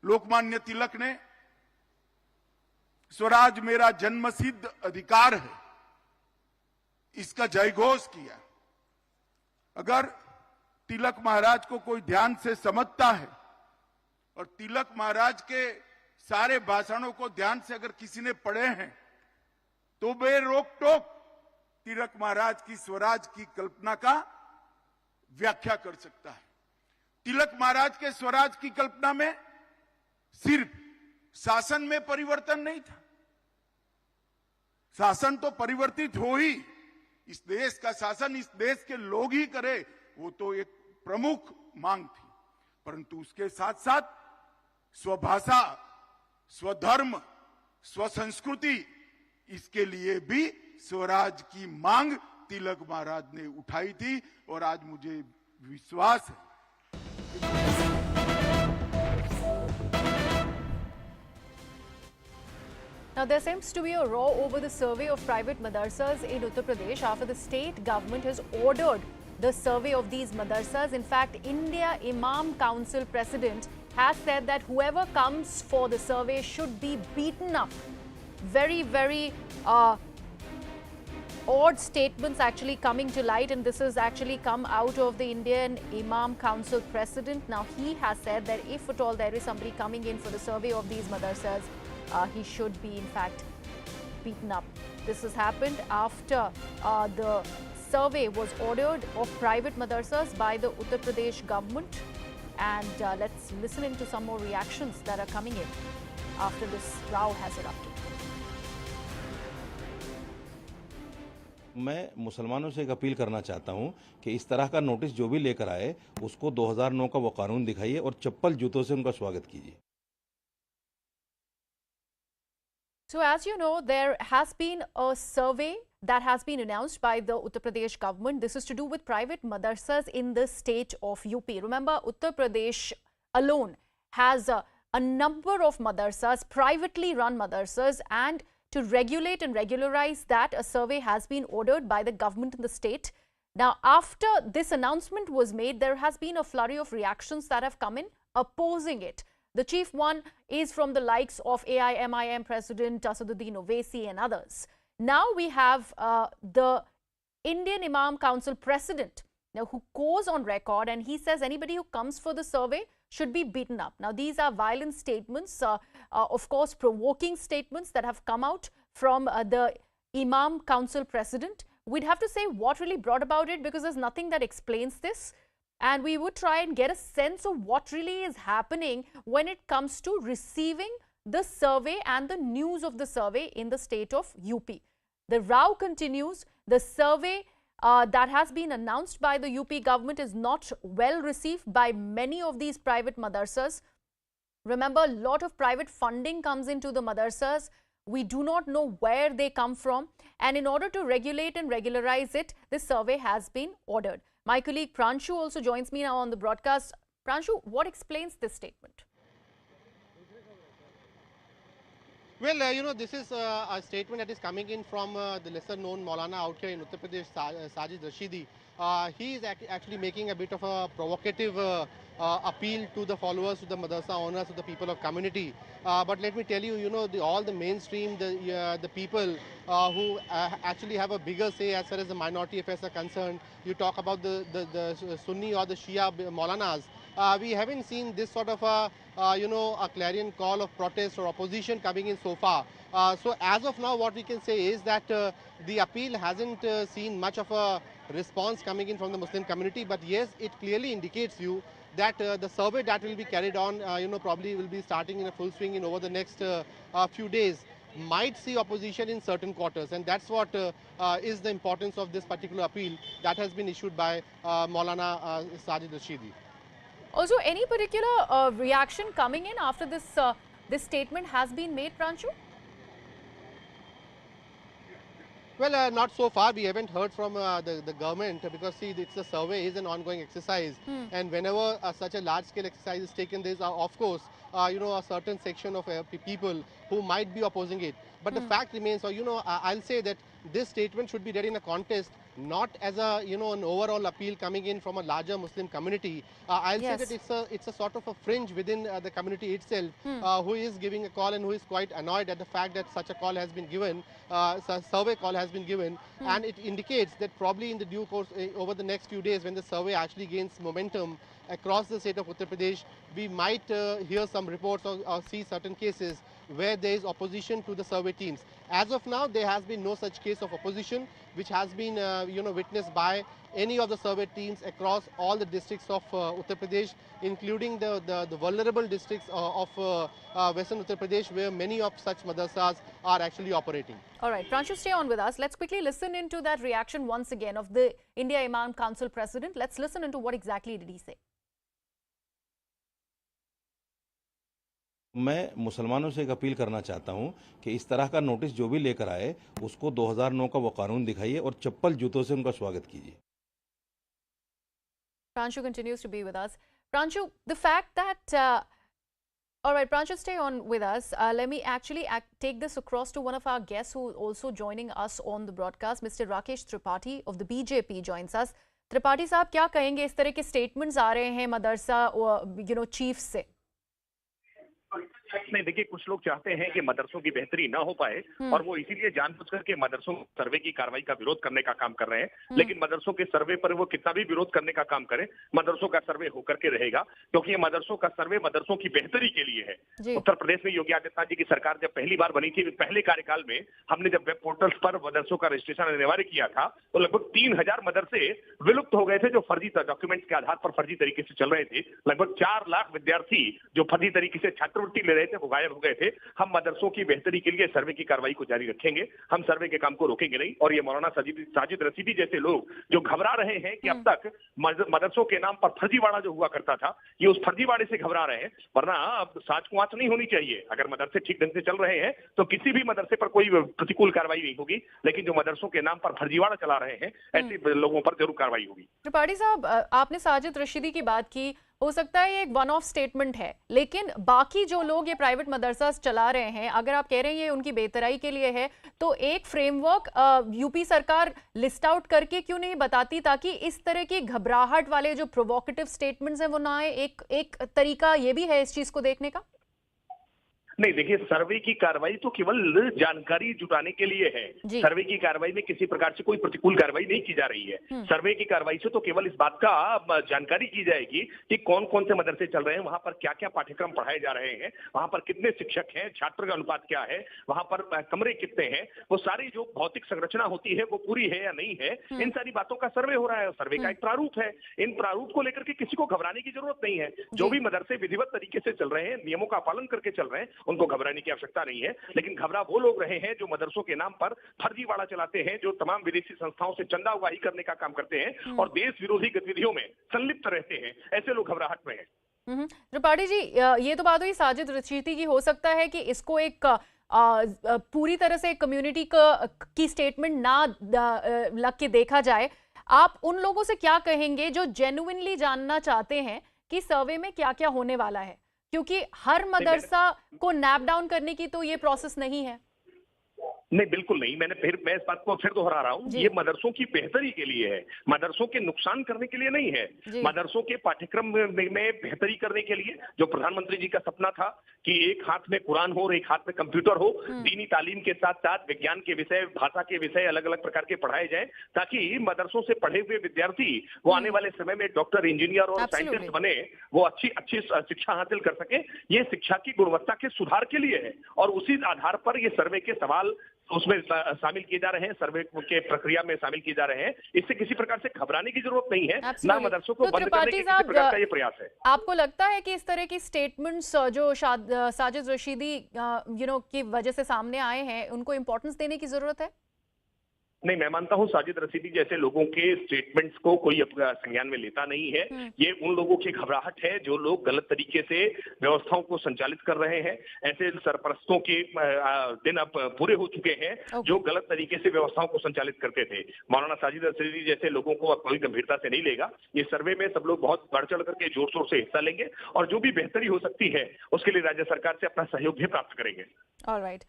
लोकमान्य तिलक ने स्वराज मेरा जन्मसिद्ध अधिकार है, इसका जयघोष किया। अगर तिलक महाराज को कोई ध्यान से समझता है और तिलक महाराज के सारे भाषणों को ध्यान से अगर किसी ने पढ़े हैं तो बेरोक टोक तिलक महाराज की स्वराज की कल्पना का व्याख्या कर सकता है। तिलक महाराज के स्वराज की कल्पना में सिर्फ शासन में परिवर्तन नहीं था, शासन तो परिवर्तित हो ही, इस देश का शासन इस देश के लोग ही करे, वो तो एक प्रमुख मांग थी, परंतु उसके साथ साथ स्वभाषा, स्वधर्म, स्वसंस्कृति, इसके लिए भी स्वराज की मांग तिलक महाराज ने उठाई थी और आज मुझे विश्वास है। Now, there seems to be a row over the survey of private madrasas in Uttar Pradesh after the state government has ordered the survey of these madrasas. In fact, India Imam Council President has said that whoever comes for the survey should be beaten up. Very odd statements actually coming to light, and this has actually come out of the Indian Imam Council President. Now, he has said that if at all there is somebody coming in for the survey of these madrasas, he should be in fact beaten up. This has happened after the survey was ordered of private madrasas by the Uttar Pradesh government. And let's listen into some more reactions that are coming in after this row has erupted. मैं मुसलमानों से एक appeal करना चाहता हूं कि इस तरह का नोटिस जो भी लेकर आए उसको 2009 का वो कानून दिखाइए और चप्पल जूतों से उनका स्वागत कीजिए। So as you know, there has been a survey that has been announced by the Uttar Pradesh government. This is to do with private madrasas in the state of UP. Remember, Uttar Pradesh alone has a number of madrasas, privately run madrasas, and to regulate and regularize that, a survey has been ordered by the government in the state. Now, after this announcement was made, there has been a flurry of reactions that have come in opposing it. The chief one is from the likes of AIMIM President Asaduddin Owaisi and others. Now we have the Indian Imam Council President who goes on record and he says anybody who comes for the survey should be beaten up. Now, these are violent statements, of course, provoking statements that have come out from the Imam Council President. We'd have to say what really brought about it, because there's nothing that explains this. And we would try and get a sense of what really is happening when it comes to receiving the survey and the news of the survey in the state of UP. The row continues. The survey that has been announced by the UP government is not well received by many of these private madrasas. Remember, a lot of private funding comes into the madrasas. We do not know where they come from. And in order to regulate and regularize it, this survey has been ordered. My colleague Pranshu also joins me now on the broadcast. Pranshu, what explains this statement? Well, you know, this is a statement that is coming in from the lesser known Maulana out here in Uttar Pradesh, Sajid Rashidi. He is actually making a bit of a provocative appeal to the followers, to the madrasa owners, to the people of community. But let me tell you, you know, all the mainstream, the people who actually have a bigger say as far as the minority affairs are concerned. You talk about the Sunni or the Shia Maulanas. We haven't seen this sort of a clarion call of protest or opposition coming in so far. So as of now, what we can say is that the appeal hasn't seen much of a response coming in from the Muslim community. But yes, it clearly indicates you that the survey that will be carried on, probably will be starting in a full swing in over the next few days, might see opposition in certain quarters, and that's what is the importance of this particular appeal that has been issued by Maulana Sajid Rashidi. Also, any particular reaction coming in after this statement has been made, Pranshu? Well, not so far. We haven't heard from the government because, see, it's a survey, is an ongoing exercise. And whenever such a large-scale exercise is taken, there is, of course, a certain section of people who might be opposing it. But the fact remains, I'll say that this statement should be read in a context, not as a, an overall appeal coming in from a larger Muslim community. I'll say that it's a sort of a fringe within the community itself who is giving a call and who is quite annoyed at the fact that such a call has been given, survey call has been given, and it indicates that probably in the due course over the next few days, when the survey actually gains momentum across the state of Uttar Pradesh, we might hear some reports or see certain cases where there is opposition to the survey teams. As of now, there has been no such case of opposition which has been witnessed by any of the survey teams across all the districts of Uttar Pradesh, including the vulnerable districts of Western Uttar Pradesh, where many of such madrasas are actually operating. All right, Pranshu, stay on with us. Let's quickly listen into that reaction once again of the India Imam Council President. Let's listen into what exactly did he say. मैं मुसलमानों से एक appeal करना चाहता हूं कि इस तरह का नोटिस जो भी लेकर आए उसको 2009 का वो कानून दिखाइए और चप्पल जूतों से उनका स्वागत कीजिए. Pranshu continues to be with us. Pranshu, the fact that all right, Pranshu, stay on with us. Let me actually take this across to one of our guests who is also joining us on the broadcast. Mr. Rakesh Tripathi of the BJP joins us. Tripathi साहब, क्या कहेंगे? इस तरह के statements आ रहे हैं मदरसा chief से. नहीं, देखिए, कुछ लोग चाहते हैं कि मदरसों की बेहतरी ना हो पाए और वो इसीलिए जानबूझकर के मदरसों सर्वे की कार्रवाई का विरोध करने का काम कर रहे हैं. लेकिन मदरसों के सर्वे पर वो कितना भी विरोध करने का काम करें, मदरसों का सर्वे होकर के रहेगा, क्योंकि ये मदरसों का सर्वे मदरसों की बेहतरी के लिए है. उत्तर प्रदेश में योगी आदित्यनाथ जी की सरकार जब पहली बार बनी थी, पहले कार्यकाल में हमने जब वेब पोर्टल्स पर मदरसों का रजिस्ट्रेशन अनिवार्य किया था, तो लगभग 3000 मदरसे विलुप्त हो गए थे जो फर्जी डॉक्यूमेंट्स के आधार पर फर्जी तरीके से चल रहे थे. लगभग 4 लाख विद्यार्थी जो फर्जी तरीके से छात्रवृत्ति ले रहे थे वो गायब हो गए थे. हम मदरसों की बेहतरी के लिए सर्वे की कार्रवाई को जारी रखेंगे, हम सर्वे के काम को रोकेंगे नहीं. और ये मौलाना साजिद रशीदी जैसे लोग जो घबरा रहे हैं कि अब तक मदरसों के नाम पर फर्जीवाड़ा जो हुआ करता था, ये उस फर्जीवाड़े से घबरा रहे हैं. वरना अब साच को आंच नहीं होनी चाहिए. अगर मदरसे ठीक ढंग से चल रहे हैं तो किसी भी मदरसे पर कोई प्रतिकूल कार्रवाई नहीं होगी, लेकिन जो मदरसों के नाम पर फर्जीवाड़ा चला रहे हैं ऐसे लोगों पर जरूर कार्रवाई होगी. त्रिपाठी साहब, आपने साजिद रशीदी की बात की, हो सकता है ये एक वन ऑफ स्टेटमेंट है, लेकिन बाकी जो लोग ये प्राइवेट मदरसा चला रहे हैं, अगर आप कह रहे हैं ये उनकी बेहतराई के लिए है, तो एक फ्रेमवर्क यूपी सरकार लिस्ट आउट करके क्यों नहीं बताती, ताकि इस तरह की घबराहट वाले जो प्रोवोकेटिव स्टेटमेंट्स हैं वो ना आए. एक तरीका ये भी है इस चीज को देखने का. नहीं, देखिए, सर्वे की कार्रवाई तो केवल जानकारी जुटाने के लिए है. सर्वे की कार्रवाई में किसी प्रकार से कोई प्रतिकूल कार्रवाई नहीं की जा रही है. सर्वे की कार्रवाई से तो केवल इस बात का जानकारी की जाएगी कि कौन कौन से मदरसे चल रहे हैं, वहां पर क्या क्या पाठ्यक्रम पढ़ाए जा रहे हैं, वहां पर कितने शिक्षक हैं, छात्र का अनुपात क्या है, वहां पर कमरे कितने हैं, वो सारी जो भौतिक संरचना होती है वो पूरी है या नहीं है, इन सारी बातों का सर्वे हो रहा है. सर्वे का एक प्रारूप है. इन प्रारूप को लेकर के किसी को घबराने की जरूरत नहीं है. जो भी मदरसे विधिवत तरीके से चल रहे हैं, नियमों का पालन करके चल रहे हैं, उनको घबराने की आवश्यकता नहीं है. लेकिन घबरा वो लोग रहे हैं जो मदरसों के नाम पर फर्जीवाड़ा चलाते हैं, जो तमाम विदेशी संस्थाओं से चंदा उगाही करने का काम करते हैं और देश विरोधी गतिविधियों में संलिप्त रहते हैं. ऐसे लोग घबराहट में हैं. त्रिपाठी जी, ये तो बात हुई साजिद रशीदी की. हो सकता है कि इसको एक पूरी तरह से कम्युनिटी की स्टेटमेंट ना लग के देखा जाए. आप उन लोगों से क्या कहेंगे जो जेन्युइनली जानना चाहते हैं कि सर्वे में क्या क्या होने वाला है, क्योंकि हर मदरसा को नैप डाउन करने की तो ये प्रोसेस नहीं है. नहीं, बिल्कुल नहीं। मैं इस बात को फिर दोहरा रहा हूँ, ये मदरसों की बेहतरी के लिए है, मदरसों के नुकसान करने के लिए नहीं है। मदरसों के पाठ्यक्रम में बेहतरी करने के लिए, जो प्रधानमंत्री जी का सपना था कि एक हाथ में कुरान हो और एक हाथ में कंप्यूटर हो, दीनी तालीम के साथ साथ विज्ञान के विषय, भाषा के विषय अलग अलग प्रकार के पढ़ाए जाए, ताकि मदरसों से पढ़े हुए विद्यार्थी वो आने वाले समय में डॉक्टर, इंजीनियर और साइंटिस्ट बने, वो अच्छी शिक्षा हासिल कर सके। ये शिक्षा की गुणवत्ता के सुधार के लिए है और उसी आधार पर ये सर्वे के सवाल उसमें शामिल किए जा रहे हैं, सर्वे के प्रक्रिया में शामिल किए जा रहे हैं। इससे किसी प्रकार से घबराने की जरूरत नहीं है, ना मदरसों को बंद करने की किसी प्रकार का ये प्रयास है। आपको लगता है कि इस तरह की स्टेटमेंट्स जो साजिद रशीदी की वजह से सामने आए हैं, उनको इम्पोर्टेंस देने की जरूरत है? नहीं, मैं मानता हूं साजिद रशीदी जैसे लोगों के स्टेटमेंट्स को कोई संज्ञान में लेता नहीं है। ये उन लोगों की घबराहट है जो लोग गलत तरीके से व्यवस्थाओं को संचालित कर रहे हैं। ऐसे सरपरस्तों के दिन अब पूरे हो चुके हैं जो गलत तरीके से व्यवस्थाओं को संचालित करते थे। मौलाना साजिद रशीदी जैसे लोगों को अब कोई गंभीरता से नहीं लेगा। ये सर्वे में सब लोग बहुत बढ़ चढ़ करके जोर शोर से हिस्सा लेंगे और जो भी बेहतरी हो सकती है उसके लिए राज्य सरकार से अपना सहयोग भी प्राप्त करेंगे। All right.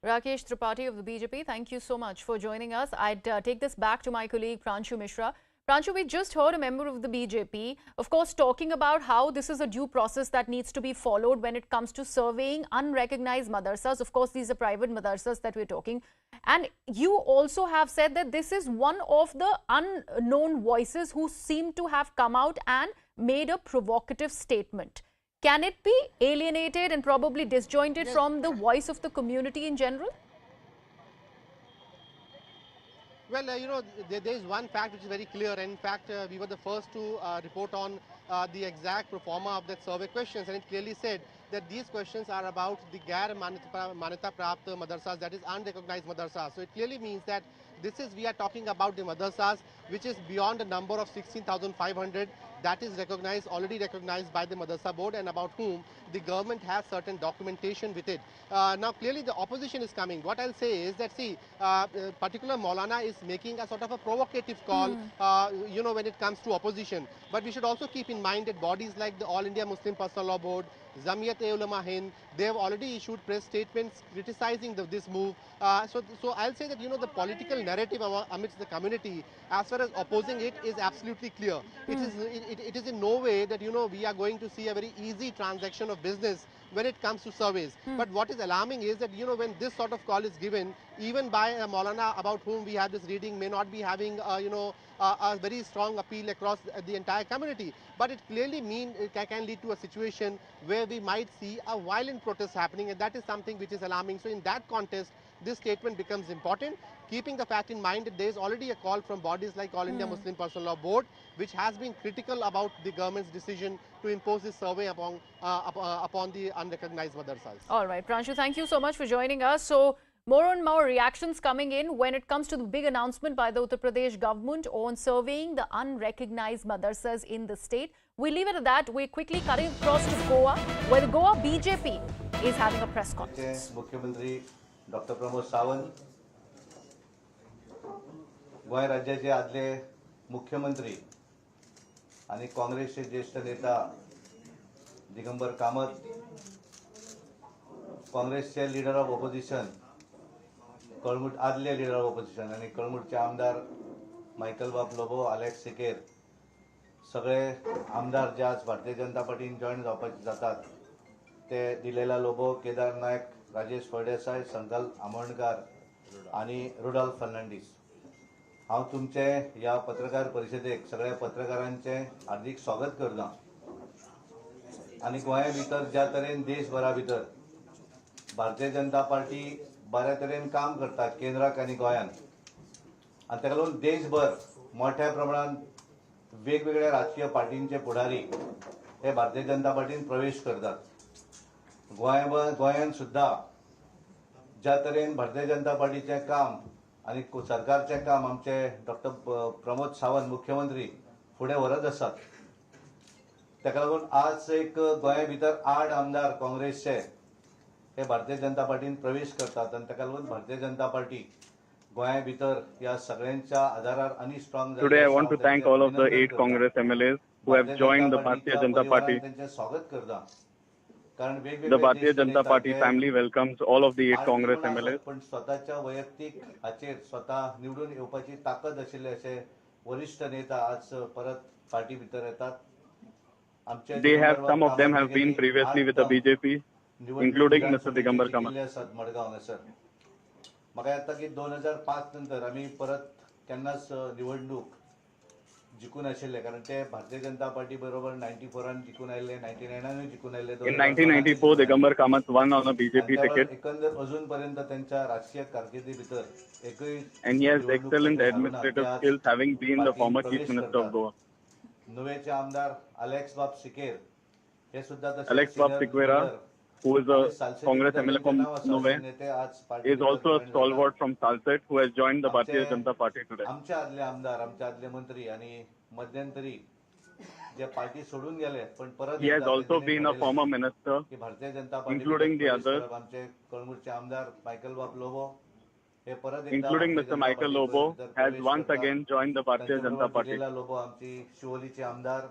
Rakesh Tripathi of the BJP, thank you so much for joining us. I'd take this back to my colleague Pranshu Mishra. Pranshu, we just heard a member of the BJP, of course, talking about how this is a due process that needs to be followed when it comes to surveying unrecognized madrasas. Of course, these are private madrasas that we're talking. And you also have said that this is one of the unknown voices who seem to have come out and made a provocative statement. Can it be alienated and probably disjointed from the voice of the community in general? Well, there is one fact which is very clear. In fact, we were the first to report on the exact pro forma of that survey questions, and it clearly said that these questions are about the Gair Manyata Prapt madrasas, that is unrecognized madrasas. So it clearly means that we are talking about the madrasas which is beyond a number of 16,500 that is already recognized by the madrasa board, and about whom the government has certain documentation with it. Now clearly the opposition is coming. What I'll say is that particular Maulana is making a sort of a provocative call, when it comes to opposition. But we should also keep in mind that bodies like the All India Muslim Personal Law Board, Jamiyat-e-Ulama Hind, they have already issued press statements criticizing this move. So I'll say that, the political narrative amidst the community as far as opposing it is absolutely clear. It is in no way that, we are going to see a very easy transaction of business when it comes to surveys. But what is alarming is that, when this sort of call is given, even by a Maulana about whom we have this reading may not be having, a very strong appeal across the entire community. But it clearly can lead to a situation where we might see a violent protest happening, and that is something which is alarming. So in that context, this statement becomes important, keeping the fact in mind that there is already a call from bodies like All India Muslim Personal Law Board, which has been critical about the government's decision to impose this survey upon the unrecognized madrasas. All right, Pranshu, thank you so much for joining us. So, more and more reactions coming in when it comes to the big announcement by the Uttar Pradesh government on surveying the unrecognized madrasas in the state. We leave it at that. We're quickly cutting across to Goa, where the Goa BJP is having a press conference. मुख्यमंत्री doctor Pramod Sawant, Goa राज्याचे आदले मुख्यमंत्री आणि काँग्रेसचे ज्येष्ठ नेता दिगंबर कामत, काँग्रेसचे leader of opposition कळमुट, आदले लीडर ऑफ ऑपोजिशन आणि कळमुटचे आमदार मायकल बाब लोबो, अलेक्स सिकेर, सगळे आमदार जे आज भारतीय जनता पार्टीन जॉईन जातात ते दिलेला लोबो, केदार नायक, राजेश फळदेसाय, संकल्प आमोणकार आणि रुडॉल्फ फर्नांडीस. हांव तुमचे ह्या पत्रकार परिशदेक सगळ्या पत्रकारांचे हार्दिक स्वागत करता. आणि गोंया भितर ज्या तरेन देशभरा भितर भारतीय जनता पार्टी बऱ्या तरेन काम करता केंद्राक आनी गोंयांत, आनी ताका लागून देशभर मोठ्या प्रमाणात वेगवेगळ्या राजकीय पार्टींचे पुढारी हे भारतीय जनता पार्टीन प्रवेश करतात. गोंयांत सुद्धा ज्या तरेन भारतीय जनता पार्टीचे काम आणि सरकारचे काम आमचे डॉक्टर प्रमोद सावंत मुख्यमंत्री फुडें व्हरत आसात, ताका लागून आज एक गोंया भितर 8 आमदार काँग्रेसचे हे भारतीय जनता पार्टीन प्रवेश करतात आणि ताका लागून भारतीय जनता पार्टी गोंया भितर या सगळ्यांच्या आधारार आनी strong. Today I want to thank all of the 8 Congress MLAs who have joined the Bharatiya Janata Party. त्यांचे स्वागत करता. कारण The Bharatiya Janata Party family welcomes all of the 8 Congress MLAs. पण स्वतःच्या वैयक्तिक हाचेर स्वतः निवडून येवपाची ताकद आशिल्ले असे वरिष्ठ नेता आज परत पार्टी भितर येतात. Some of them have been previously with the BJP, including Mr. Digambar Kamat. Madgaon हांगासर म्हाका येता की 2005 नंतर आमी परत केन्नाच निवडणूक जिखून आशिल्ले कारण ते भारतीय जनता पार्टी बरोबर 94 जिखून आयले 99 जिखून आयले. In 1994, Digambar Kamat won on a BJP ticket. एकंदर अजूनपर्यंत त्यांच्या राजकीय कारकिर्दी भितर एकही And he has excellent administrative skills, having been the former Chief Minister of Goa. नुवेचे आमदार अलेक्स बाब सिकेर हे सुद्धा Alex Bab Siqueira, who is a Congress MLA from Nuve, is also a stalwart from Salset who has joined the Bharatiya Janata Party today. आमचे आदले आमदार आमचे आदले मंत्री आणि मध्यंतरी जे पार्टी सोडून गेले पण परत He has also been a former minister, Bharatiya Janata party including the others, आमचे कळमुरचे आमदार मायकल बाब लोबो हे परत including Mr. Michael Lobo, has once again joined the Bharatiya Janata Party. Lobo आमची शिवोलीचे आमदार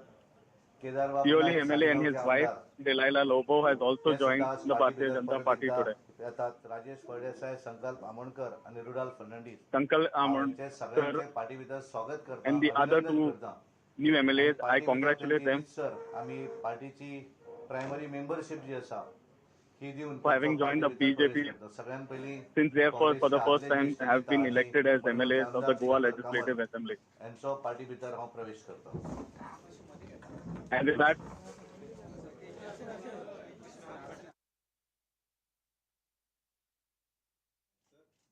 केदार बाब Sioli MLA and his wife, Delilah Lobo, has also joined the Bharatiya Janata Party today. येतात राजेश फळदेसाय, संकल्प आमोणकर आणि रुडाल फर्नांडीस Sankal Amonkar सगळ्यांचे पार्टी भितर स्वागत करता and the other two new MLAs, I congratulate them आम्ही पार्टीची प्रायमरी मेंबरशिप जी आसा for having joined the BJP, since they for the first time have been elected as MLAs of the Goa Legislative Assembly. यांचो party भितर हांव प्रवेश करता. And with that,